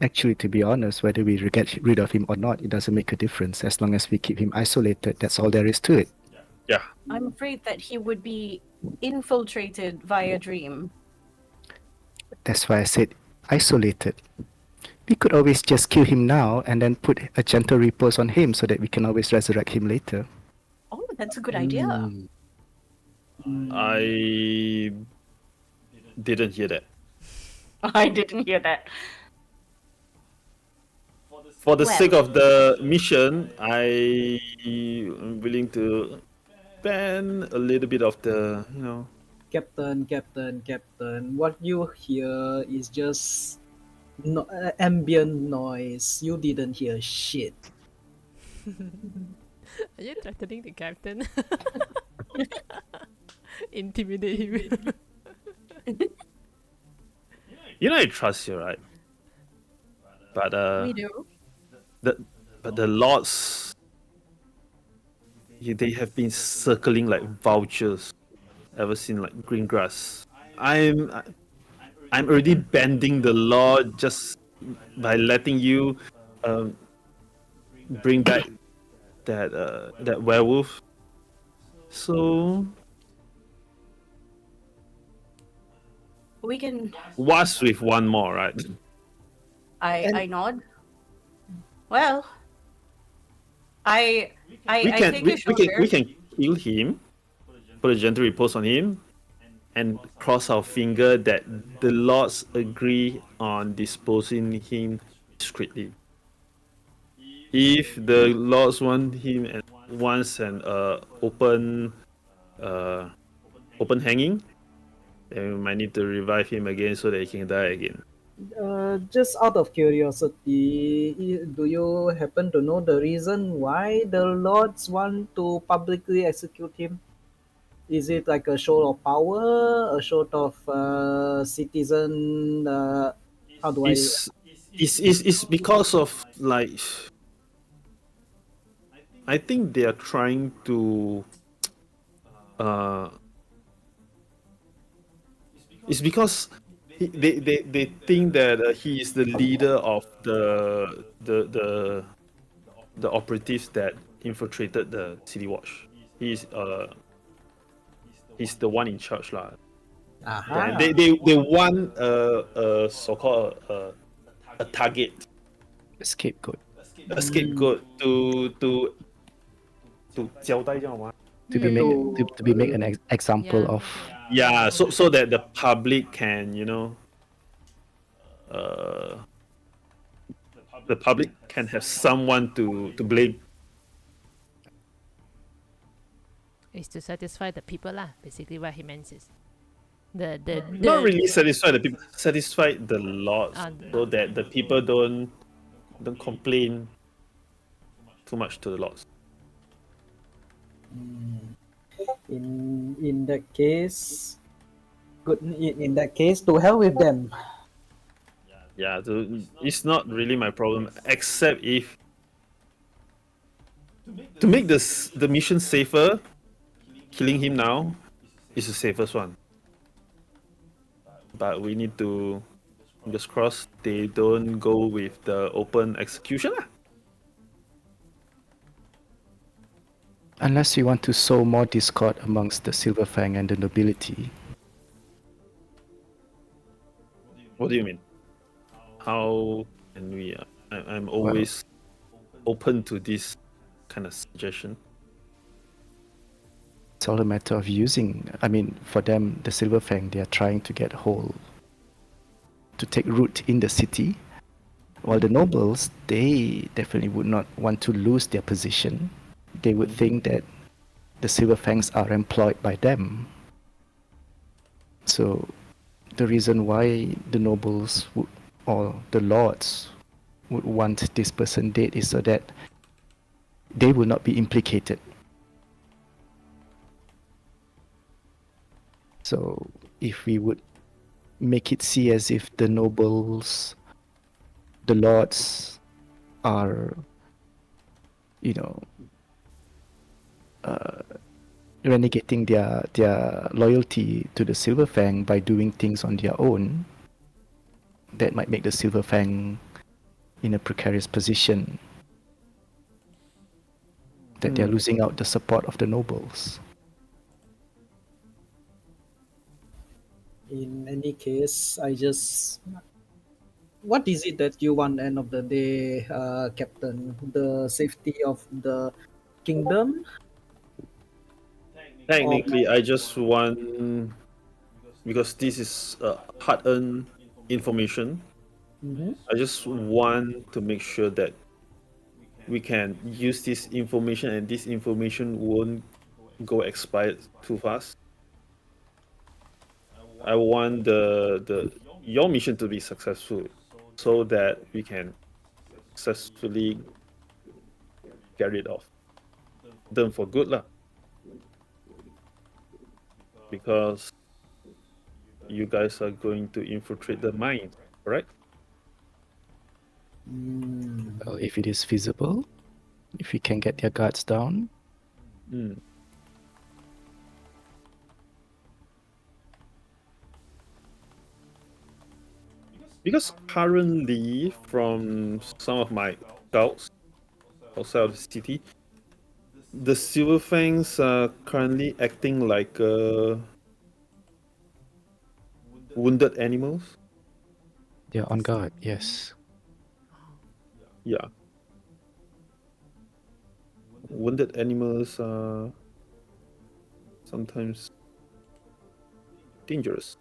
Actually, to be honest, whether we get rid of him or not, it doesn't make a difference. As long as we keep him isolated, that's all there is to it. Yeah. I'm afraid that he would be infiltrated via dream. That's why I said isolated. We could always just kill him now and then put a gentle repose on him so that we can always resurrect him later. Oh, that's a good idea. I didn't hear that. I didn't hear that. For the Well. sake of the mission, I am willing to ban a little bit of the, Captain, what you hear is just ambient noise. You didn't hear shit. Are you threatening the captain? Intimidate him. I trust you, right? But We do. the lords, they have been circling like vultures ever since like green grass. I'm already bending the law just by letting you bring back that werewolf. So We can. what's with one more, right? I nod. Well, I We I can take we, your we can shoulder. we can kill him, put a gentle repose on him, and cross our finger that the lords agree on disposing him discreetly. If the lords want him and wants an uh open hanging, then we might need to revive him again so that he can die again. Just out of curiosity, do you happen to know the reason why the lords want to publicly execute him? Is it like a show of power, a show of citizen? How do I? It's it's because of like I think they are trying to uh it's because they think that he is the leader of the operatives that infiltrated the City Watch. He's the one in charge lah. Then Aha. they want a so called a target, A scapegoat a Mm, scapegoat to 交代这样吗? to be Hmm. make to to be make an example Yeah. of. Yeah, so that the public can uh the public can have someone to blame. Is to satisfy the people lah. Basically, what he meant is the Not really satisfy the people, satisfy the laws uh, so that the people don't complain too much to the laws. in that case, good. In that case, to hell with them. Yeah, it's not really my problem, except if to make the mission safer, killing him now is the safest one. But we need to just cross they don't go with the open execution lah. Unless you want to sow more discord amongst the Silver Fang and the nobility. What do you mean? How can we? I'm always open to this kind of suggestion. It's all a matter of using. I mean, for them, the Silver Fang, they are trying to get hold, to take root in the city. While the nobles, they definitely would not want to lose their position. They would think that the Silver Fangs are employed by them. So, the reason why the nobles would, or the lords would want this person dead is so that they will not be implicated. So if we would make it see as if the nobles, the lords are, renegating their loyalty to the Silver Fang by doing things on their own, that might make the Silver Fang in a precarious position, that they're losing out the support of the nobles. In any case, I just. What is it that you want? End of the day, Captain, the safety of the kingdom. Technically, I just want because this is hard-earned information. Mhm. I just want to make sure that we can use this information and this information won't go expired too fast. I want the your mission to be successful so that we can successfully get rid of them for good lah. Because you guys are going to infiltrate the mine, correct? Well, if it is feasible, if we can get their guards down, Mm. Because currently, from some of my scouts outside of the city, the Silver Fangs are currently acting like wounded animals. they're on guard, yes. Yeah. wounded animals are sometimes dangerous.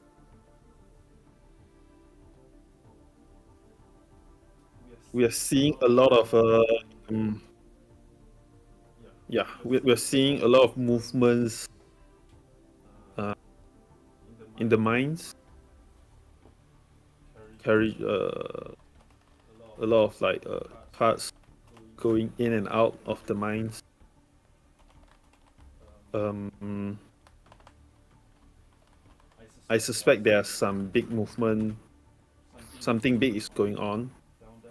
We are seeing a lot of um, we're seeing a lot of movements uh, in the mines. Carry a lot of like carts going in and out of the mines. I suspect there's some big movement. Something big is going on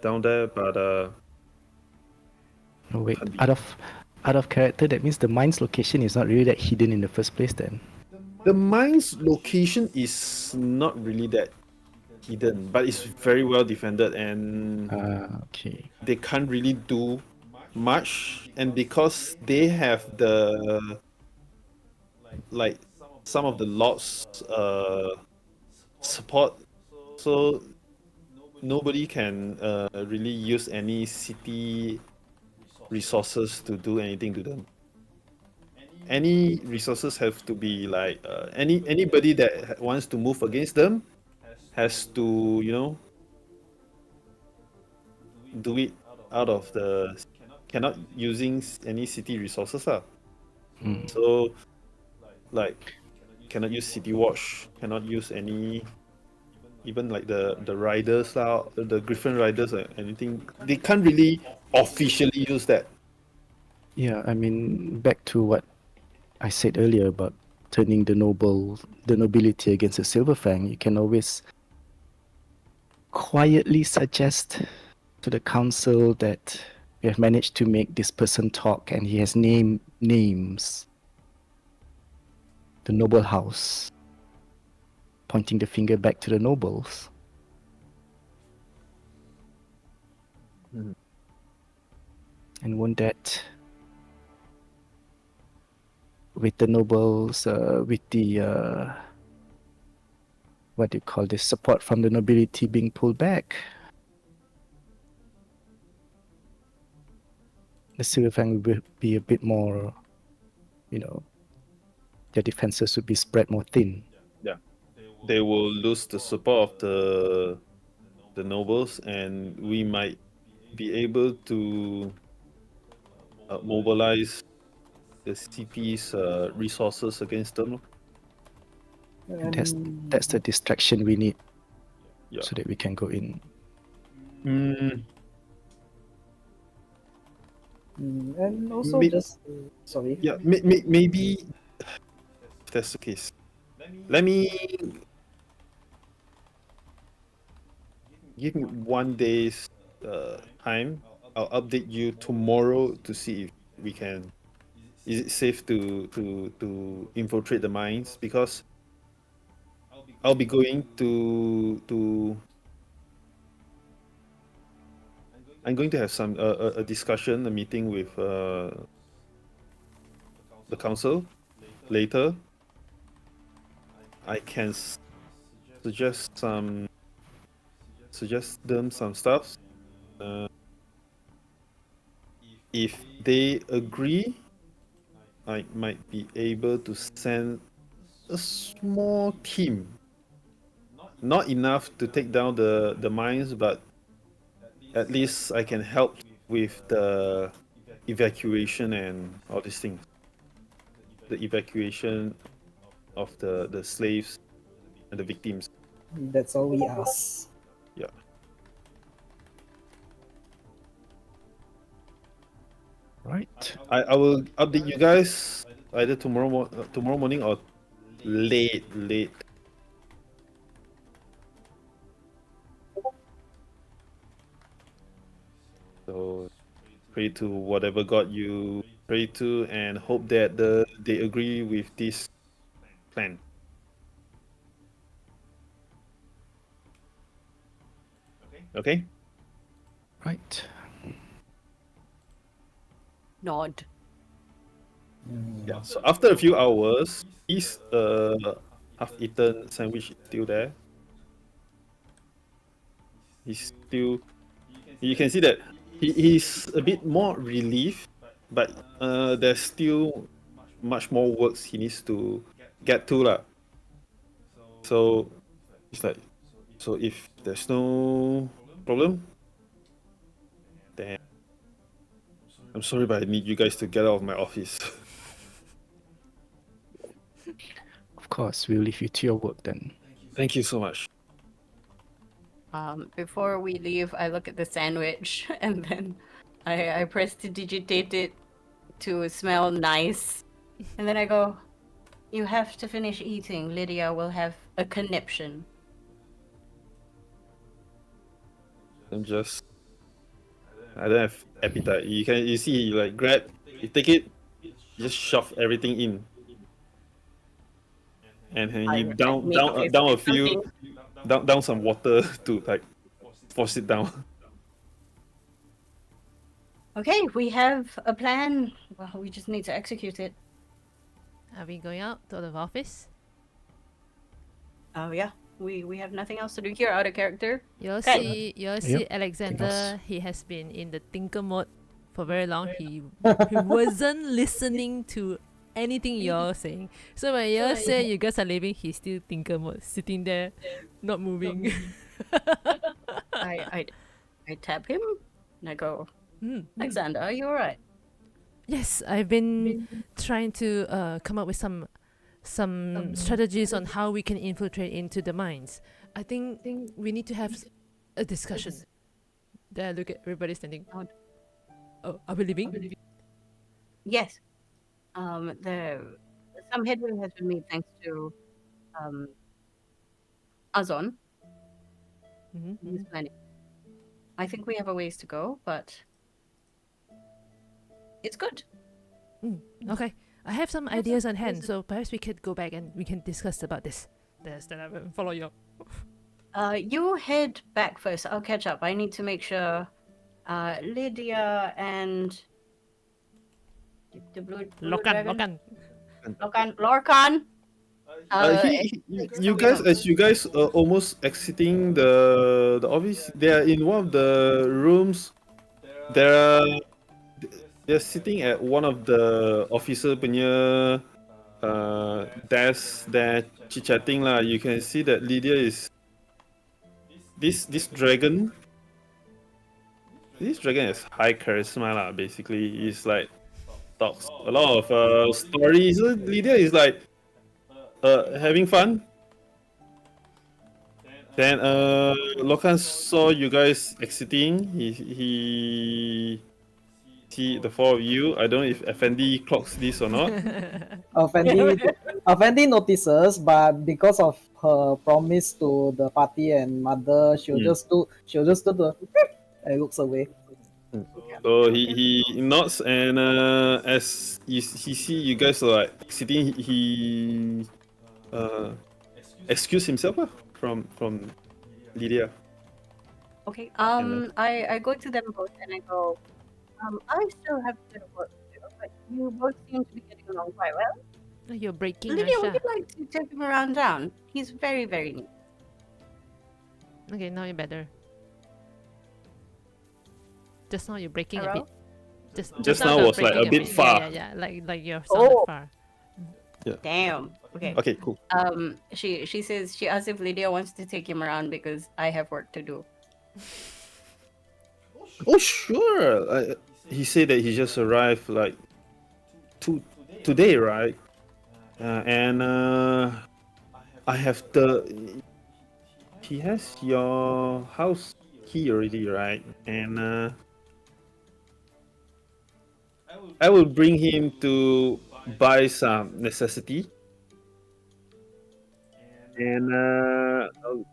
down there, but Oh, wait, can't be. out of character, that means the mine's location is not really that hidden in the first place then. The mine's location is not really that hidden, but it's very well defended, and Okay. they can't really do much. And because they have the like some of the lots support, so nobody can really use any city resources to do anything to them. Any resources have to be like anybody that wants to move against them has to do it out of the cannot using any city resources lah. So like cannot use city watch, cannot use any even like the riders lah, the Griffin riders or anything. They can't really officially use that. Yeah, I mean, back to what I said earlier about turning the nobility against a silver fang, you can always quietly suggest to the council that we have managed to make this person talk and he has names. The noble house, pointing the finger back to the nobles. Mhm. And won't that, with the nobles, with the what do you call this, support from the nobility being pulled back, the silver fang will be a bit more, their defenses would be spread more thin. Yeah, they will lose the support of the nobles, and we might be able to mobilize the city's resources against them. And that's the distraction we need, Yeah. so that we can go in. And also sorry. Yeah, maybe if that's the case, let me give me 1 day's time. I'll update you tomorrow to see if we can. Is it safe to infiltrate the mines? Because I'll be going to. I'm going to have some a discussion, a meeting with the council later. I can suggest them some stuff. If they agree, I might be able to send a small team. Not enough to take down the mines, but at least I can help with the evacuation and all these things. The evacuation of the slaves and the victims. That's all we ask. Yeah. Right. I will update you guys either tomorrow morning or late. So pray to whatever God you pray to and hope that they agree with this plan. Okay? Right. Nod. Yeah. So after a few hours, his half-eaten sandwich is still there. He's still. You can see that he's a bit more relieved, but there's still much more works he needs to get to lah. So it's like, so if there's no problem, then I'm sorry, but I need you guys to get out of my office. Of course, we'll leave you to your work then. Thank you so much. Before we leave, I look at the sandwich and then I prestidigitate it to smell nice. And then I go, you have to finish eating. Lydia will have a conniption. I don't have appetite. You see, you like grab, you take it, you just shove everything in, and then you down some water to like force it down. Okay, we have a plan. Well, we just need to execute it. Are we going out to the office? Oh yeah, we have nothing else to do here out of character. You'll Okay. see Alexander. He has been in the thinker mode for very long. He wasn't listening to anything you're saying. So when you say you guys are leaving, he's still thinker mode, sitting there, not moving. I tap him and I go, Alexander, are you alright? Yes, I've been trying to come up with some strategies on how we can infiltrate into the mines. I think we need to have a discussion. There, look at everybody standing. Oh, are we leaving? Yes. Some headway has been made thanks to Arzon. He's planning. I think we have a ways to go, but it's good. Okay, I have some ideas on hand, so perhaps we could go back and we can discuss about this. Then I will follow you up. You head back first. I'll catch up. I need to make sure Lydia and the blue dragon? Lorcan. You guys, as you guys are almost exiting the office, they are in one of the rooms. They're sitting at one of the officer punya desk. They're chit chatting lah. You can see that Lydia is this dragon. This dragon has high charisma lah. Basically, he's like talks a lot of stories. So Lydia is like having fun. Then Lorcan saw you guys exiting. He see the four of you. I don't know if Efendi clocks this or not. Fendi notices, but because of her promise to the party and mother, she'll just do the and looks away. So he nods, and as he see you guys are like exiting, he excuse himself from Lydia. Okay. I go to them both and I go, I still have a bit of work to do, but you both seem to be getting along quite well. You're breaking Lydia, Asha. would you like to take him around town? He's very, very neat. Okay, now you're better. Just now you're breaking a Hello? bit. Just now now you're was like a breaking bit far. Yeah. Like you're sounded far. Damn. Okay. Okay, cool. She says she asks if Lydia wants to take him around because I have work to do. Oh sure. He said that he just arrived like today, right? And I have he has your house key already, right? And I will bring him to buy some necessity. And I'll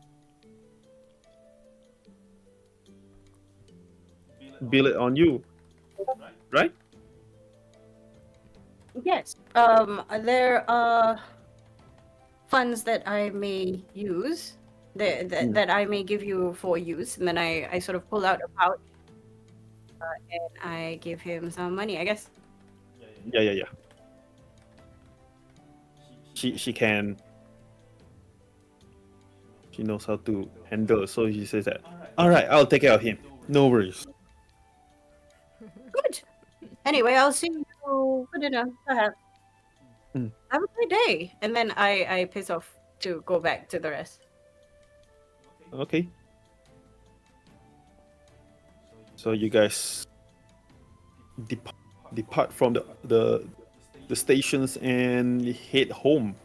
bill it on you, right? Yes. There are funds that I may use, that I may give you for use, and then I sort of pull out a pouch, and I give him some money, I guess. Yeah. She can. She knows how to handle, so he says that. All right, I'll take care of him. No worries. Good. Anyway, I'll see you for dinner, perhaps. Mm. Have a great day. And then I piss off to go back to the rest. Okay. So you guys depart from the stations and head home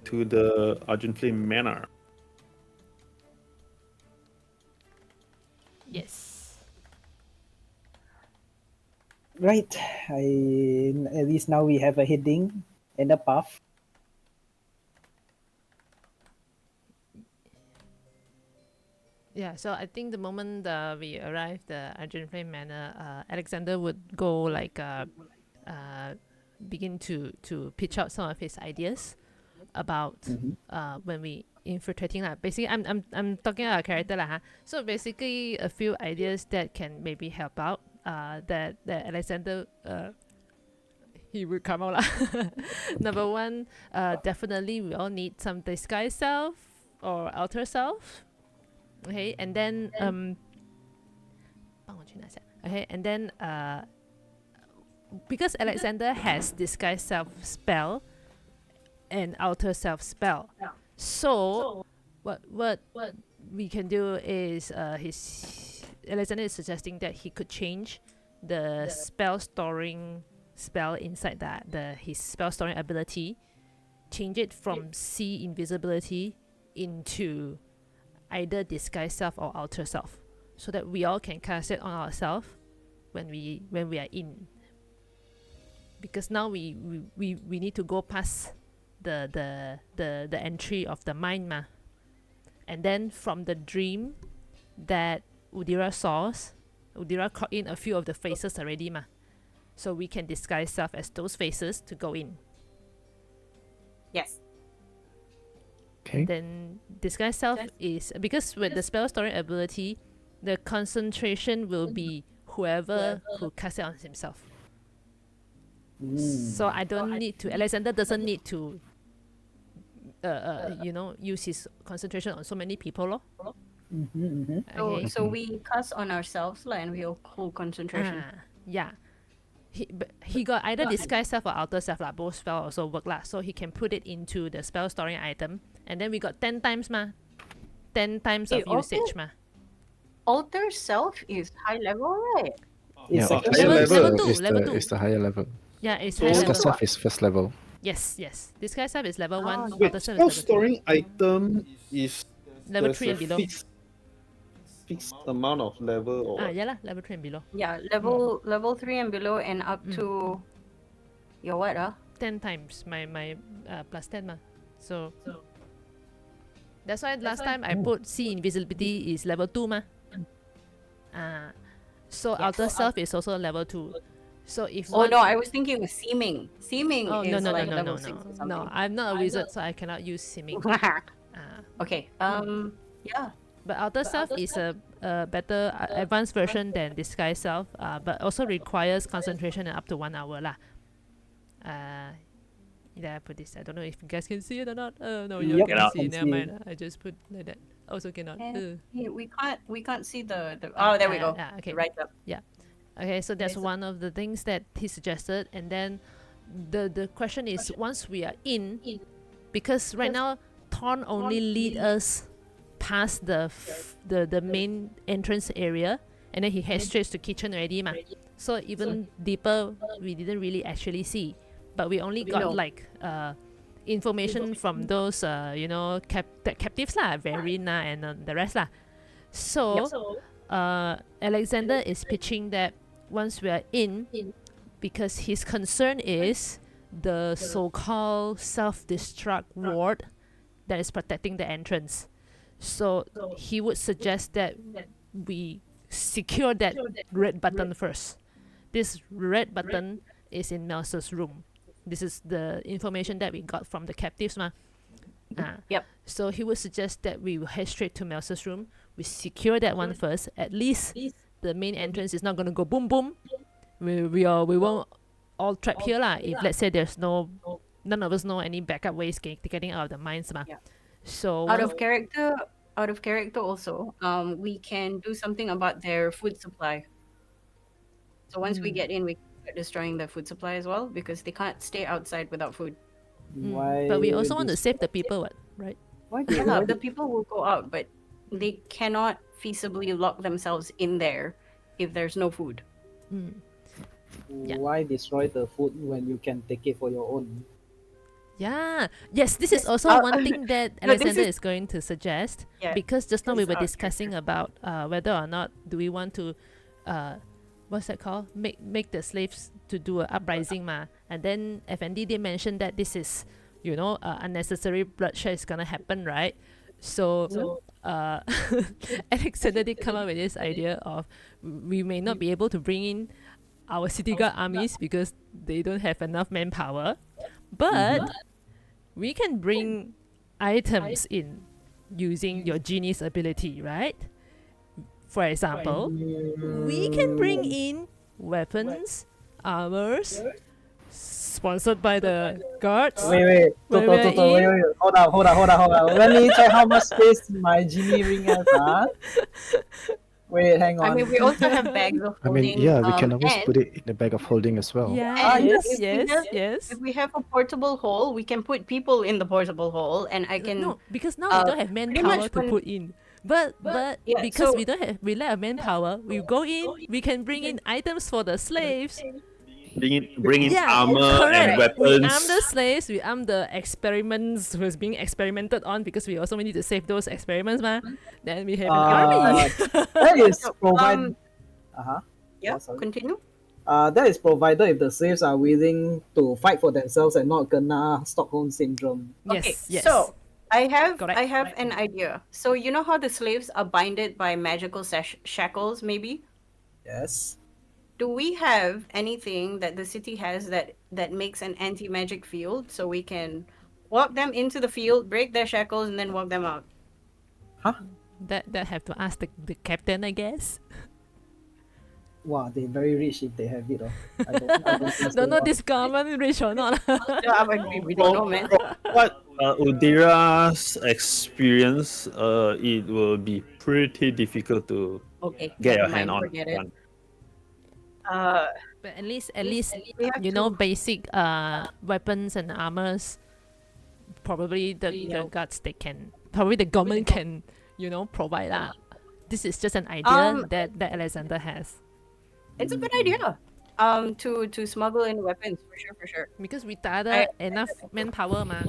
to the Argent Flame Manor. Yes. Right. At least now we have a heading and a path. Yeah, so I think the moment we arrived the Argent Flame Manor, Alexander would go like begin to pitch out some of his ideas about when we infiltrating lah. Basically, I'm talking about a character lah. So basically, a few ideas that can maybe help out. That Alexander he will come out lah. Number one, definitely we all need some disguise self or outer self. Okay, and then 帮我去拿下. Okay, and then because Alexander has disguise self spell and outer self spell, so what we can do is Alexander is suggesting that he could change the spell storing spell inside his spell storing ability, change it from see invisibility into either disguise self or outer self, so that we all can cast it on ourselves when we are in. Because now we need to go past the entry of the mind ma. And then from the dream that Udhira saw, Udhira caught in a few of the faces already ma. So we can disguise self as those faces to go in. Yes. Okay. Then disguise self is because with the spell storing ability, the concentration will be whoever who casts it on himself. So I don't need to. Alexander doesn't need to. Use his concentration on so many people, lor. Okay. So we cast on ourselves lah, and we hold concentration. Yeah. He got either disguise self or outer self lah. Both spell also work lah. So he can put it into the spell storing item, and then we got 10 times ma. 10 times of usage ma. Alter self is high level, right? Yeah, It's outer level- self level two, is level the, two. is the higher level. Yeah, it's So- high Disguise level. self is first level. Yes. Disguise self is level 1. Wait, Outer self spell is level 2. storing item is Level there's 3 a and below. Fixed amount of level or what? Yeah lah, level 3 and below. Yeah, level 3 and below, and up to your what 10 times my plus 10 ma. So that's why last time I put see invisibility is level 2 ma. So outer self is also level 2. So if Oh one, no, I was thinking of seeming. Seeming oh, is no, like no, level no, 6 or no, something. no, I'm not a wizard, so I cannot use seeming. Okay. Yeah. But outer self is a better advanced version than disguise self, but also requires concentration and up to 1 hour lah. Yeah, I put this. I don't know if you guys can see it or not. No, you Yep, cannot I see. can Never see mind. I just put like that. Also cannot. And we can't see the oh, there we go. Okay. Right up. Okay, so that's one of the things that he suggested, and then the question is once we are in, because right now Thorn only lead us past the main entrance area, and then he heads straight to kitchen already ma. So even deeper we didn't really actually see, but we only got know. like information from those captives lah, Verena and the rest lah. So Alexander is pitching that once we are in, because his concern is the so-called self-destruct ward that is protecting the entrance. So he would suggest that we secure that red button first. This red button is in Melsa's room. This is the information that we got from the captives ma. Yep. So he would suggest that we will head straight to Melsa's room. We secure that one first. At least the main entrance is not going to go boom boom. We won't all trap here lah. If let's say there's none of us know any backup ways getting out of the mines ma. Yeah. So Out of character also, we can do something about their food supply. So once we get in, we can start destroying their food supply as well because they can't stay outside without food. Why? But we also want to this- save the people, right? Why? do- Yeah, Why? the people will go out, but they cannot feasibly lock themselves in there if there's no food. Yeah. Why destroy the food when you can take it for your own? Yeah. Yes, this is Yes, also one thing that no, this Alexander is- is going to suggest, Yeah, because just now we this were is our discussing about whether or not do we want to what's that called, make the slaves to do an uprising ma, and then Efendi did mention that this is, you know, unnecessary bloodshed is gonna happen, right? So Alexander did come up with this idea of we may not be able to bring in our city guard armies because they don't have enough manpower, but we can bring items in using your genie's ability, right? For example, we can bring in weapons, armors, sponsored by the guards. Wait, When we're Toto, wait, in- hold on. Let me check how much space my genie ring has. Wait, hang on. I mean, we also have bags of I holding. mean, yeah, we can always and put it in the bag of holding as well. Yeah, And yes, if we yes, have- yes. if we have a portable hole, we can put people in the portable hole, and I can. No, because now we don't have manpower much to when- put in. But yeah, because so- we don't have, we lack of manpower, we go in, we can bring in items for the slaves. Bring in Yeah, armor correct. and We weapons. arm the slaves, we arm the experiments who's being experimented on, because we also need to save those experiments, ma. Then we have an army. That is So, provided. Yeah, Oh, sorry. continue. That is provided if the slaves are willing to fight for themselves and not kena Stockholm syndrome. Okay, Yes, yes. so I have Correct. an idea. So you know how the slaves are binded by magical shackles, maybe? Yes. Do we have anything that the city has that makes an anti-magic field so we can walk them into the field, break their shackles, and then walk them out? That have to ask the captain, I guess. Wow, they very rich if they have it. I don't trust Don't know them. this government rich or not. Yeah, we don't know, man. From what Udhira's experience, it will be pretty difficult to Okay, get your never hand mind, on. forget it. one. But at least we have you know, to- basic weapons and armors. Probably the guards they can. Probably the government can, you know, provide that. This is just an idea that Alexander has, It's a good idea. To smuggle in weapons for sure. because we tada enough manpower, ma.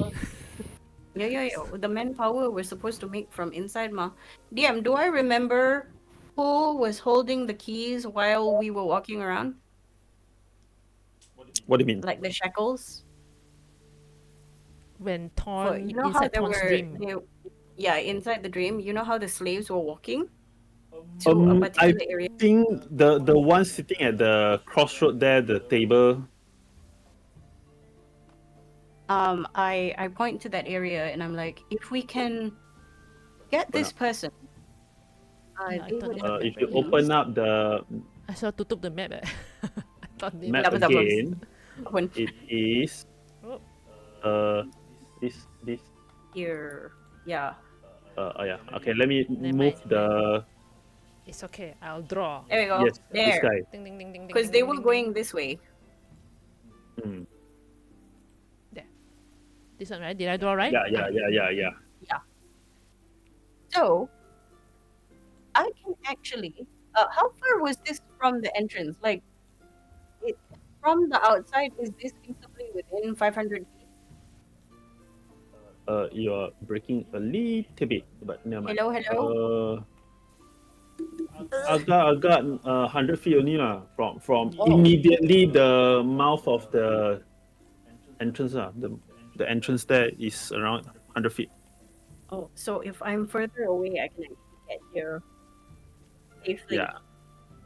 Yeah. The manpower we're supposed to make from inside, ma. DM, do I remember who was holding the keys while we were walking around? What do you mean? Like the shackles? When For, torn you know how inside there Torn's were dream. yeah, inside the dream. You know how the slaves were walking to a I particular area? think the one sitting at the crossroad there, the table. I point to that area and I'm like, if we can get this person, Yeah, I they thought would it have If you open up the I saw tutup the map. I thought they map Double, double. again, when it is Oh. this here. Yeah. oh yeah, okay, let me Never move mind. the It's okay. I'll draw. There we go. yes this There. guy. Ding ding ding ding. Because they were going this way. Hmm. This one, right? Did I draw right? Yeah. So I can actually. How far was this from the entrance? Like, from the outside, is this feasibly within 500 feet? You're breaking a little bit, but never mind. Hello. Agak 100 feet only lah, from Oh. immediately the mouth of the entrance lah. The entrance there is around 100 feet. Oh, so if I'm further away, I can actually get here safely. Yeah.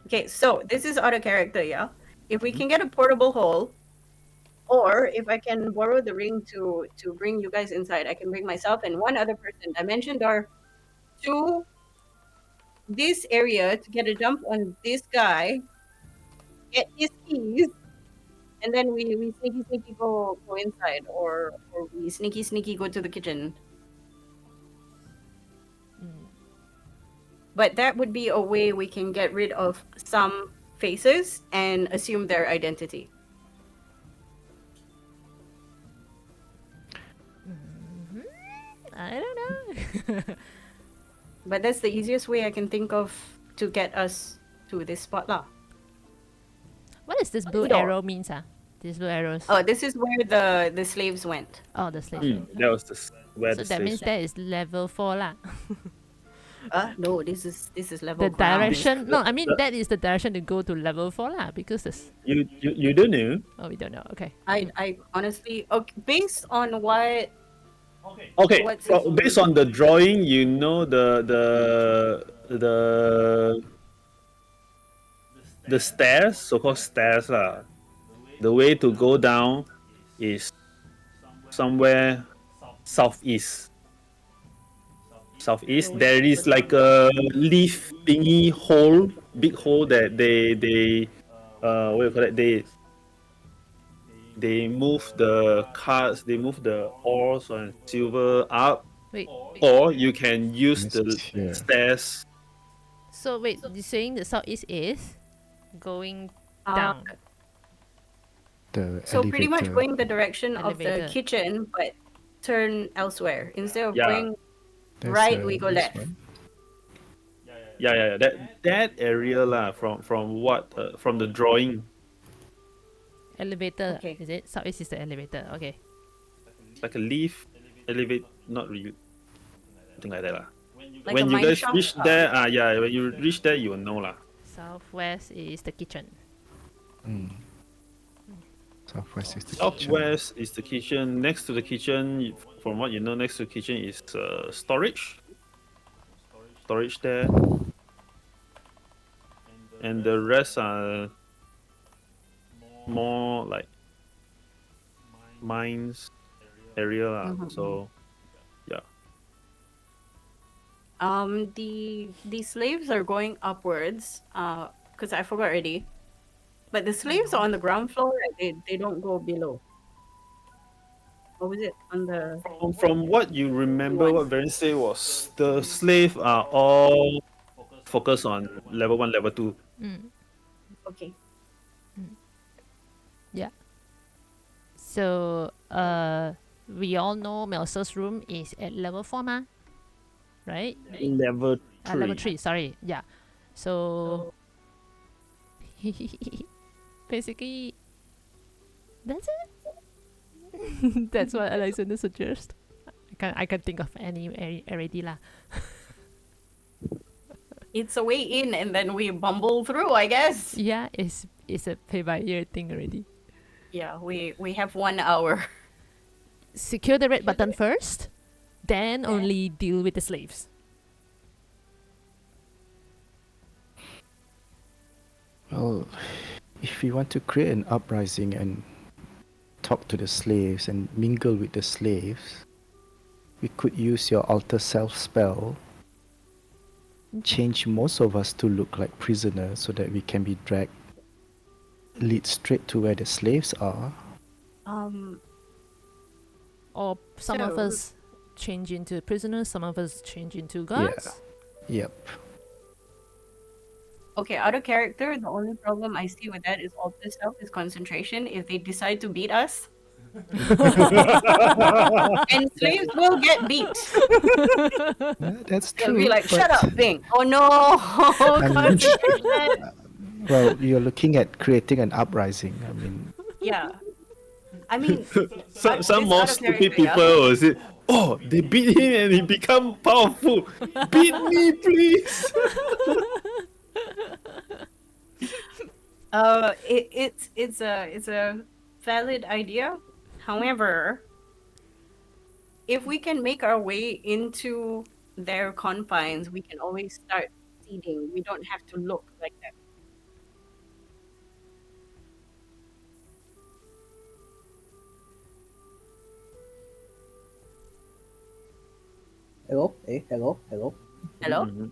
Okay, so this is auto character, yeah? If we can get a portable hole, or if I can borrow the ring to bring you guys inside, I can bring myself and one other person, Dimension Door, to this area to get a jump on this guy, get his keys, and then we sneaky go inside, or we sneaky go to the kitchen. But that would be a way we can get rid of some faces and assume their identity. I don't know. But that's the easiest way I can think of to get us to this spot lah. What does this blue Door. arrow means? These blue arrows. Oh, this is where the slaves went. Oh, the slave. That was where So the that means slaves- that is level 4 lah. No, this is level The ground. direction. No, I mean that is the direction to go to level 4 lah, because this. You don't know. Oh, we don't know. Okay. I honestly, okay, based on what Okay, What's well, it? based on the drawing, you know the stairs, so-called stairs lah. The way to go down is somewhere southeast. Southeast. There is like a leaf thingy hole, big hole that they what do you call it? They move the cards, they move the ores and silver up, Wait. or you can use the Yeah. stairs. So wait, you're saying the southeast is going Uh, down. The So pretty much elevator. going the direction of the Elevator. kitchen, but turn elsewhere. Instead of Yeah. going There's, right, we go this left. one. Yeah. That area lah, from what from the drawing, Elevator. Okay. Is it? Southeast is the elevator. Okay. like a leaf elevate, not really, something like that lah. Like When a you mine guys shaft? reach there, when you reach there, you will know lah. Southwest is the kitchen. Mm. Southwest is the kitchen. Southwest is the kitchen. Next to the kitchen, from what you know, next to the kitchen is storage. Storage there. And the rest are more like mines area lah. Mhm. So yeah. The slaves are going upwards. Because I forgot already. But the slaves are on the ground floor. Right? They don't go below. What was it on the? From what you remember, what Varen said was the slave are all focused on level 1, level 2. Okay. Yeah. So we all know Melsa's room is at level 4 ma? Right? Level 3. Level 3, sorry. Yeah. So basically that's it. That's what Alexander suggests. I can think of any already lah. It's a way in, and then we bumble through, I guess. Yeah, it's a pay by ear thing already. Yeah, we have 1 hour. Secure the red button first, then only deal with the slaves. Well, if we want to create an uprising and talk to the slaves and mingle with the slaves, we could use your alter self spell, change most of us to look like prisoners so that we can be dragged, lead straight to where the slaves are. Or some of So- us change into prisoners, some of us change into guards. Yep. Okay, out of character, the only problem I see with that is all this stuff is concentration. If they decide to beat us, and slaves will get beat. Yeah, that's They'll true. be like, "Shut but- up, Fang." Oh no, mean- concentration. Well, you're looking at creating an uprising. I mean, Yeah, I mean, Some This more out of stupid character, yeah. people will say, "Oh, they beat him and he become powerful. Beat me, please." it's a valid idea. However, if we can make our way into their confines, we can always start seeding. We don't have to look like that. Hello? Hello? Hello? Mhm.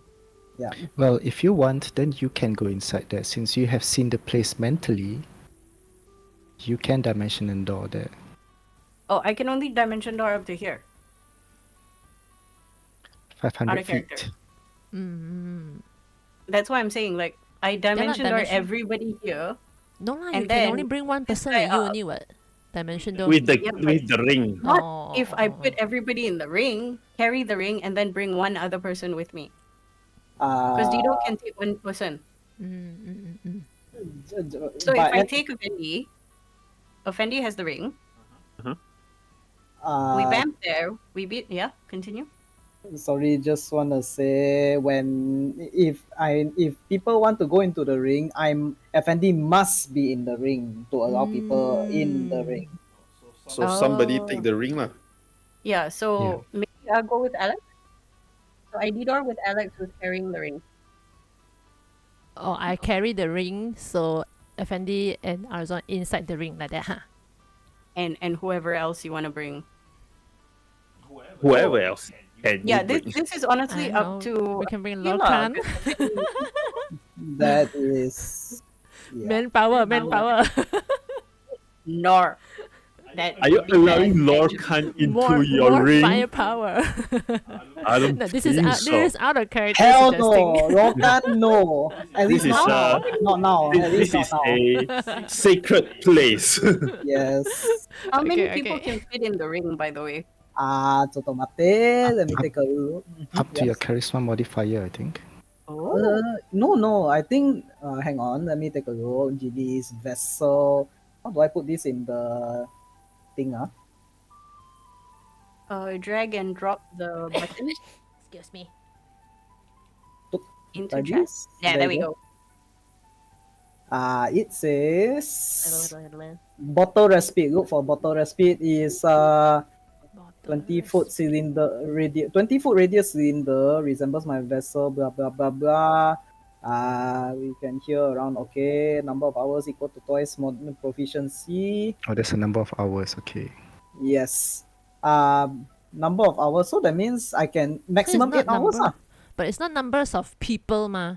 Yeah. well, if you want, then you can go inside there. Since you have seen the place mentally, you can dimension and door there. Oh, I can only dimension door up to here. 500 Out of feet. character. Mm. That's why I'm saying, like, I dimension door dimension. everybody here. No lah, you And can only then bring one this person guy and you up. only what? Dimension door. with the Yeah, but with the ring. not Oh, if I put everybody in the ring, carry the ring, and then bring one other person with me. Because Dido can take one person. So if I take Effendi has the ring. We vamp there. We beat. Yeah, continue. Sorry, just wanna say if people want to go into the ring, Effendi must be in the ring to allow people in the ring. So somebody take the ring lah. Yeah. So maybe I'll go with Alex. So I door with Alex who's carrying the ring. Oh, I carry the ring, so Effendi and Arzon inside the ring like that, huh? And whoever else you want to bring. Whoever else can Yeah, you bring? this is honestly I up know. to We can bring Talia, Lorcan. 'cause That is Manpower. nor that Are you would be allowing bad. Lorcan into more your ring? firepower. I don't No, this think is so. this is out of character hell suggesting. no, Lorcan no. At This least is not now. At this least not is now. a sacred place. Yes. How many Okay, people okay. can fit in the ring, by the way? Tomate. Let me take a look. Up to your Yes. charisma modifier, I think. Oh, No. I think. Hang on. Let me take a look. Genie's vessel. How do I put this in the thing? drag and drop the button Excuse me. into Like chat. this? Yeah, there we go. It says Hello. bottle respite. Look for bottle respite is 20-foot Bottle. cylinder radius. 20-foot radius cylinder resembles my vessel. Blah blah blah blah. We can hear around. Okay, number of hours equal to twice modern proficiency. Oh, there's a number of hours. Okay. Yes. Number of hours. So that means I can So maximum it's 8 hours. but it's not numbers of people, ma.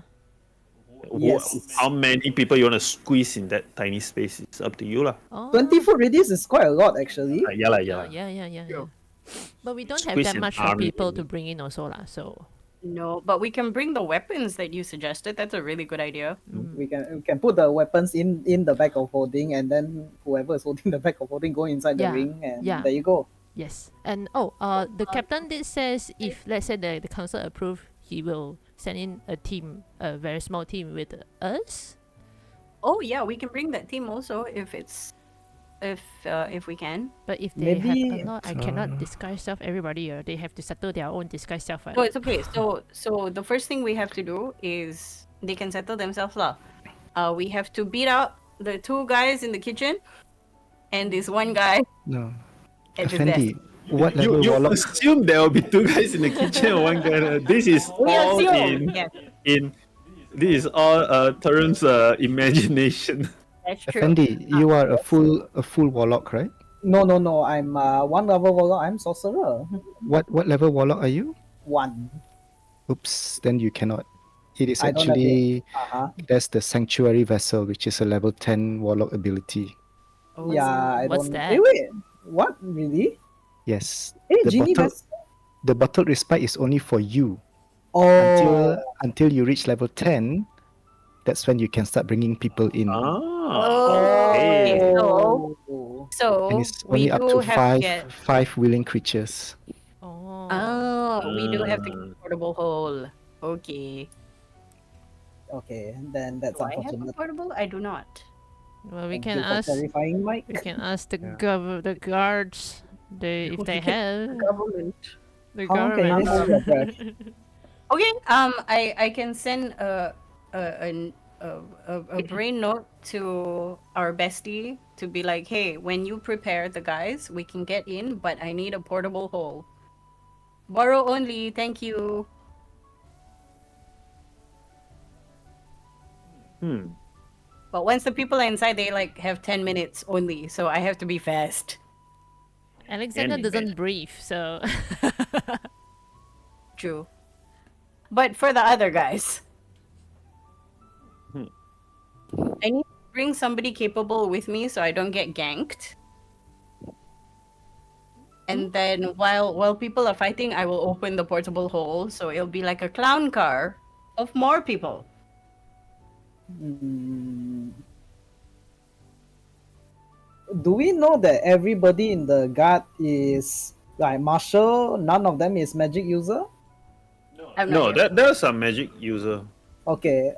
Yes. How many people you want to squeeze in that tiny space? It's up to you lah. Oh. 20-foot radius is quite a lot actually. Yeah lah. Yeah. But we don't have Squeeze that an much for army. people to bring in also lah. So No, but we can bring the weapons that you suggested. That's a really good idea. We can put the weapons in the bag of holding, and then whoever is holding the bag of holding go inside the Yeah, ring, and yeah. there you go. yes, and the captain did says if let's say the council approve, he will send in a team, a very small team with us. Oh yeah, we can bring that team also if we can. But if they Maybe- have a lot, I cannot disguise self everybody. They have to settle their own disguise self. No, it's okay. So the first thing we have to do is they can settle themselves lah. We have to beat out the two guys in the kitchen, and this one guy No. at his Effendi, desk. what level You warlock? assume there will be two guys in the kitchen and one guy. This is We all assume. in Yes, in. This is all Terran's imagination. that's true. Effendi, you are a full warlock, right? No. I'm one level warlock. I'm sorcerer. What level warlock are you? 1. Oops, then you cannot. It is I don't have actually Uh-huh. that's the sanctuary vessel, which is a level 10 warlock ability. Oh, Yeah, I what's don't. that? Wait. What really? Yes. Hey, The Genie, bottle- that's The bottled respite is only for you oh. until you reach level 10. That's when you can start bringing people in. Okay. So And it's we only up do to have to get. five willing creatures. Oh. We do have to get a portable hole. Okay. Okay, then that's Do I have a unfortunate. portable? I do not. Well, we Thank can you for ask. clarifying, Mike. We can ask the Yeah. the guards. If they have Government. the How long can you government. hold your breath? Okay. I can send a brain note to our bestie to be like, hey, when you prepare the guys, we can get in, but I need a portable hole. Borrow only. Thank you. But once the people are inside, they like have 10 minutes only, so I have to be fast. Alexander And- doesn't breathe, so True. But for the other guys, I need to bring somebody capable with me so I don't get ganked. And then while people are fighting, I will open the portable hole, so it'll be like a clown car of more people. Mm, do we know that everybody in the guard is like martial? None of them is magic user. I'm not No, sure. there's a magic user. Okay.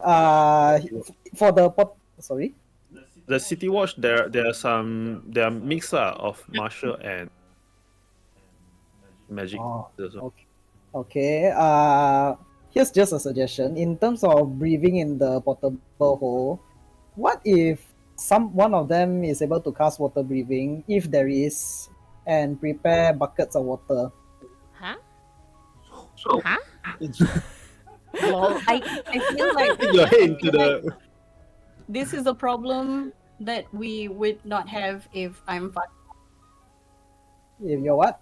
For the sorry. The City Watch, there are mix of martial and magic Oh, users. okay. Okay. Here's just a suggestion. In terms of breathing in the portable hole, what if one of them is able to cast water breathing, if there is, and prepare buckets of water? Huh? So Huh? Lol. I feel like your head into the this is a problem that we would not have if I'm If you're what?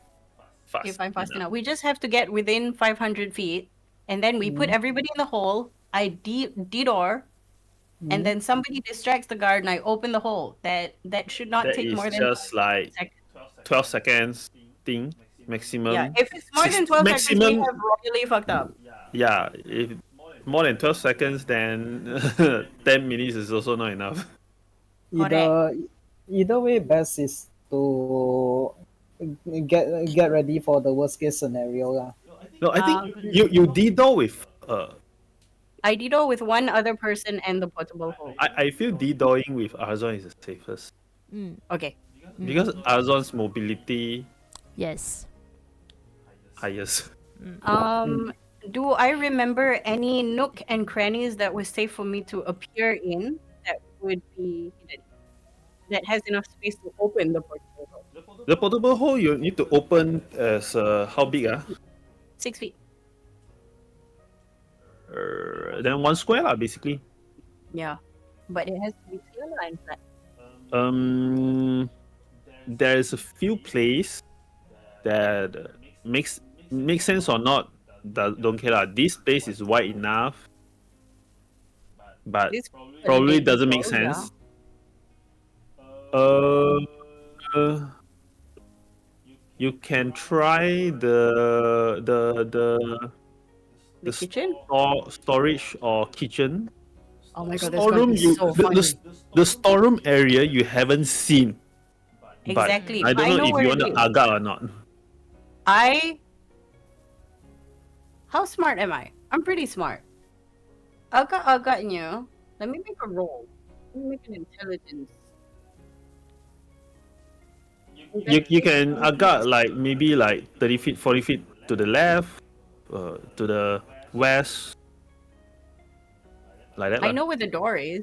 fast. fast enough. We just have to get within 500 feet, and then we put Mhm. everybody in the hole. I de-door, and Mhm. then somebody distracts the guard, and I open the hole. That should not That take is more than just like seconds. 12 seconds thing maximum. Yeah, if it's more than 12 seconds, we maximum. have royally fucked up. Yeah, if more than 12 seconds, then 10 minutes is also not enough. Either either way, best is to get ready for the worst case scenario. Lah. No, I think Um, you D-door with I de-door with one other person and the portable hole. I feel D-dooring with Arzon is the safest Mm. Okay. because Arzon's mobility Yes. highest. Do I remember any nook and crannies that was safe for me to appear in that would be hidden? That has enough space to open the portable hole? The portable hole you need to open as how big 6 feet. then 1 square lah basically. Yeah. But it has to be clear and flat. There's a few places that makes sense or not. Don't care lah. This space is wide enough, but This probably maybe doesn't make so, yeah. sense. Uh, you can try The kitchen? storage or kitchen. Oh my god, that's gonna be so fun. The storeroom area you haven't seen. But Exactly. I But don't know if where you it want to is. agak or not. How smart am I? I'm pretty smart. Agak-agaknya. Let me make a roll. Let me make an intelligence. You can agak like maybe like 30 feet, 40 feet to the left, to the west, like that. I lah. know where the door is.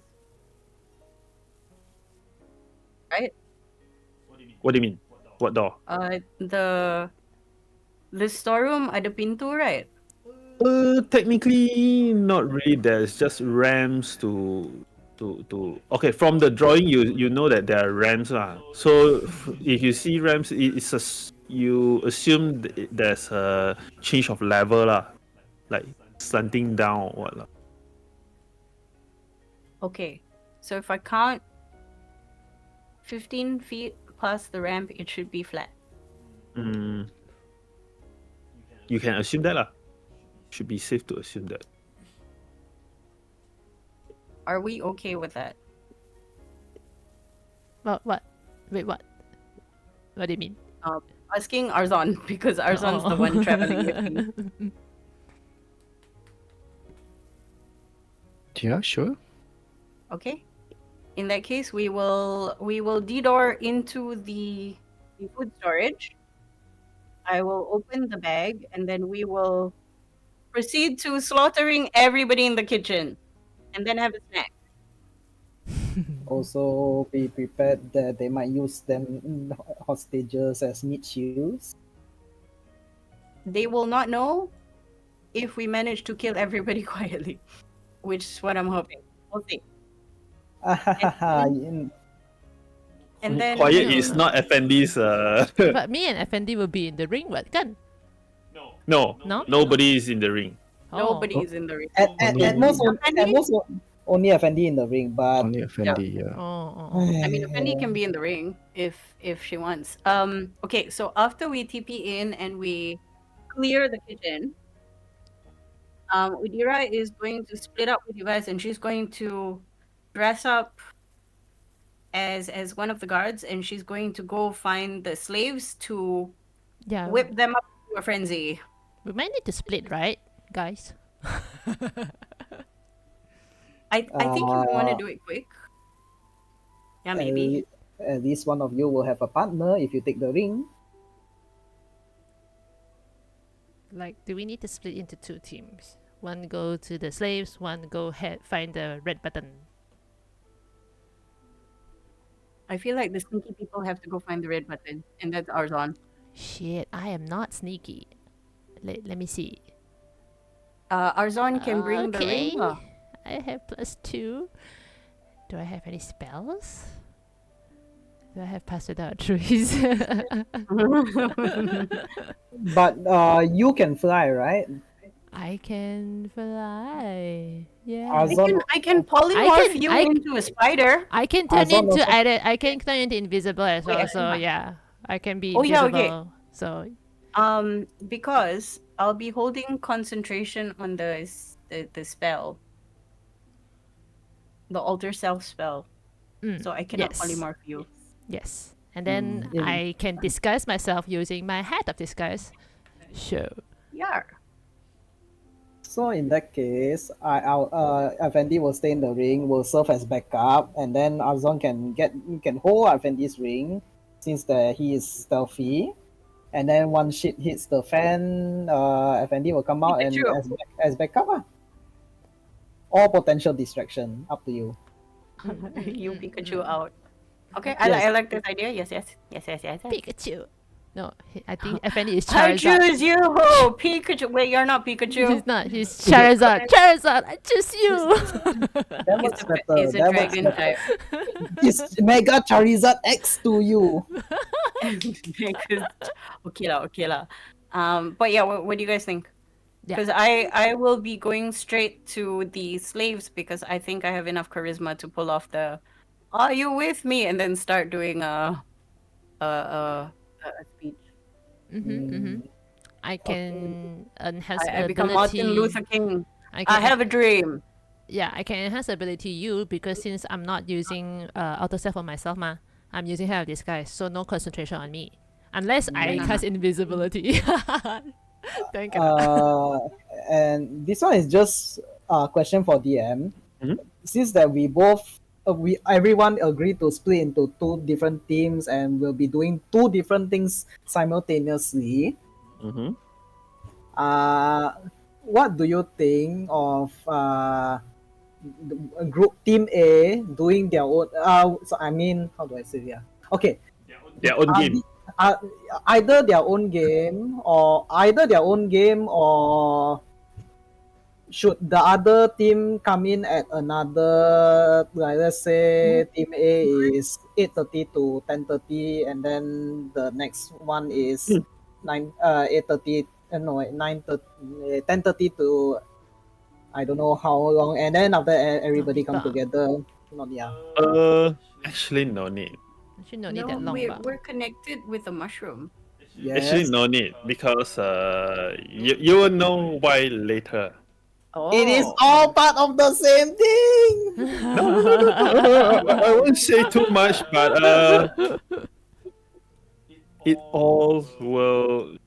Right? What do you mean? What door? The storeroom ada pintu, right? Technically not really. There's just ramps to okay, from the drawing you know that there are ramps lah. So if you see ramps, you assume there's a change of level lah, like slanting down or what lah. Okay. So if I count 15 feet past the ramp, it should be flat. You can assume that lah. Should be safe to assume that. Are we okay with that? What? Wait, what? What do you mean? Asking Arzon because Arzon's the one traveling with me. Yeah, sure. Okay. In that case, we will de-door into the food storage. I will open the bag and then we will proceed to slaughtering everybody in the kitchen and then have a snack. Also, be prepared that they might use them hostages as meat shields. They will not know if we manage to kill everybody quietly, which is what I'm hoping. We'll see. And then Quiet is not Efendi's. But me and Effendi will be in the ring, what kan? No, No? nobody is in the ring. nobody is in the ring. At most, only Efendi in the ring, but Only Fendi, yeah. I mean, Fendi can be in the ring if she wants. Okay, so after we TP in and we clear the kitchen, Udhira is going to split up with you guys, and she's going to dress up as one of the guards, and she's going to go find the slaves to Yeah. whip them up to a frenzy. We might need to split, right, guys? I think if we want to Uh, do it quick, yeah, maybe. At least one of you will have a partner if you take the ring. Like, do we need to split into 2 teams? One go to the slaves, one go find the red button. I feel like the sneaky people have to go find the red button, and that's Arzon. Shit, I am not sneaky. Let me see. Arzon can bring the Okay. ring. I have +2. Do I have any spells? Do I have pass without trace? But you can fly, right? I can fly. Yeah. Arzon, I can polymorph you I- into a spider. I can turn Arzon into also- either. I can turn into invisible as Wait, well. So hang on. yeah, I can be Oh, yeah, invisible. okay. So Because I'll be holding concentration on the spell, the alter self spell, so I cannot yes. polymorph you. Yes, and then Mm. I can disguise myself using my hat of disguise. Sure. Yeah. So in that case, Effendi will stay in the ring, will serve as backup, and then Arzon can hold Effendi's ring since he is stealthy. And then once shit hits the fan, Effendi will come out and Pikachu. as backup. Or potential distraction, up to you. You Pikachu out. Okay, Yes. I like this idea. Yes. Pikachu. No, I think Effendi is I Charizard. choose you, Pikachu. Wait, you're not Pikachu. He's not. He's Charizard. Charizard, I choose you. That works better. He's a That works dragon better. type. It's Mega Charizard X to you. Okay lah. But yeah, what do you guys think? Yeah. Because I will be going straight to the slaves because I think I have enough charisma to pull off the "Are you with me?" and then start doing a speech. I can enhance I ability. become Martin Luther King. I I can have a dream. Yeah, I can enhance ability you because since I'm not using auto self on myself, I'm using Hair of Disguise, so no concentration on me. Unless I cast invisibility. Thank you. And this one is just a question for DM. Mhm. Since that everyone agreed to split into 2 different teams and will be doing 2 different things simultaneously. Mm-hmm. What do you think of group team A doing their own? So I mean, how do I say? Yeah. Okay. Their own game. Either their own game or should the other team come in at another, like let's say team A is 8:30 to 10:30 and then the next one is 8:30 no 9:30 10:30 to I don't know how long, and then after everybody come But- together. Not yeah. Actually, no need. Actually, no need No, that long. we're connected with a mushroom. Actually, Yes. no need because you will know why later. Oh. It is all part of the same thing. I won't say too much, but it all will.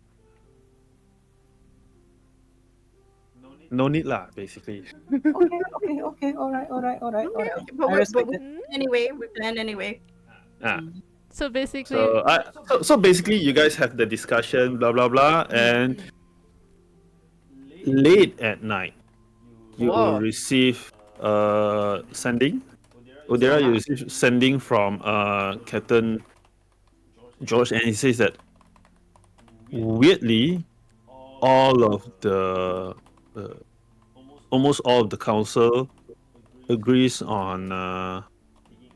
No need lah, basically. Okay. All right. Okay, I respect it. anyway, we planned anyway. Ah. So basically, So basically, you guys have the discussion, blah blah blah, and late at night, you will receive sending. Udhira, you receive sending from Captain George, and he says that weirdly, all of the almost all of the council agrees on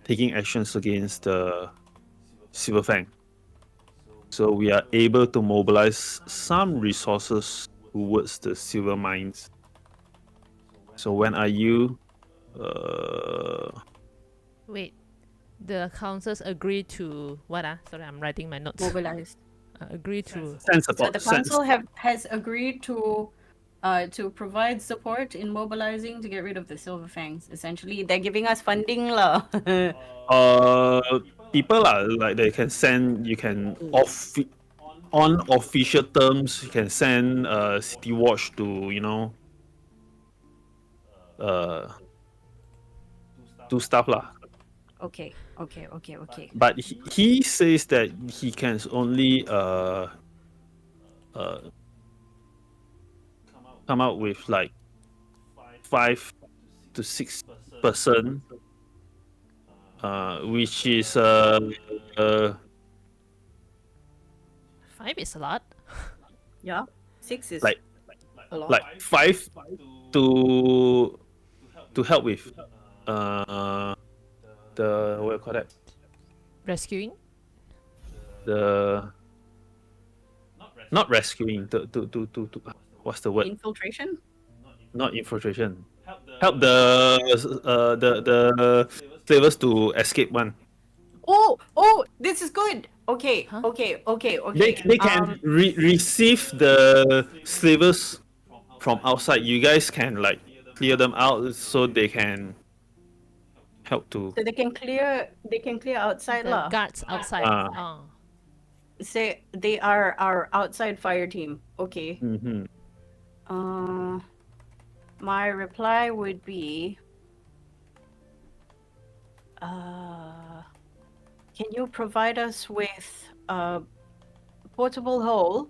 taking actions against the Silver Fang. So we are able to mobilize some resources towards the silver mines. So when are you? wait. The councils agree to what? Sorry, I'm writing my notes. Mobilized. Agree to. Send So support. the council has agreed to to provide support in mobilizing to get rid of the Silver Fangs. Essentially, they're giving us funding lah. People are like they can send. You can on official terms. You can send City Watch to do stuff lah. Okay. But he says that he can only come out with like 5 to 6%, which is 5 is a lot. Yeah, 6 is like a lot. like 5 to help with the what do you call that, Rescuing? the not rescuing, to what's the word, Infiltration. not infiltration, help the slavers to escape one. Oh, this is good. Okay. Huh? Okay. They can receive the slavers from outside. You guys can like clear them out so they can help to. So they can clear outside The lah. guards outside. Ah. Say they are our outside fire team. Okay. Mm-hmm. My reply would be, can you provide us with a portable hole?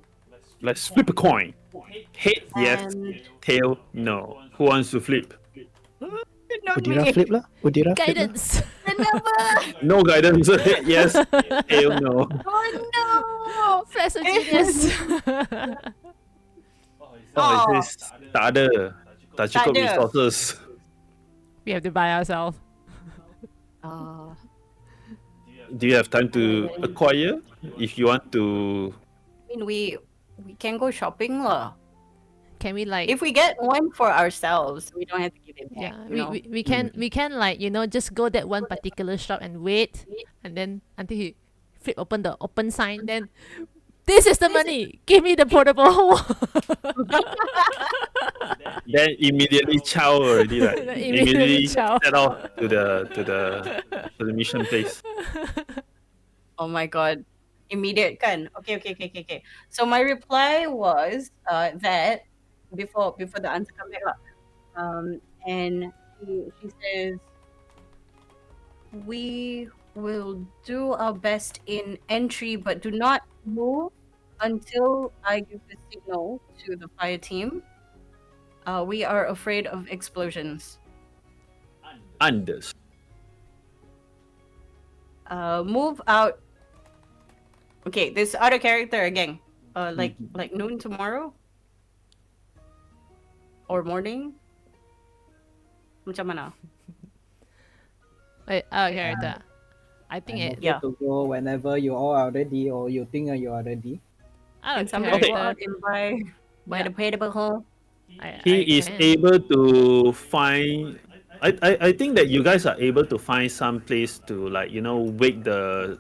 Let's flip a coin. Head, yes. And Tail, no. Who wants to flip? not Udhira me. flip lah. Udhira flip lah. Guidance! No guidance. Head, yes. Tail, no. Oh no! Flash of genius! Oh, it says tak ada. Tak cukup Tak ada. resources. We have to buy ourselves. Do you have time to acquire if you want to? I mean, we can go shopping lah. Can we like... If we get one for ourselves, we don't have to give it back. Yeah, you know? we can like, just go that one particular shop and wait, and then until he flip open the open sign, then this is the money, give me the portable hole. Then immediately chow already, like Immediately chow. set off to the mission place. Oh my god. Immediate kan? Okay. So my reply was that before the answer come back lah. And she says, we will do our best in entry, but do not move until I give the signal to the fire team. We are afraid of explosions. Anders. Move out. Okay, this other character again. Like noon tomorrow? Or morning? Macam mana? Wait, oh, character. I think I'm it... okay to go whenever you all are ready or you think you are ready. I Can don't somebody go character. out and buy the portable hole? He is can. able to find. I think that you guys are able to find some place to wake the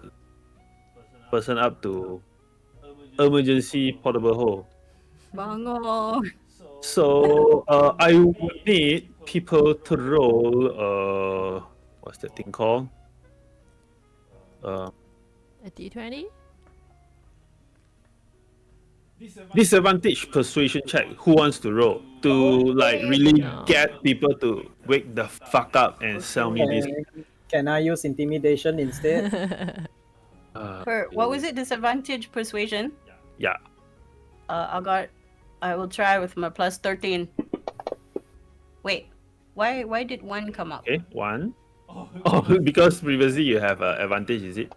person up to emergency portable hole. Bango. So I would need people to roll what's that thing called? A D20? Disadvantage persuasion check. Who wants to roll to really No. get people to wake the fuck up and sell me this? Can I use intimidation instead? What was it? Disadvantage persuasion? Yeah. I will try with my plus 13. Wait, why did one come up? Okay, one. Oh, because previously you have advantage, is it?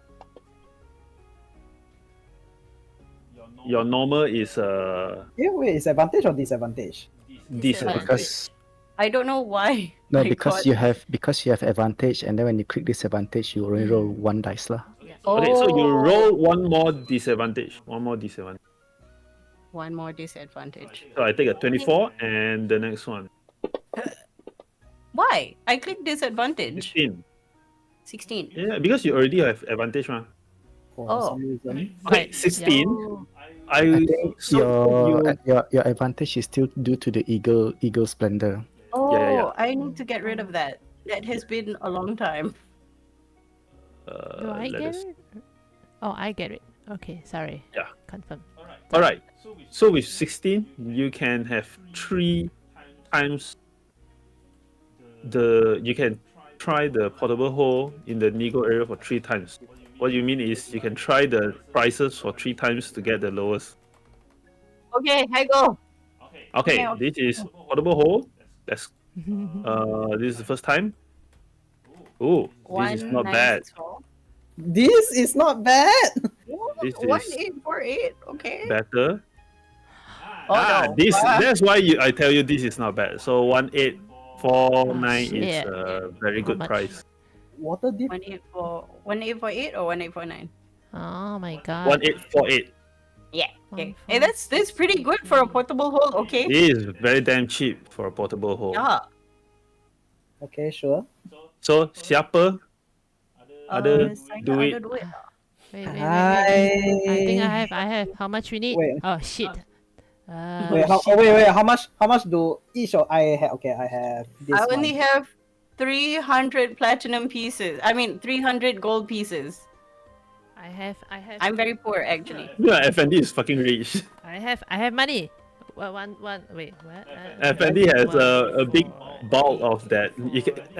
Your normal is Yeah, wait, is advantage or disadvantage? disadvantage. Because I don't know why. no, I because got- you have advantage, and then when you click disadvantage, you only roll one dice lah. Okay, so you Oh, roll one more disadvantage. one more disadvantage. So I take a 24 and the next one. Why? I clicked disadvantage. 16. 16. Yeah, because you already have advantage, man. For Oh. some reason. Okay, Right, 16. Oh. I think So your advantage is still due to the eagle splendor. yeah. Oh, I need to get rid of that. That has been a long time. Do I Let get us. it? Oh, I get it. Okay, sorry. Yeah. Confirm. All right. So with 16, you can have 3 times you can try the portable hole in the nego area for 3 times. What you mean is you can try the prices for 3 times to get the lowest. Okay, I go. Okay, this is portable hole. That's this is the first time. Oh, this is One not nine bad. six four. This is not bad. This One is 848. Okay. better. Oh no. This that's why I tell you this is not bad. So 1849 is shit. a very How good much? price. Water dip. 1848 or 1849. Oh my god. 1848. Yeah. Okay. One, Hey, four, that's pretty good for a portable hole. Okay. It is very damn cheap for a portable hole. Yeah. Okay, sure. So siapa ada Saya duit? ada duit. Wait. I think I have. How much we need? Wait. Oh shit. Wait, how much do each of I have? Okay, I have this I one. only have 300 platinum pieces. I mean, 300 gold pieces. I have. I'm very poor, actually. Yeah, Efendi is fucking rich. I have money. One. Wait, what? Effendi has a big four, bulk of that.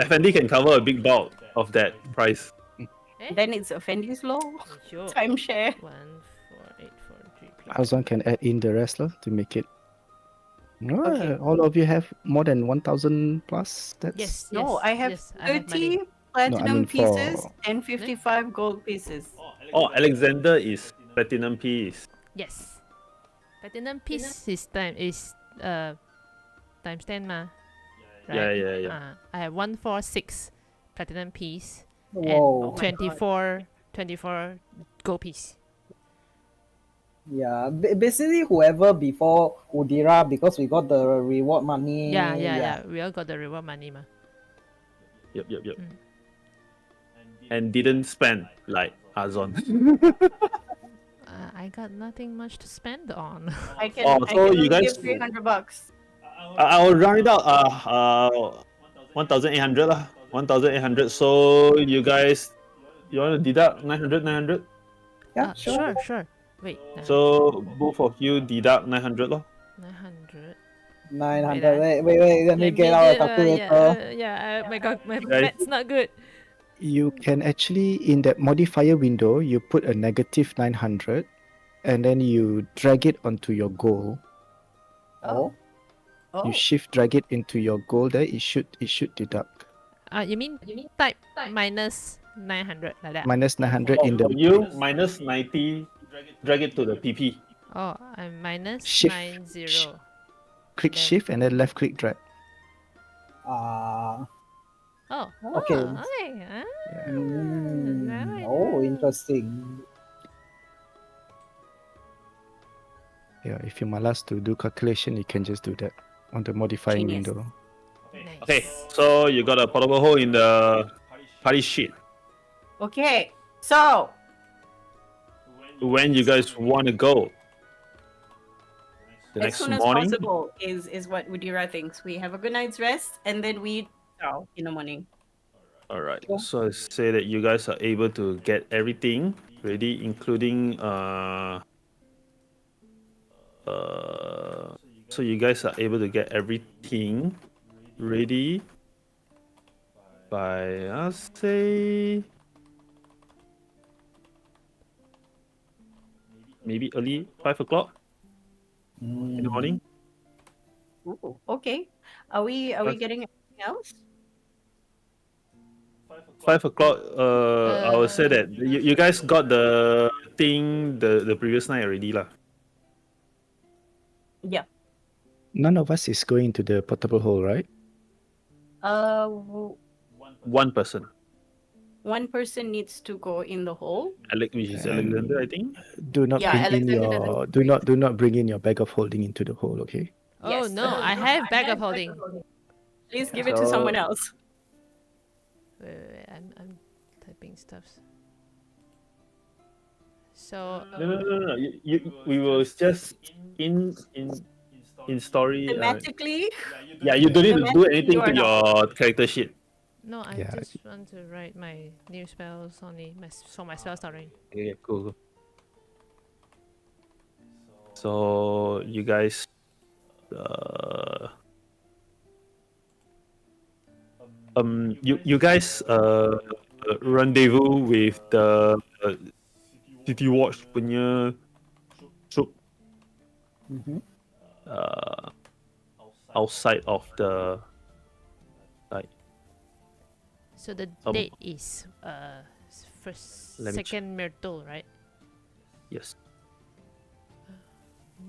Effendi can cover a big bulk of that price. Then it's Effendi's law. Sure. Timeshare. 1, 4, 8, 4, 3. Arzon can add in the rest lah, to make it. No, Okay. all of you have more than 1,000 plus. That's Yes. No, I have yes, I have money. 30 platinum mean pieces for- and 55 gold pieces. Oh, Alexander is platinum piece. Yes. Platinum piece is times 10 ma. Yeah, Right? yeah, yeah. I have 146 platinum piece Whoa. and 24 gold piece. Yeah, basically whoever before Udhira, because we got the reward money. Yeah. We all got the reward money ma. Yep. Mm. And didn't spend like Arzon. I got nothing much to spend on. I can, Oh, I so can you only guys- give 300 bucks. I will round it out 1,800 lah. 1,800. So you guys, you want to deduct 900? Yeah, sure. Sure. Wait. So both of you deduct 900 lor. 900. 900. Wait, let me get out a calculator. My Guys. math's not good. You can actually, in that modifier window, you put a negative 900 and then you drag it onto your goal. Oh, Oh, You shift drag it into your goal there, it should deduct. You mean type minus 900 like that? Minus 900 in the For you, minus 90, drag it to the PP. Oh, I'm minus Shift. 90. click then- shift and then left click drag. Oh, Okay. okay. Now I Oh, know. interesting. Yeah, if you malas to do calculation, you can just do that on the modifying Genius. window. Nice. Okay, so you got a portable hole in the party sheet. okay. So, When you guys want to go? The as next soon as morning? possible is what Udhira thinks. We have a good night's rest and then we go in the morning. Alright, so I say that you guys are able to get everything ready, including so you guys are able to get everything ready by I'll say maybe early 5 o'clock in the morning. Ooh, okay. Are we That's- getting anything else? 5 o'clock. I will say that you guys got the thing the previous night already lah. Yeah. None of us is going to the portable hole, right? One person, One person needs to go in the hole. which is Alexander, I think. Do not Yeah, bring in Alexander your doesn't do not bring in your bag of holding into the hole, okay? Oh Yes. no, I have bag of holding. Please give it to So- someone else. Wait, I'm typing stuffs. So No. We were just in story. Thematically, Yeah, you don't need to do thematically, you anything are to not. your character sheet. no, I Yeah. just want to write my new spells only. My spell starting. Okay, cool. So you guys, you guys rendezvous with the City Watch punya troop Mm-hmm. uh outside of the like So the some date is first Let me check. second Myrtle, right? yes.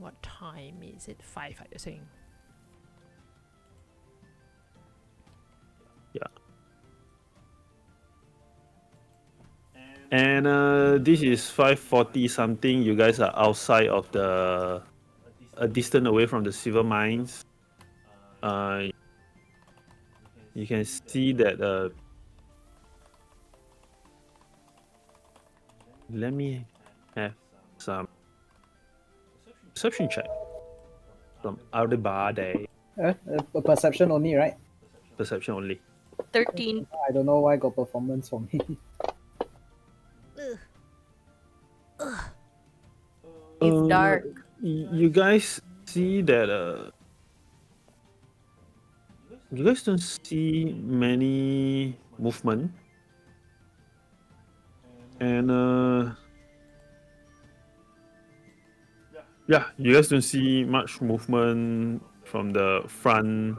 What time is it? 5, you're saying? And this is 5:40 something. You guys are outside of the a distance away from the silver mines. You can see that. Let me have some perception check from Aldebade. Perception only, right? Perception only. 13. I don't know why got performance for me. It's dark. You guys see that. You guys don't see many movement, and yeah, you guys don't see much movement from the front,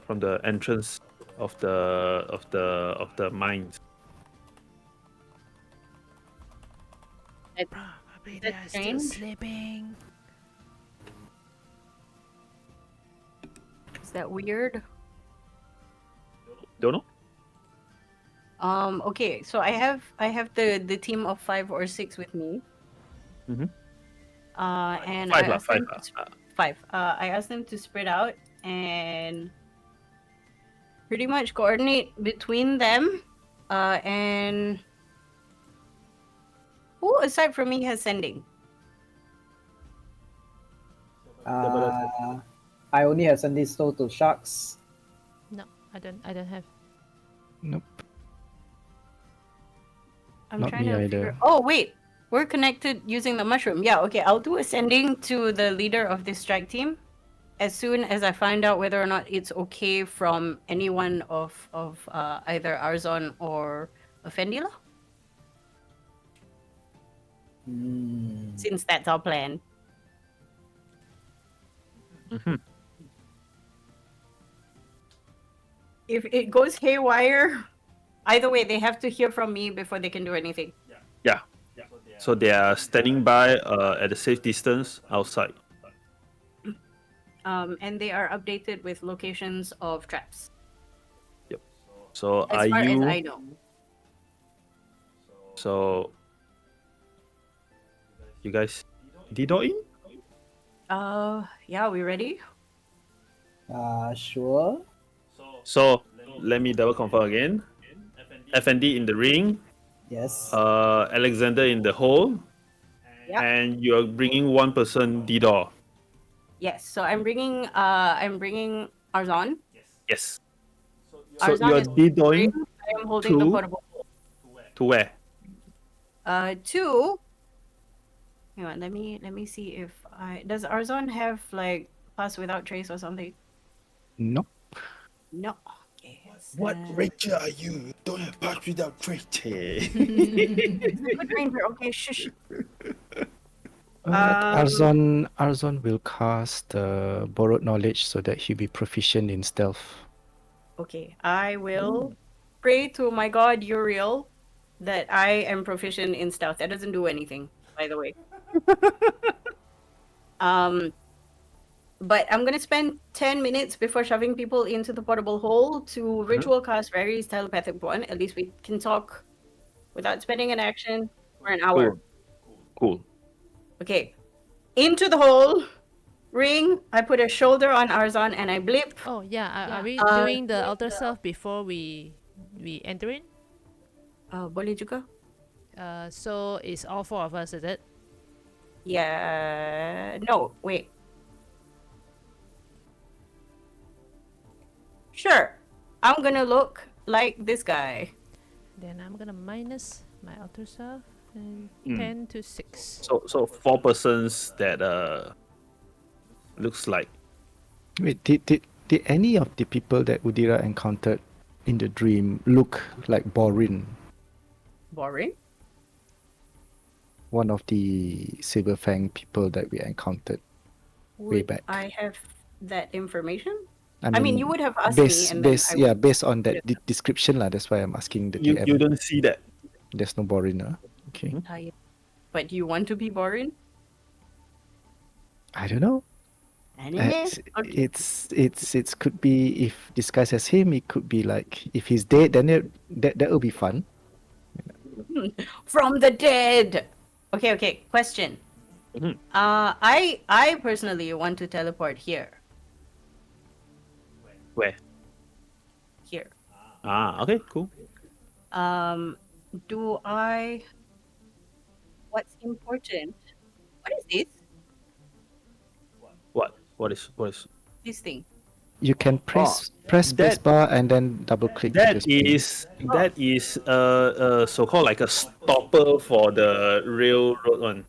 from the entrance of the mines. Probably That's they're still strange. sleeping. Is that weird? Don't know. Okay, so I have the team of 5 or 6 with me. Mhm. And Five I lah, asked five them lah. to 5. I asked them to spread out and pretty much coordinate between them. And who aside from me has sending? I only have sent this to sharks. No, I don't have. Nope. I'm Not trying me to either. figure. Oh wait, we're connected using the mushroom. Yeah, okay. I'll do a sending to the leader of this strike team as soon as I find out whether or not it's okay from anyone of either Arzon or Efendi lah. Since that's our plan. Mhm. If it goes haywire, either way, they have to hear from me before they can do anything. Yeah. So they are standing by at a safe distance outside. And they are updated with locations of traps. So As are far as you? I know. So you guys DDoR in? Yeah, we ready? Sure. So let me double confirm again. FND in the ring, Yes. Alexander in the hole, Yeah. and you're bringing one person DDoR. Yes. So I'm bringing Arzon. Yes. So Arzon you're is ring. DDoRing I am holding the to portable. to where? Two. Hang on, let me see if does Arzon have like pass without trace or something? Nope. No. Okay. What ranger are you? Don't have pass without trace. It's a good ranger. Okay, shush. Arzon will cast borrowed knowledge so that he'll be proficient in stealth. Okay, I will pray to my god Uriel that I am proficient in stealth. That doesn't do anything, by the way. But I'm gonna spend 10 minutes before shoving people into the portable hole to ritual cast Rary's telepathic one. At least we can talk without spending an action for an hour. Cool. Okay. Into the hole. Ring. I put a shoulder on Arzon and I blip. Oh yeah, are we doing the outer self before we enter in? Boleh juga. So it's all four of us, is it? Yeah. No, wait. Sure. I'm gonna look like this guy. Then I'm gonna minus my outer self and Mm. 10 to 6. So 4 persons that looks like Wait, did any of the people that Udhira encountered in the dream look like Borin, Boring. one of the Silver Fang people that we encountered way Would back? I have that information? I I mean, you would have asked me, and then I would. based on that description lah. That's why I'm asking the you DM. don't see that. There's no Borin, okay. Talia. But you want to be boring? I don't know. It's could be if disguised as him. It could be like if he's dead, then that will be fun. From the dead. Okay. Question. Mhm. I personally want to teleport here. Where? Here. Okay, cool. Do I? What's important? What is this? What is This thing. You can press that- spacebar and then double click. to that just bring- is so-called like a stopper for the railroad one.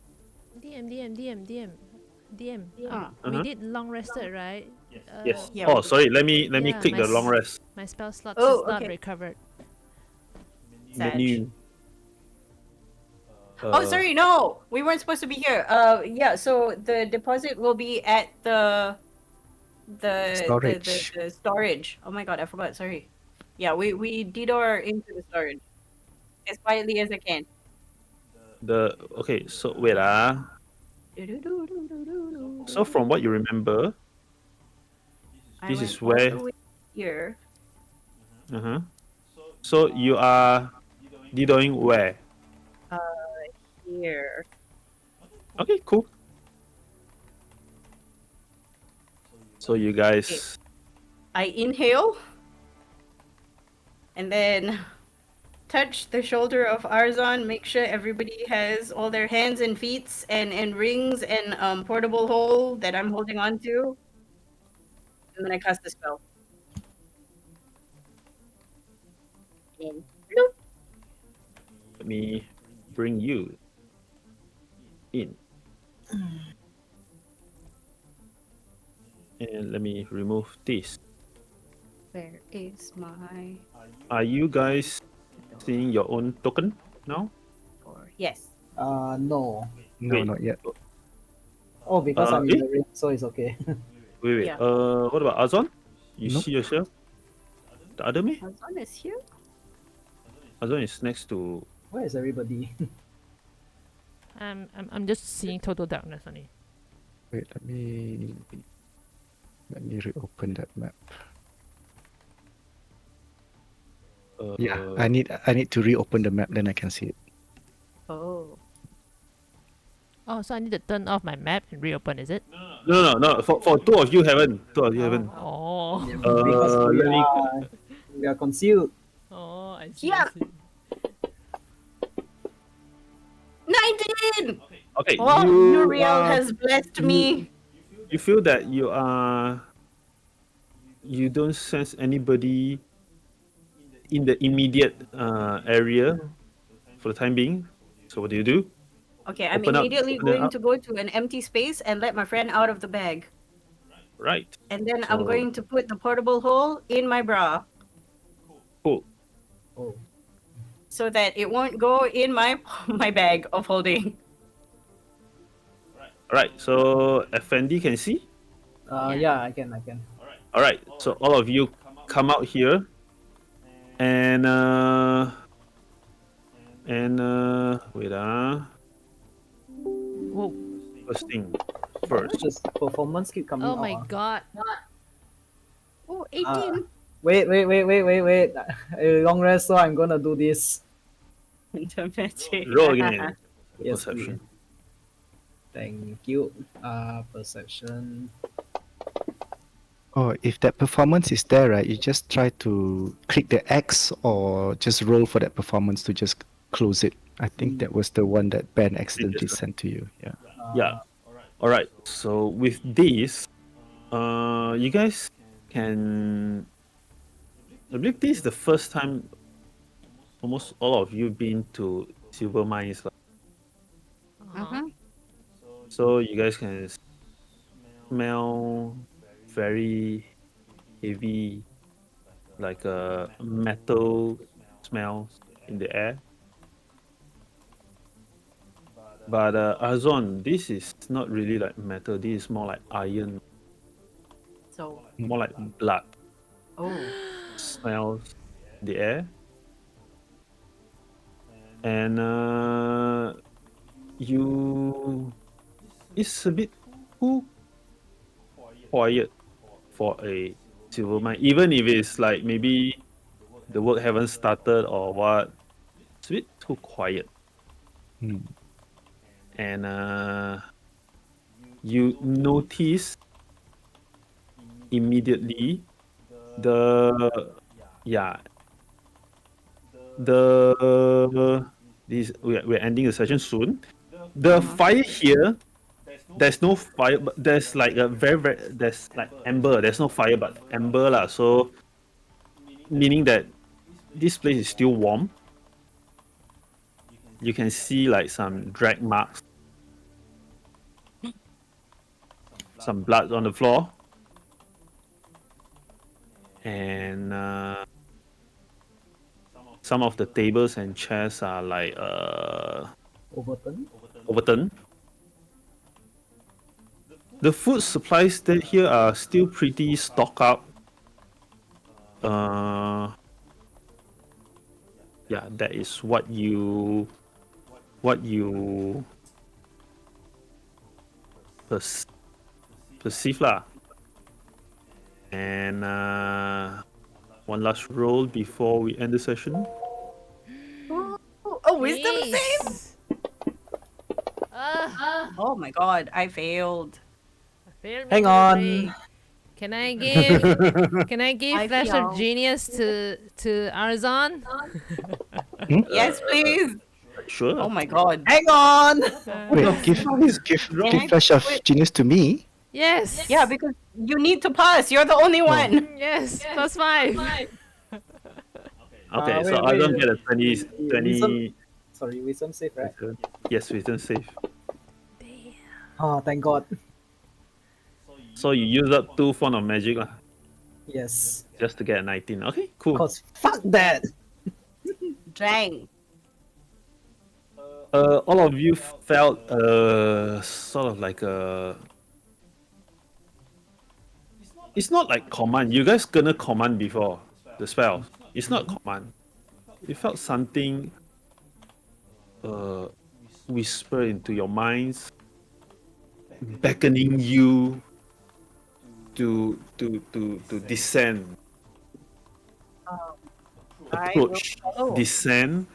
DM. Ah. We did long rested, right? Yes. Yeah, Oh, we- sorry. Let me Yeah, click the long rest My spell slot Oh, is not okay. recovered. Sad. menu. Oh, sorry, no, we weren't supposed to be here. Yeah. So the deposit will be at the Storage. the storage. Oh my god, I forgot. Sorry. Yeah, we detour into the storage as quietly as I can. Okay. So wait So from what you remember, I this went is all where- the way here. so you are doing where? Here. Okay, cool. So you guys, I inhale and then touch the shoulder of Arzon, make sure everybody has all their hands and feet and rings and portable hole that I'm holding on to. And then I cast the spell. And bloop. let me bring you in. And let me remove this. Where is my Are you guys seeing your own token now? door? Yes. No. No, Wait. not yet. Oh, because I'm in eh? the ring, so it's okay. Wait. Yeah. What about Arzon? You Nope. see yourself? The other me? Arzon is here. Arzon is next to. Where is everybody? I'm just seeing total darkness only. Wait, let me reopen that map. Yeah, I need to reopen the map, then I can see it. Oh. Oh, so I need to turn off my map and reopen, is it? No. For two of you haven't. Oh. Because we are concealed. Oh, I see. Yeah. I see. 19! Okay. Oh, you, Uriel has blessed me. You feel that you are. You don't sense anybody in the immediate area for the time being. So what do? Okay, I'm Open up, immediately open it going up. to go to an empty space and let my friend out of the bag. Right. And then I'm So- going to put the portable hole in my bra Cool. Oh. so that it won't go in my my bag of holding. Alright. So Efendi can see. Yeah, I can. Alright. So all of you come out here, and wait Whoa. First thing first. Just performance keep coming Oh out. my god. Oh, 18. Wait. Long rest, so I'm gonna do this. The magic. Roll again. Yes, Perception. Thank you. Perception. Oh, if that performance is there, right, you just try to click the X or just roll for that performance to just close it. I think that was the one that Ben Previous accidentally one. sent to you. Yeah. Yeah. All right. So with this, you guys can. I believe this is the first time almost all of you been to silver mines, lah. Mm-hmm. So you guys can smell very heavy, like a metal smells in the air. But Arzon, this is not really like metal. This is more like iron, So, more like blood oh, smells in the air. And you, it's a bit too quiet for a silver mine, even if it's like maybe the work haven't started or what. It's a bit too quiet. Hmm. And you notice immediately the yeah the this we're ending the session soon. The fire here, there's no fire, but there's like a very there's like amber. There's no fire, but amber lah. So meaning that this place is still warm. You can see like some drag marks, some blood on the floor, and some of the tables and chairs are like Overton. overturned. The food supplies that here are still pretty stocked up. Yeah, that is what you perceive lah. And one last roll before we end the session. oh, wisdom save. Jeez. Ah, Oh my god, I failed. failed Hang miserably. on. Can I give I Flash of feel- Genius to Arzon? Yes, please. Sure. Oh my god. Hang on. Wait, give Can Flash of Wait. Genius to me. Yes. Yeah, because you need to pass. You're the only one. Yes, +5. Okay, so wait, I don't wait. get a 20. Wisdom- Sorry, wisdom save, right? Yes, wisdom save. Oh, thank God. So you use up 2 form of magic lah, Yes. just to get a 19. Okay, cool. Cause fuck that. Dang. All of you felt sort of like a. It's not like command. You guys gonna command before the spell. It's not command. You felt something whisper into your minds, beckoning you to descend, I will approach, follow. descend,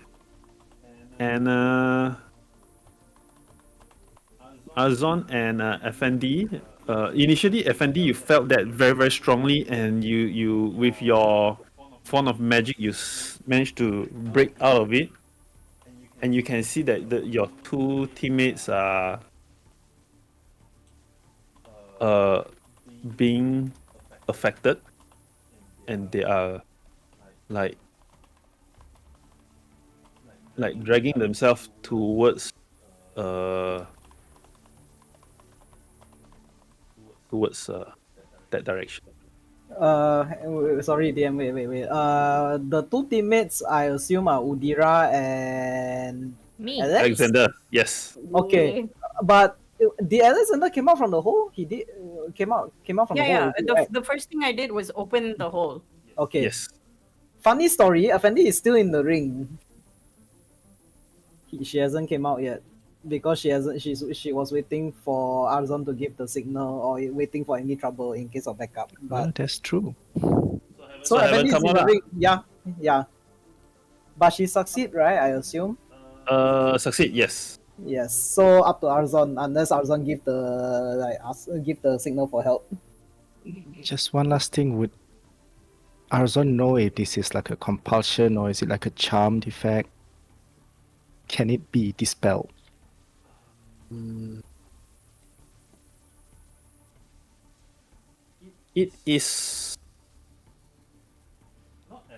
and Arzon and Efendi. Initially, Efendi, you felt that very strongly, and you with your form of magic, you managed to break out of it, and you can see that your 2 teammates are being affected, and they are like dragging themselves towards that direction. Sorry, DM. Wait. The 2 teammates I assume are Udhira and Me. Alex. Alexander, yes. Okay, but the Alexander came out from the hole. He did came out from the hole. Yeah. already, right? The first thing I did was open the hole. Okay. Yes. Funny story. Effendi is still in the ring. She hasn't came out yet because she hasn't. She was waiting for Arzon to give the signal or waiting for any trouble in case of backup. Well, But that's true. so haven't Effendi is come in out the lah. ring. Yeah. But she succeed, right? I assume. Succeed, yes. Yes. So up to Arzon, unless Arzon give give the signal for help. Just one last thing. Would Arzon know if this is like a compulsion or is it like a charm defect? can it be dispelled? It is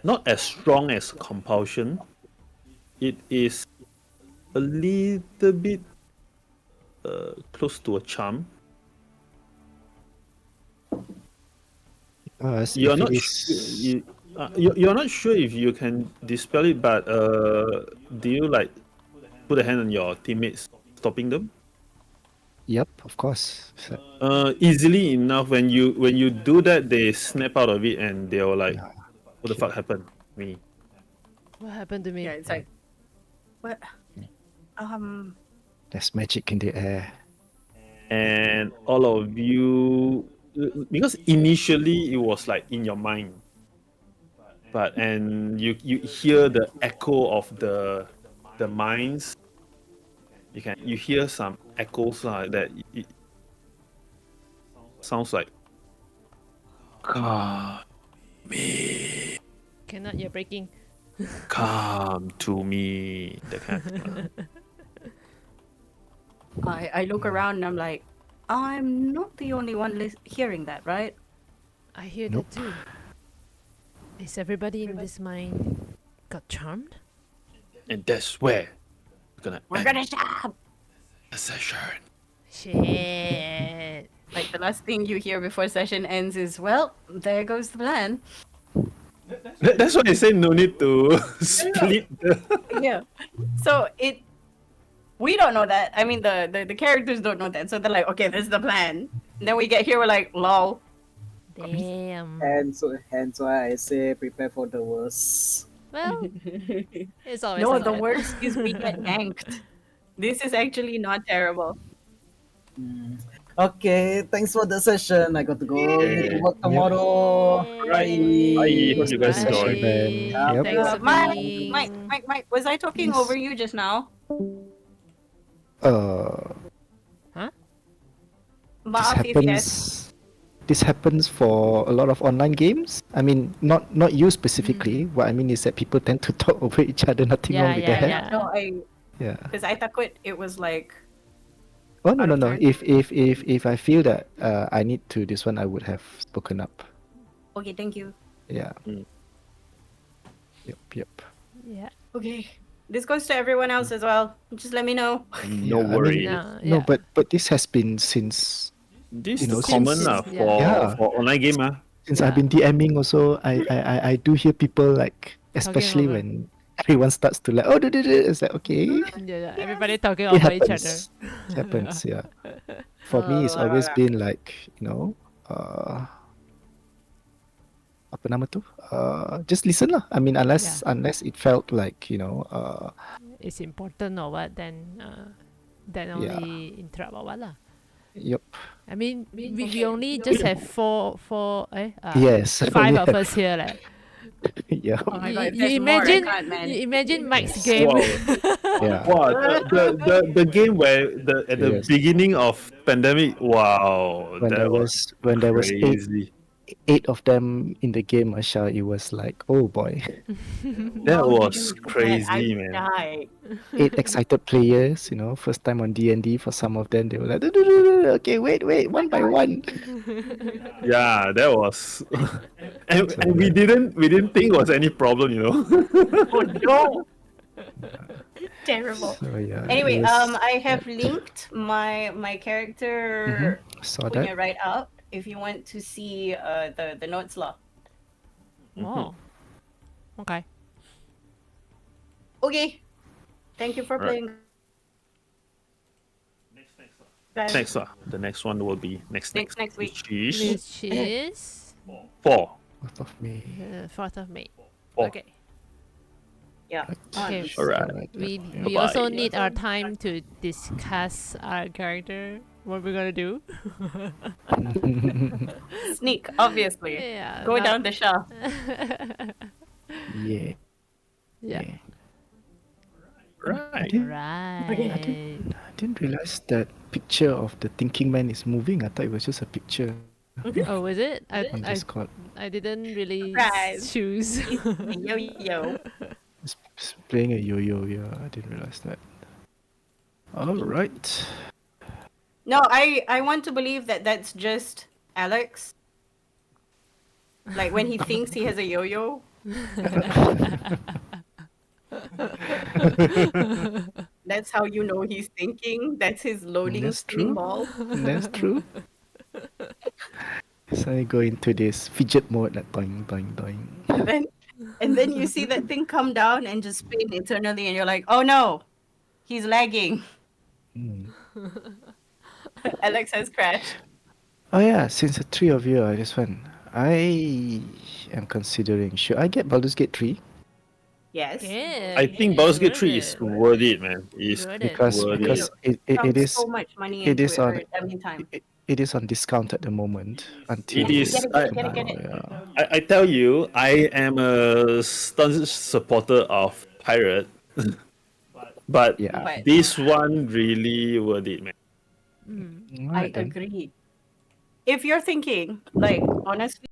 not as strong as compulsion. It is a little bit close to a charm. You're If it not is, you're not sure if you can dispel it, but do you like put a hand on your teammates, stopping them? yep, of course. So, Easily enough. When you do that, they snap out of it and they're like, yeah, "What the fuck happened?" Me. What happened to me? Yeah, it's like what? there's magic in the air. And all of you, because initially it was like in your mind, but and you hear the echo of the minds. You hear some echoes that it sounds like come Cannot, you're breaking. come to me, that kind of thing. I look around and I'm like, I'm not the only one hearing that, right? I hear Nope. that too. Is everybody in this mine got charmed? And that's where We're end gonna stop. the session. Shit. Like the last thing you hear before session ends is, well, there goes the plan. That's why I say no need to split the. Yeah. So we don't know that. I mean, the characters don't know that. So they're like, okay, this is the plan. And then we get here, we're like, lol. Damn. Hence why I say prepare for the worst. Well, it's always No, like the that. worst is we get yanked. This is actually not terrible. Okay, thanks for the session. I got to go. Need to work tomorrow. Yay. Bye. Hope you guys Bye. enjoy. Yep. Thanks for Mike, being. Mike, was I talking Yes. over you just now? Huh? This Maaf if yes. happens. This happens for a lot of online games. I mean, not you specifically. What I mean is that people tend to talk over each other. Nothing Yeah, wrong with yeah, that. yeah. No, Yeah. because I thought it was like, Oh no Out no of no. turn. If I feel that I need to this one, I would have spoken up. okay, thank you. Yeah. Mm. Yep. Yeah. Okay, this goes to everyone else as well. Just let me know. No Yeah, I mean, worries. No, No, yeah. but this has been since This you know, is common since- lah yeah. Yeah. for online game I've been DMing also. I do hear people like, especially over. when everyone starts to like, oh, it's like okay, Yeah. Everybody talking it over each other. happens. It happens. Yeah. For me, it's Oh, always right. been like apa nama tu? Just listen lah. I mean, unless it felt like It's important or what, then Yeah. only interrupt or what lah. yep. I mean, we only just have four Yes. I five only of have- us here leh. Yeah. Oh my God, if You there's more, I imagine, can't, man. you imagine Mike's Yes. game. Wow. Yeah. Wow, the game where at the Yes. beginning of pandemic, wow, When that there was crazy. eight of them in the game, Asha, it was like, oh boy, That How did was you do that? crazy, I man. died. 8 excited players. First time on D&D. For some of them, they were like, okay, wait, one by one. Yeah, that was, and So, we didn't think it was any problem, Oh no! Terrible. So yeah. Anyway, it was- I have linked my character saw punya that. right up if you want to see the notes lah. Oh. Okay. Okay. Thank you for Right. playing. Guys. Next, the next one will be next Next week. which is Which is 4. 4th of May. 4th of May. Four. Okay. Yeah. Okay. Alright. We Bye-bye. also need our time to discuss our character. What we're gonna do? Sneak, obviously. Yeah. Go not- down the shaft. Yeah. Yeah. Right. Right. I didn't realize that picture of the thinking man is moving. I thought it was just a picture Oh, was it? on Discord. I didn't really Surprise. choose. Yo yo. Playing a yo-yo, yeah, I didn't realize that. All right. No, I want to believe that that's just Alex. Like when he thinks he has a yo-yo. That's how you know he's thinking. That's his loading That's spinning true. ball. That's true. So I go into this fidget mode, like doing, doing, doing. And then you see that thing come down and just spin eternally, and you're like, oh no, he's lagging. Alex has crashed. Oh yeah, since the three of you are this one, I am considering should I get Baldur's Gate 3? Yes. Yeah, I think yeah, Baldur's Gate worth 3 is it. worth it, man. It's Worth it. Because worth Agree. it. Dumped it is so much money it into is it, on or I mean time. it is on discount at the moment until It is. Get it, get it, get it. yeah. I tell you, I am a staunch supporter of Pirate, but Yeah. But this one really worth it, man. All I right then. agree. If you're thinking, like, honestly,